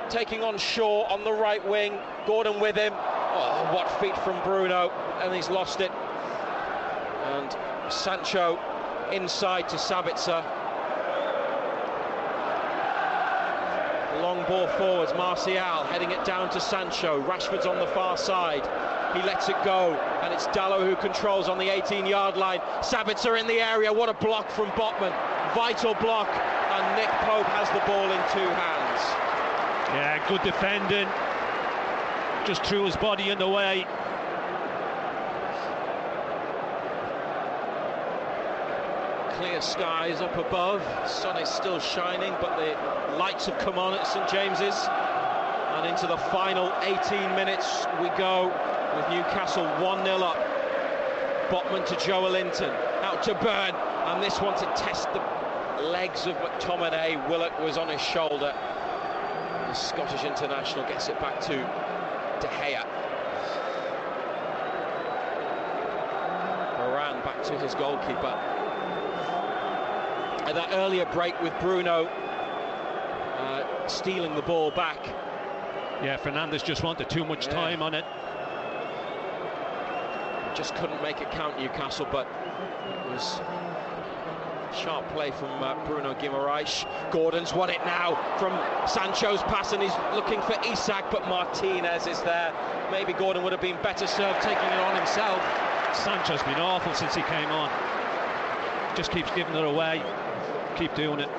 taking on Shaw on the right wing, Gordon with him. Oh, what feet from Bruno, and he's lost it. And Sancho inside to Sabitzer. Long ball forwards, Martial heading it down to Sancho. Rashford's on the far side. He lets it go, and it's Dalot who controls on the 18-yard line. Sabitzer in the area. What a block from Botman. Vital block, and Nick Pope has the ball in 2 hands. Yeah, good defending. Just threw his body in the way. Clear skies up above. The sun is still shining, but the lights have come on at St James's. And into the final 18 minutes we go, with Newcastle 1-0 up. Botman to Joelinton, out to Byrne, and this one to test the legs of McTominay. Willock was on his shoulder. The Scottish international gets it back to De Gea. Varane back to his goalkeeper. And that earlier break with Bruno stealing the ball back. Yeah, Fernandes just wanted too much time on it. Just couldn't make it count, Newcastle, but it was sharp play from Bruno Guimaraes. Gordon's won it now from Sancho's pass, and he's looking for Isak, but Martinez is there. Maybe Gordon would have been better served taking it on himself. Sancho's been awful since he came on. Just keeps giving it away. Keep doing it.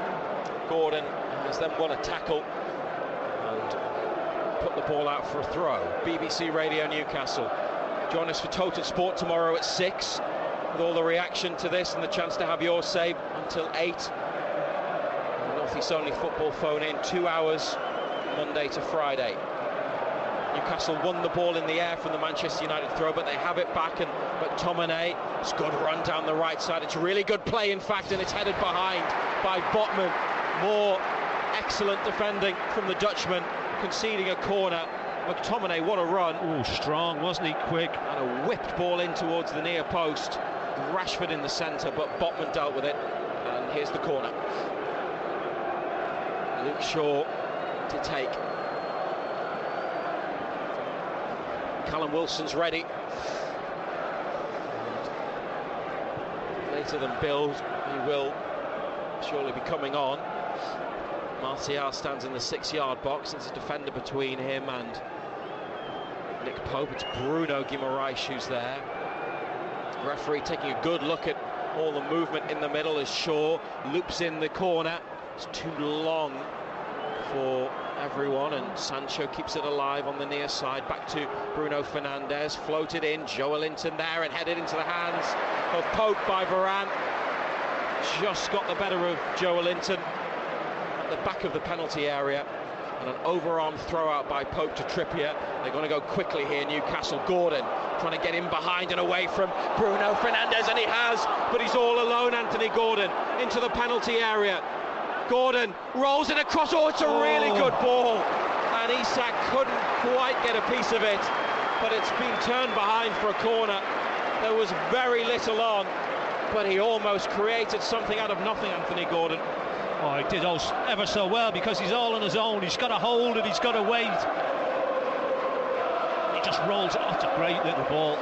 Gordon has then won a tackle and put the ball out for a throw. BBC Radio Newcastle. Join us for Total Sport tomorrow at 6 with all the reaction to this and the chance to have your save until 8. The North East Only football phone in 2 hours, Monday to Friday. Newcastle won the ball in the air from the Manchester United throw, but they have it back, and McTominay, it's good run down the right side. It's really good play, in fact, and it's headed behind by Botman. More excellent defending from the Dutchman, conceding a corner. McTominay, what a run. Oh, strong, wasn't he? Quick. And a whipped ball in towards the near post. Rashford in the centre, but Botman dealt with it. And here's the corner. Luke Shaw to take. Callum Wilson's ready. And later than Bill, he will surely be coming on. Martial stands in the 6-yard box. There's a defender between him and Nick Pope. It's Bruno Guimaraes who's there. Referee taking a good look at all the movement in the middle as Shaw loops in the corner. It's too long for everyone, and Sancho keeps it alive on the near side. Back to Bruno Fernandes, floated in, Joelinton there, and headed into the hands of Pope by Varane. Just got the better of Joelinton at the back of the penalty area, and an overarm throw out by Pope to Trippier. They're going to go quickly here, Newcastle. Gordon trying to get in behind and away from Bruno Fernandes, and he has, but he's all alone, Anthony Gordon, into the penalty area. Gordon rolls it across. Oh, it's a really good ball, and Isak couldn't quite get a piece of it, but it's been turned behind for a corner. There was very little on, but he almost created something out of nothing, Anthony Gordon. Oh, he did ever so well, because he's all on his own. He's got to hold it, he's got to wait. He just rolls it. Oh, it's a great little ball.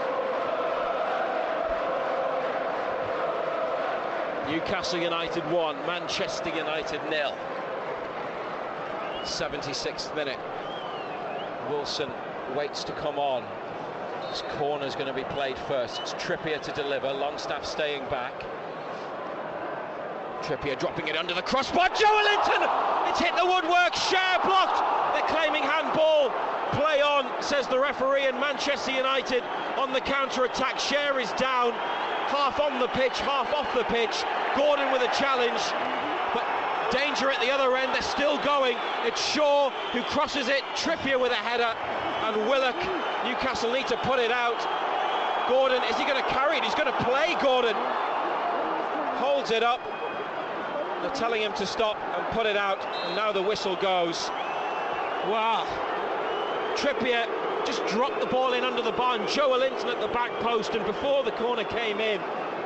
Newcastle United 1, Manchester United 0. 76th minute. Wilson waits to come on. This corner's going to be played first. It's Trippier to deliver. Longstaff staying back. Trippier dropping it under the crossbar. Joelinton! It's hit the woodwork. Schär blocked. They're claiming handball. Play on, says the referee, and Manchester United on the counter-attack. Schär is down. Half on the pitch, half off the pitch. Gordon with a challenge, but danger at the other end. They're still going. It's Shaw who crosses it. Trippier with a header, and Willock. Newcastle need to put it out. Gordon, is he going to carry it? He's going to play Gordon. Holds it up. They're telling him to stop and put it out, and now the whistle goes. Wow. Trippier just dropped the ball in under the bar, and Joe Linton at the back post, and before the corner came in,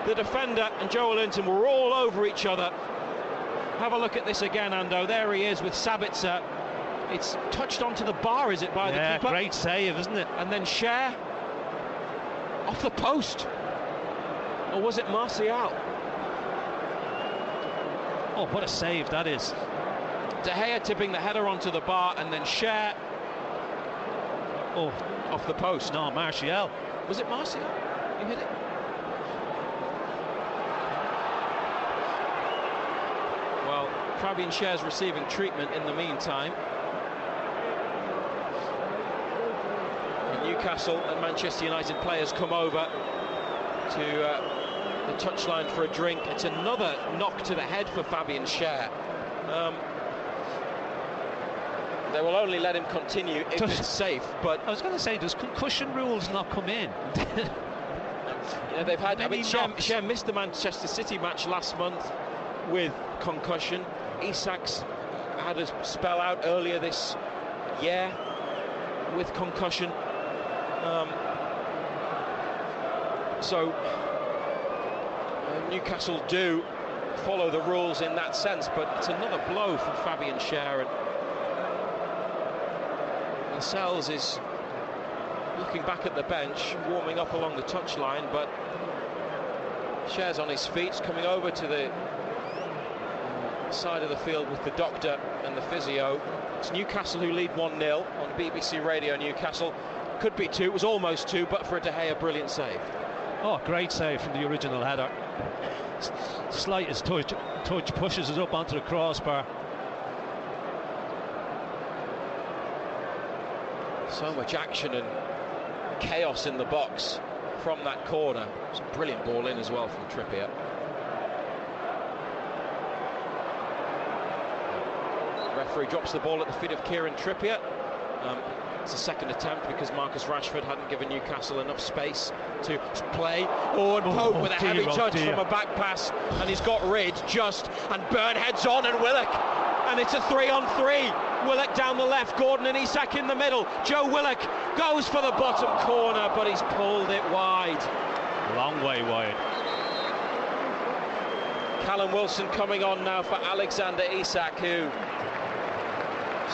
the defender and Joe Linton were all over each other. Have a look at this again, Ando. There he is with Sabitzer. It's touched onto the bar, is it, by the keeper? Great save, isn't it? And then Cher off the post. Or was it Martial? Oh, what a save that is. De Gea tipping the header onto the bar, and then Cher off the post. No, Martial. Was it Martial? You hit it? Well, Fabian Scher's receiving treatment in the meantime. And Newcastle and Manchester United players come over to the touchline for a drink. It's another knock to the head for Fabian Scher. They will only let him continue if it's safe. But I was going to say, does concussion rules not come in? Yeah, they've had. I mean, Cher missed the Manchester City match last month with concussion. Isak's had a spell out earlier this year with concussion. So Newcastle do follow the rules in that sense, but it's another blow from Fabian Cher. And Lascelles is looking back at the bench, warming up along the touchline, but Cher's on his feet, coming over to the side of the field with the doctor and the physio. It's Newcastle who lead 1-0 on BBC Radio Newcastle. Could be 2, it was almost 2, but for a De Gea brilliant save. Oh, great save from the original header. Slightest touch pushes it up onto the crossbar. So much action and chaos in the box from that corner. It's a brilliant ball in as well from Trippier. The referee drops the ball at the feet of Kieran Trippier. It's a second attempt because Marcus Rashford hadn't given Newcastle enough space to play. Oh, and Pope with a heavy touch from a back pass, and he's got rid just, and Burn heads on, and Willock, and it's a 3-on-3. Willock down the left, Gordon and Isak in the middle. Joe Willock goes for the bottom corner, but he's pulled it wide. Long way wide. Callum Wilson coming on now for Alexander Isak, who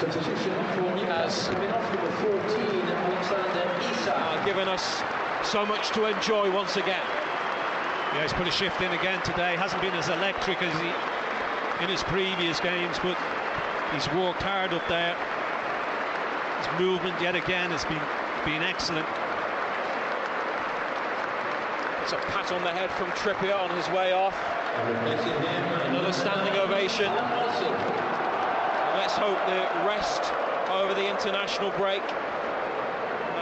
has given us so much to enjoy once again. Yeah, he's put a shift in again today. Hasn't been as electric as he in his previous games, but he's worked hard up there. His movement yet again has been excellent. It's a pat on the head from Trippier on his way off. Another standing ovation. Let's hope the rest over the international break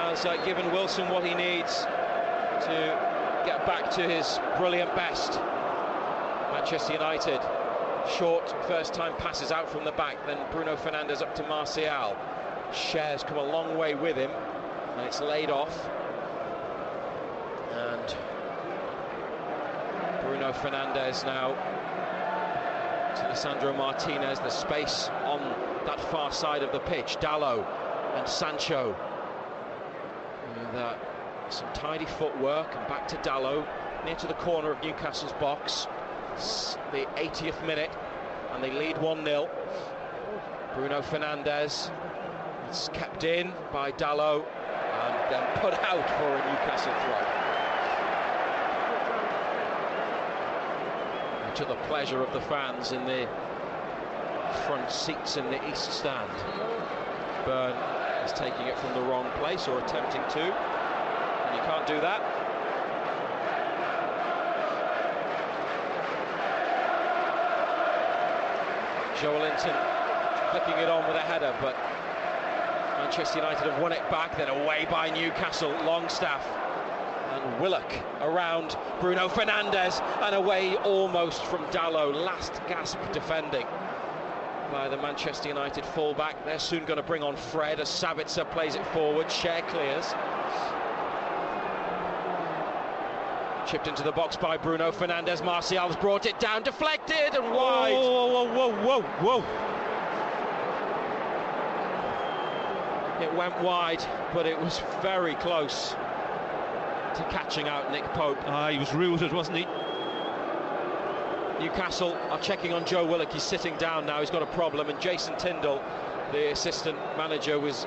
has given Wilson what he needs to get back to his brilliant best. Manchester United, short first-time passes out from the back, then Bruno Fernandes up to Martial. Cher's come a long way with him, and it's laid off. And Bruno Fernandes now to Lisandro Martinez. The space on that far side of the pitch. Dalot and Sancho with some tidy footwork, and back to Dalot near to the corner of Newcastle's box. It's the 80th minute and they lead 1-0. Bruno Fernandes, it's kept in by Dalot and then put out for a Newcastle throw. To the pleasure of the fans in the front seats in the East Stand. Burn is taking it from the wrong place, or attempting to, and you can't do that. Joe Linton flicking it on with a header, but Manchester United have won it back, then away by Newcastle. Longstaff and Willock around Bruno Fernandes, and away almost from Dalot. Last gasp defending by the Manchester United fullback. They're soon going to bring on Fred as Sabitzer plays it forward. Cher clears. Chipped into the box by Bruno Fernandes. Martial's brought it down, deflected and wide. Whoa. It went wide, but it was very close to catching out Nick Pope. He was rooted, wasn't he? Newcastle are checking on Joe Willock. He's sitting down now. He's got a problem, and Jason Tyndall, the assistant manager, was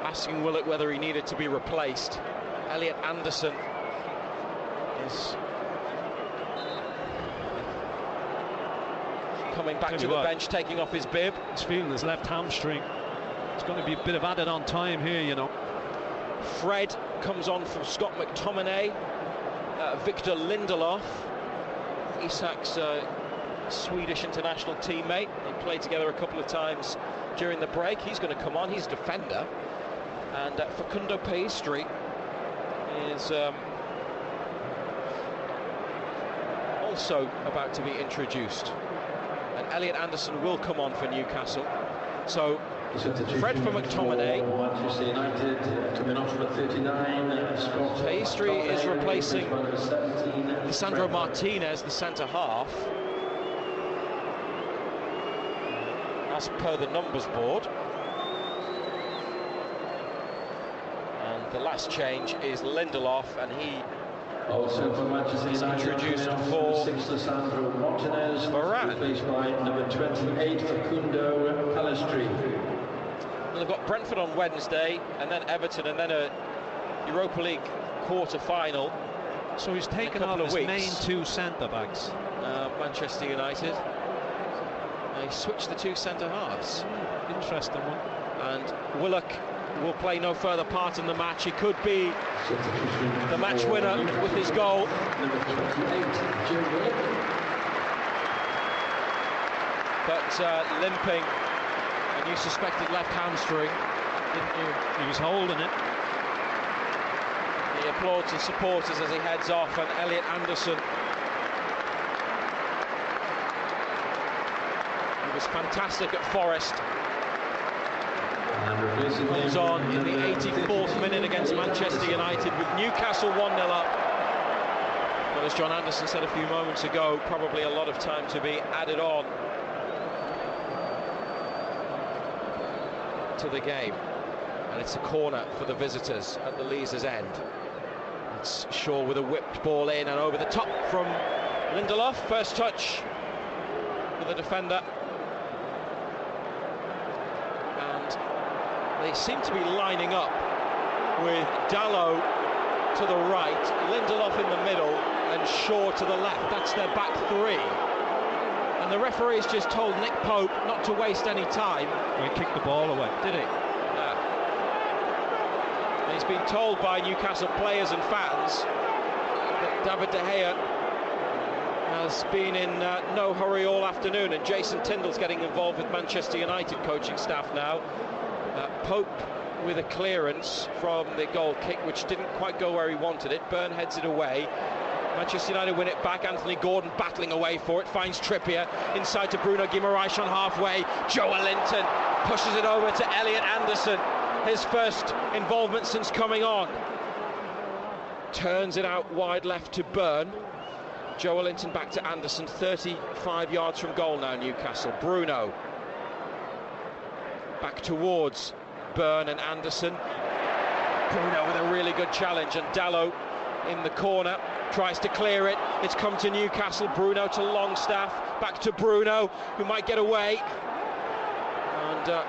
asking Willock whether he needed to be replaced. Elliot Anderson is coming back to the bench, taking off his bib. He's feeling his left hamstring. It's going to be a bit of added on time here, you know. Fred comes on from Scott McTominay. Victor Lindelof, Isak's Swedish international teammate. They played together a couple of times during the break. He's going to come on. He's a defender. And Facundo Pastry is also about to be introduced. And Elliot Anderson will come on for Newcastle. So Fred for McTominay. Manchester United coming off at 39. Pastry is replacing Lisandro Martinez, the centre half, as per the numbers board. And the last change is Lindelof, and he also for Manchester United introduced for Lisandro Martinez, replaced by number 28 Facundo Pellistri. They've got Brentford on Wednesday, and then Everton, and then a Europa League quarter-final. So he's taken off his main two centre-backs. Manchester United. They switched the two centre-halves. Interesting one. And Willock will play no further part in the match. He could be the match winner with his goal. But limping. And you suspected left hamstring, didn't you? He was holding it. He applauds his supporters as he heads off, and Elliot Anderson, he was fantastic at Forest, comes on in the 84th minute against Manchester United with Newcastle 1-0 up. But as John Anderson said a few moments ago, probably a lot of time to be added on to the game, and it's a corner for the visitors at the Leazes end. It's Shaw with a whipped ball in and over the top from Lindelof. First touch for the defender, and they seem to be lining up with Dalot to the right, Lindelof in the middle, and Shaw to the left. That's their back three. And the referee's just told Nick Pope not to waste any time. He kicked the ball away. Did he? Yeah. And he's been told by Newcastle players and fans that David De Gea has been in no hurry all afternoon, and Jason Tyndall's getting involved with Manchester United coaching staff now. Pope with a clearance from the goal kick, which didn't quite go where he wanted it. Byrne heads it away. Manchester United win it back. Anthony Gordon battling away for it, finds Trippier inside to Bruno Guimaraes on halfway. Joelinton pushes it over to Elliot Anderson, his first involvement since coming on. Turns it out wide left to Byrne. Joelinton back to Anderson, 35 yards from goal now, Newcastle. Bruno back towards Byrne and Anderson. Bruno with a really good challenge, and Dalot in the corner tries to clear it. It's come to Newcastle. Bruno to Longstaff, back to Bruno, who might get away, and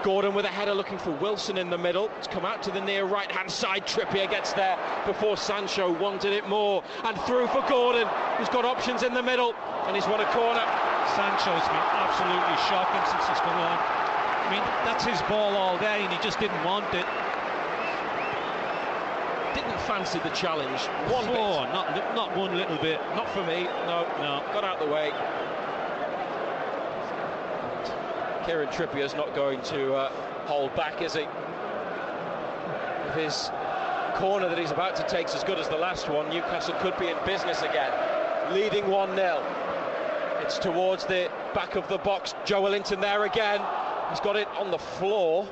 Gordon with a header looking for Wilson in the middle. It's come out to the near right hand side. Trippier gets there before Sancho wanted it more, and through for Gordon, who's got options in the middle, and he's won a corner. Sancho's been absolutely shocking since he's come on. I mean, that's his ball all day, and he just didn't want it. Didn't fancy the challenge one bit. Not one little bit. Not for me. No. Got out the way. Kieran Trippier's not going to hold back, is he? If his corner that he's about to take is as good as the last one, Newcastle could be in business again. Leading 1-0. It's towards the back of the box. Joelinton there again. He's got it on the floor.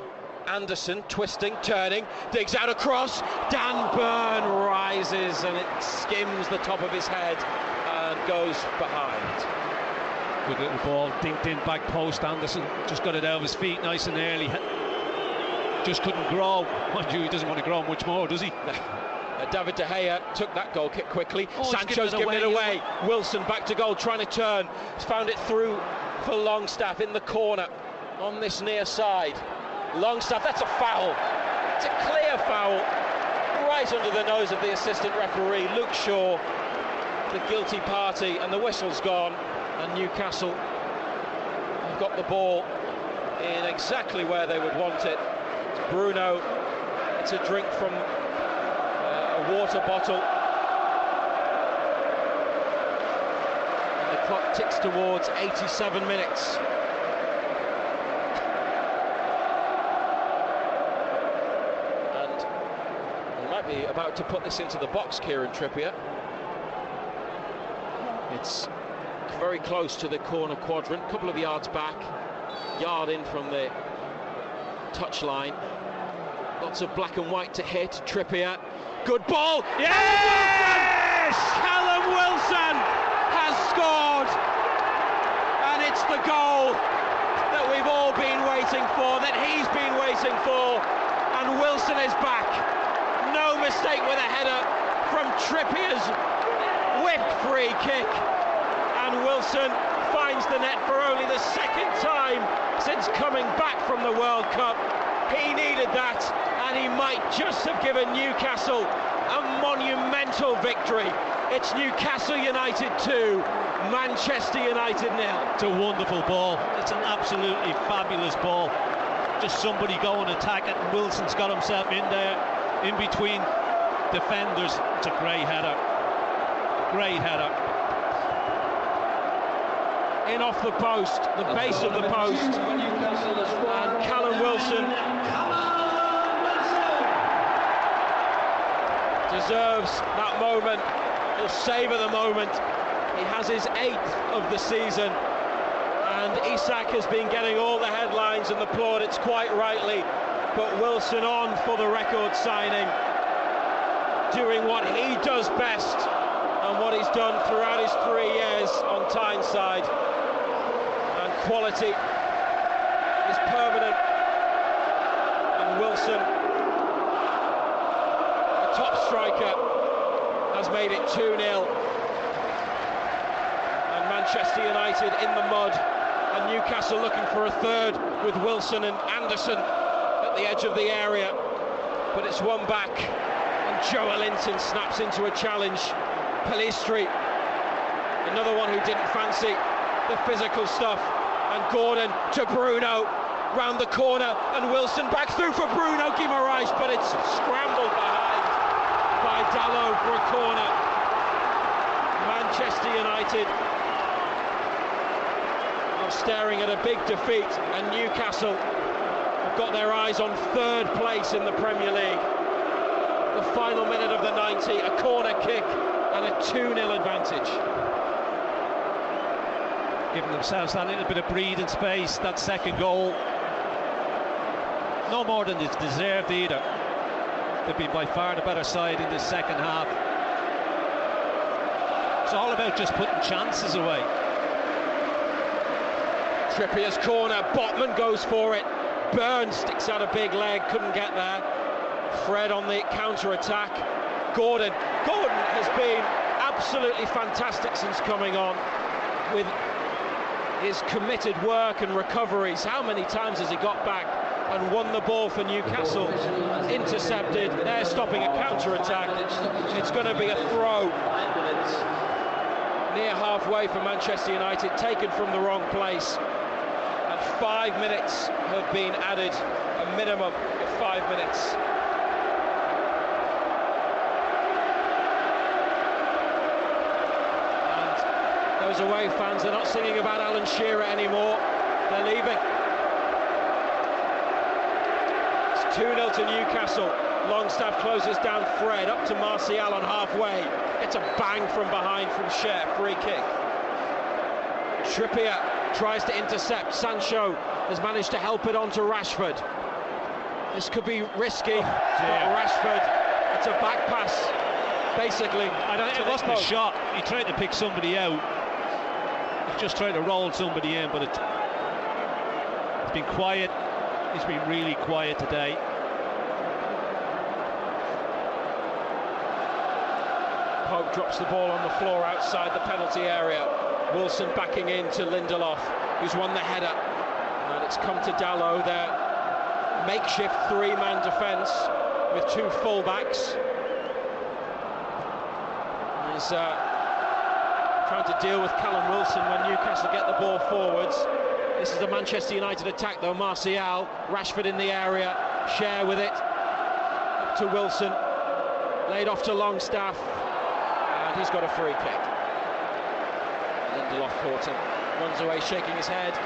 Anderson twisting, turning, digs out a cross. Dan Burn rises and it skims the top of his head and goes behind. Good little ball, dinked in back post. Anderson just got it out of his feet nice and early. Just couldn't grow. Mind you, he doesn't want to grow much more, does he? David De Gea took that goal kick quickly. Oh, Sancho's given it away. Wilson back to goal, trying to turn. He's found it through for Longstaff in the corner on this near side. Longstaff, that's a foul. It's a clear foul right under the nose of the assistant referee, Luke Shaw, the guilty party, and the whistle's gone. And Newcastle have got the ball in exactly where they would want it. It's Bruno. It's a drink from a water bottle. And the clock ticks towards 87 minutes. And he might be about to put this into the box, Kieran Trippier. It's very close to the corner quadrant, a couple of yards back, yard in from the touchline. Lots of black and white to hit. Trippier, good ball. Yes! Callum Wilson has scored, and it's the goal that we've all been waiting for, that he's been waiting for, and Wilson is back. No mistake with a header from Trippier's whipped free kick. And Wilson finds the net for only the second time since coming back from the World Cup. He needed that, and he might just have given Newcastle a monumental victory. It's Newcastle United 2, Manchester United 0. It's a wonderful ball. It's an absolutely fabulous ball. Just somebody go and attack it, and Wilson's got himself in there, in between defenders. It's a great header. Great header. In off the post, the base of the post, and Callum Wilson deserves that moment. He'll savour the moment. He has his 8th of the season, and Isak has been getting all the headlines and the plaudits quite rightly, but Wilson on for the record signing, doing what he does best and what he's done throughout his 3 years on Tyneside. Quality is permanent, and Wilson, the top striker, has made it 2-0, and Manchester United in the mud, and Newcastle looking for a third with Wilson and Anderson at the edge of the area, but it's won back, and Joe Linton snaps into a challenge. Pellistri, another one who didn't fancy the physical stuff. And Gordon to Bruno, round the corner, and Wilson back through for Bruno Guimaraes, but it's scrambled behind by Dalot for a corner. Manchester United are staring at a big defeat, and Newcastle have got their eyes on 3rd place in the Premier League. The final minute of the 90, a corner kick and a 2-0 advantage. Giving themselves that little bit of breathing space, that second goal. No more than it's deserved either. They've been by far the better side in the second half. It's all about just putting chances away. Trippier's corner, Botman goes for it. Burn sticks out a big leg, couldn't get there. Fred on the counter-attack. Gordon has been absolutely fantastic since coming on, with his committed work and recoveries. How many times has he got back and won the ball for Newcastle? Intercepted, they're stopping a counter-attack. It's going to be a throw near halfway for Manchester United, taken from the wrong place. And 5 minutes have been added, a minimum of 5 minutes. Those away fans, they're not singing about Alan Shearer anymore. They're leaving. It's 2-0 to Newcastle. Longstaff closes down Fred, up to Martial on halfway. It's a bang from behind from Cher, free kick. Trippier tries to intercept. Sancho has managed to help it on to Rashford. This could be risky. Rashford, it's a back pass, basically. It wasn't a shot. He tried to pick somebody out. He just tried to roll somebody in, but it's been quiet. It's been really quiet today. Pope drops the ball on the floor outside the penalty area. Wilson backing into Lindelof, who's won the header. And it's come to Dalot, their makeshift three-man defence with two full-backs. He's trying to deal with Callum Wilson when Newcastle get the ball forwards. This is a Manchester United attack though. Martial, Rashford in the area, Schär with it. Up to Wilson, laid off to Longstaff. And he's got a free kick. Lindelof caught him, runs away shaking his head.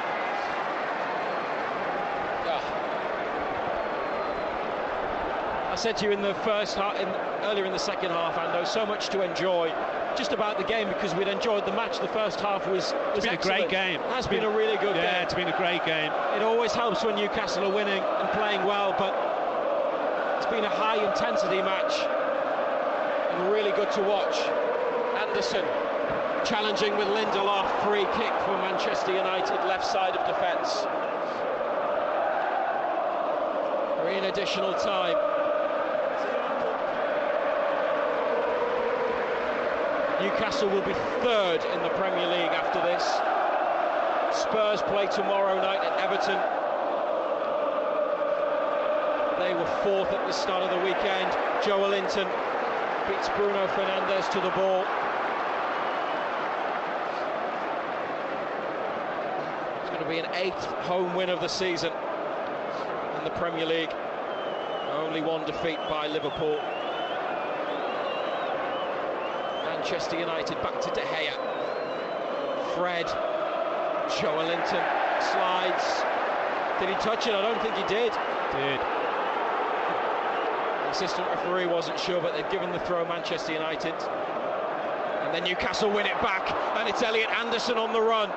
I said to you in the first half, earlier in the second half, Ando, so much to enjoy just about the game because we'd enjoyed the match. The first half was been excellent. a great game. It has been a really good game. Yeah, it's been a great game. It always helps when Newcastle are winning and playing well, but it's been a high intensity match and really good to watch. Anderson challenging with Lindelof, free kick for Manchester United, left side of defence. We're in additional time. Newcastle will be third in the Premier League after this. Spurs play tomorrow night at Everton. They were fourth at the start of the weekend. Joelinton beats Bruno Fernandes to the ball. It's going to be an 8th home win of the season in the Premier League. Only one defeat by Liverpool. Manchester United back to De Gea. Fred. Joelinton slides. Did he touch it? I don't think he did. The assistant referee wasn't sure, but they've given the throw Manchester United. And then Newcastle win it back, and it's Elliot Anderson on the run.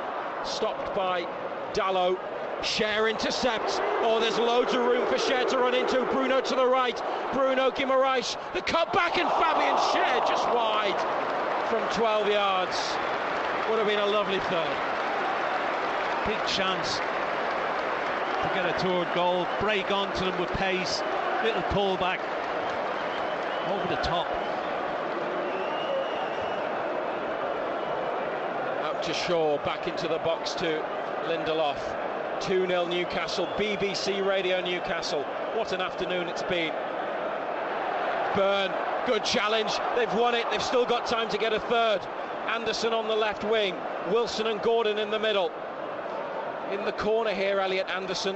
Stopped by Dalot. Schär intercepts. Oh, there's loads of room for Schär to run into. Bruno to the right. Bruno Guimaraes. The cut back, and Fabian Schär just wide from 12 yards. Would have been a lovely third. Big chance to get a third goal. Break onto them with pace. Little pullback over the top. Out to Shaw, back into the box to Lindelof. 2-0 Newcastle, BBC Radio Newcastle. What an afternoon it's been. Burn, good challenge, they've won it, they've still got time to get a third. Anderson on the left wing, Wilson and Gordon in the middle. In the corner here, Elliot Anderson.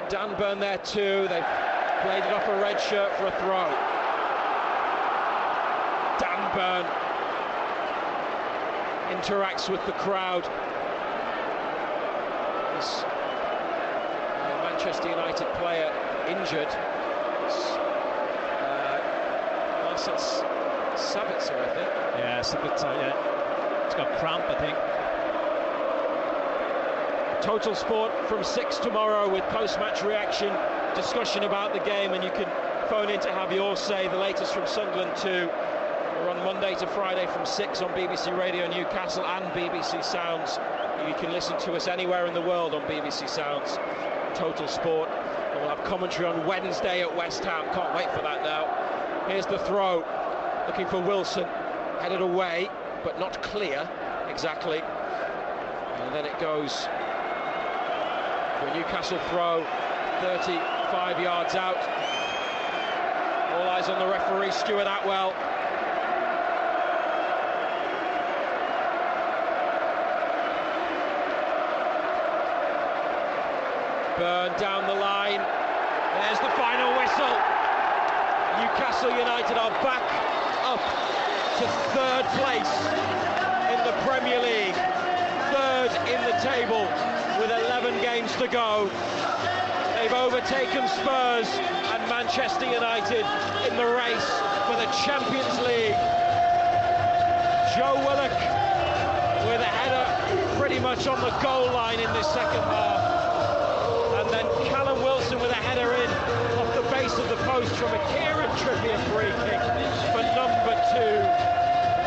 Dan Burn there too, they've played it off a red shirt for a throw. Dan Burn interacts with the crowd. This Manchester United player injured. Marcel Sabitzer, I think. Yeah, Sabitzer, yeah. It's got cramp, I think. Total Sport from 6 tomorrow with post-match reaction, discussion about the game, and you can phone in to have your say. The latest from Sunderland 2. We're on Monday to Friday from 6 on BBC Radio Newcastle and BBC Sounds. You can listen to us anywhere in the world on BBC Sounds. Total Sport. And we'll have commentary on Wednesday at West Ham. Can't wait for that now. Here's the throw. Looking for Wilson. Headed away, but not clear exactly. And then it goes for a Newcastle throw. 35 yards out. All eyes on the referee, Stuart Atwell. Burn down the line. There's the final whistle. Newcastle United are back up to third place in the Premier League. Third in the table with 11 games to go. They've overtaken Spurs and Manchester United in the race for the Champions League. Joe Willock with a header pretty much on the goal line in this second half. And then Callum Wilson with a a header in off the base of the post from a Kieran Trippier free kick for number 2.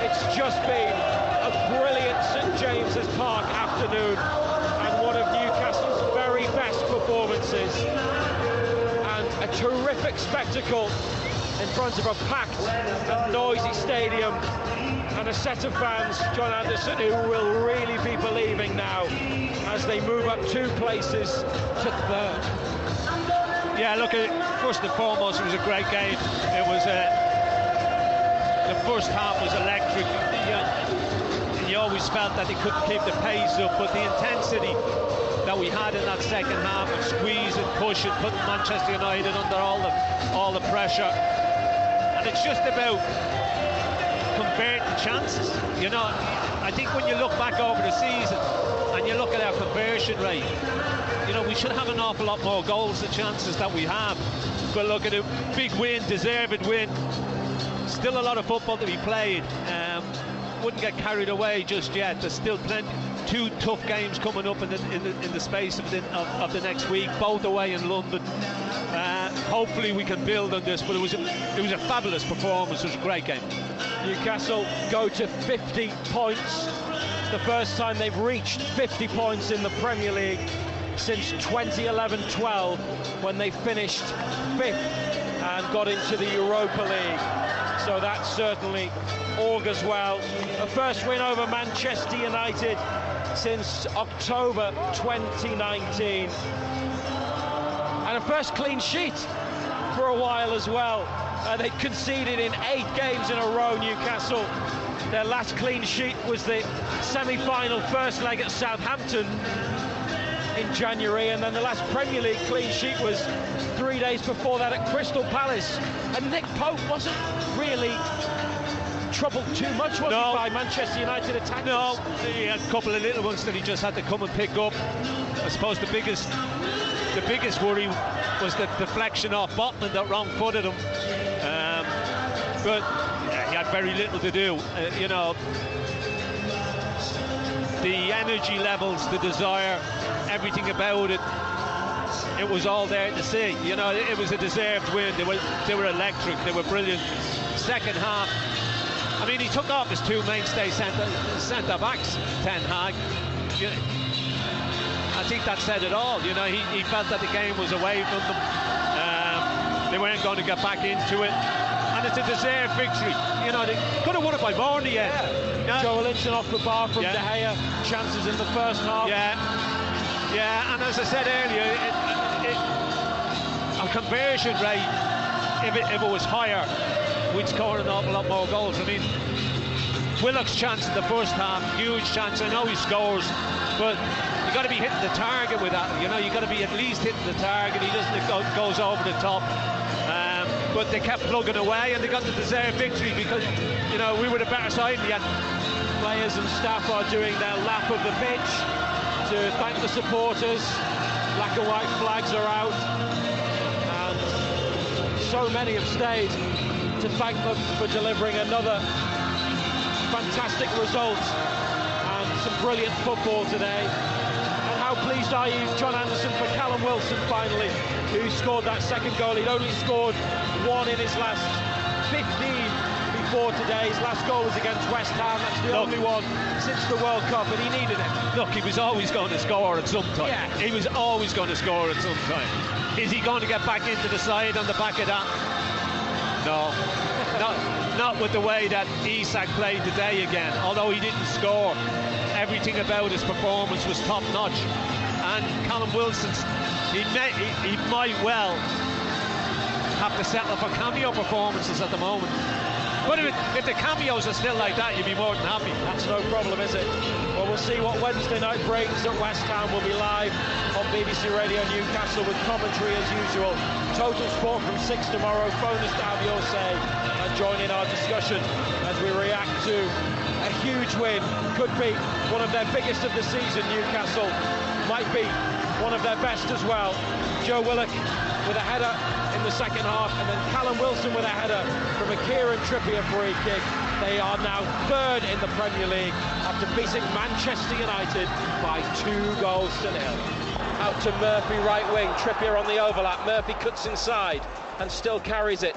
It's just been a brilliant St James's Park afternoon and one of Newcastle's very best performances, and a terrific spectacle in front of a packed and noisy stadium and a set of fans, John Anderson, who will really be believing now as they move up 2 places to 3rd. Yeah, look, first and foremost, it was a great game. It was the first half was electric. You always felt that they couldn't keep the pace up, but the intensity that we had in that second half of squeeze and push and putting Manchester United under all the pressure, and it's just about converting chances. You know, I think when you look back over the season and you look at our conversion rate, you know, we should have an awful lot more goals than chances that we have. But look at a big win, deserved win. Still a lot of football to be played. Wouldn't get carried away just yet. There's still plenty. 2 tough games coming up in the space of the next week, both away in London. Hopefully we can build on this, but it was a fabulous performance. It was a great game. Newcastle go to 50 points. The first time they've reached 50 points in the Premier League since 2011-12, when they finished 5th and got into the Europa League. So that certainly augurs well. A first win over Manchester United since October 2019. And a first clean sheet for a while as well. They conceded in 8 games in a row, Newcastle. Their last clean sheet was the semi-final first leg at Southampton in January, and then the last Premier League clean sheet was 3 days before that at Crystal Palace. And Nick Pope wasn't really troubled too much, was he, by Manchester United attackers? No, he had a couple of little ones that he just had to come and pick up. I suppose the biggest worry was the deflection off Botman that wrong-footed him. But he had very little to do. You know, the energy levels, the desire, everything about it, it was all there to see. You know, it was a deserved win. They were electric. They were brilliant. Second half, I mean, he took off his 2 mainstay centre-backs, Ten Hag. I think that said it all. You know, he felt that the game was away from them. They weren't going to get back into it. And it's a deserved victory. You know, they could have won it by more in the end. Yeah. Joe Linton off the bar from De Gea. Chances in the first half. Yeah, and as I said earlier, a conversion rate, if it was higher, we'd score an awful lot more goals. I mean, Willock's chance in the first half, huge chance. I know he scores, but you got to be hitting the target with that. You know, you got to be at least hitting the target. He doesn't goes over the top. But they kept plugging away, and they got the deserved victory because, you know, we were the better side. Yet players and staff are doing their lap of the pitch to thank the supporters. Black and white flags are out, and so many have stayed to thank them for delivering another fantastic result and some brilliant football today. And how pleased are you, John Anderson, for Callum Wilson finally, who scored that second goal? He'd only scored 1 in his last 15 before today. His last goal was against West Ham. That's the only one since the World Cup, and he needed it. Look, he was always going to score at some time. Yeah. He was always going to score at some time. Is he going to get back into the side on the back of that? No. Not with the way that Isak played today again. Although he didn't score, everything about his performance was top notch. And Callum Wilson, he might well have to settle for cameo performances at the moment. But if the cameos are still like that, you'd be more than happy. That's no problem, is it? Well, we'll see what Wednesday night brings at West Ham. We'll be live on BBC Radio Newcastle with commentary as usual. Total Sport from 6 tomorrow. Phone us to have your say and join in our discussion as we react to a huge win. Could be one of their biggest of the season, Newcastle. Might be one of their best as well. Joe Willock with a header in the second half, and then Callum Wilson with a header from a Kieran Trippier free kick. They are now 3rd in the Premier League after beating Manchester United by 2 goals to 0. Out to Murphy, right wing. Trippier on the overlap. Murphy cuts inside and still carries it.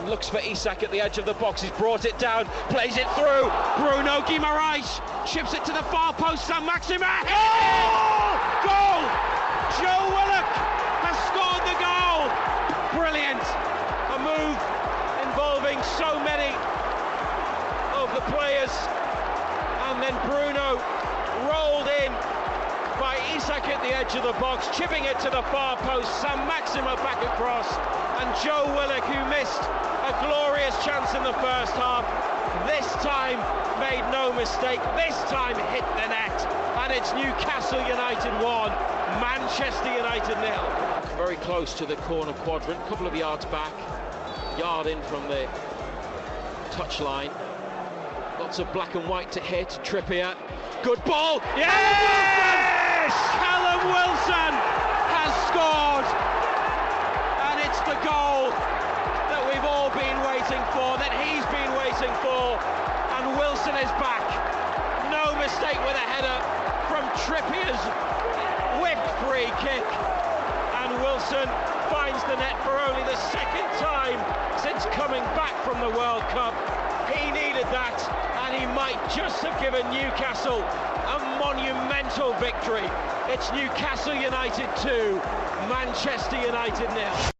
Looks for Isak at the edge of the box. He's brought it down, plays it through. Bruno Guimaraes chips it to the far post. Saint-Maximin. Oh! Goal! Joe Willock has scored the goal. Brilliant. A move involving so many of the players. And then Bruno rolled in by Isak at the edge of the box, chipping it to the far post. Saint-Maximin back across, and Joe Willock, who missed a glorious chance in the first half, this time made no mistake, this time hit the net, and it's Newcastle United 1, Manchester United 0. Very close to the corner quadrant, a couple of yards back, yard in from the touchline. Lots of black and white to hit. Trippier, good ball, yes! Callum Wilson has scored, and it's the goal that we've all been waiting for, that he's been waiting for, and Wilson is back. No mistake with a header from Trippier's whipped free kick, and Wilson finds the net for only the second time since coming back from the World Cup. He needed that, and he might just have given Newcastle a monumental victory. It's Newcastle United 2, Manchester United 0.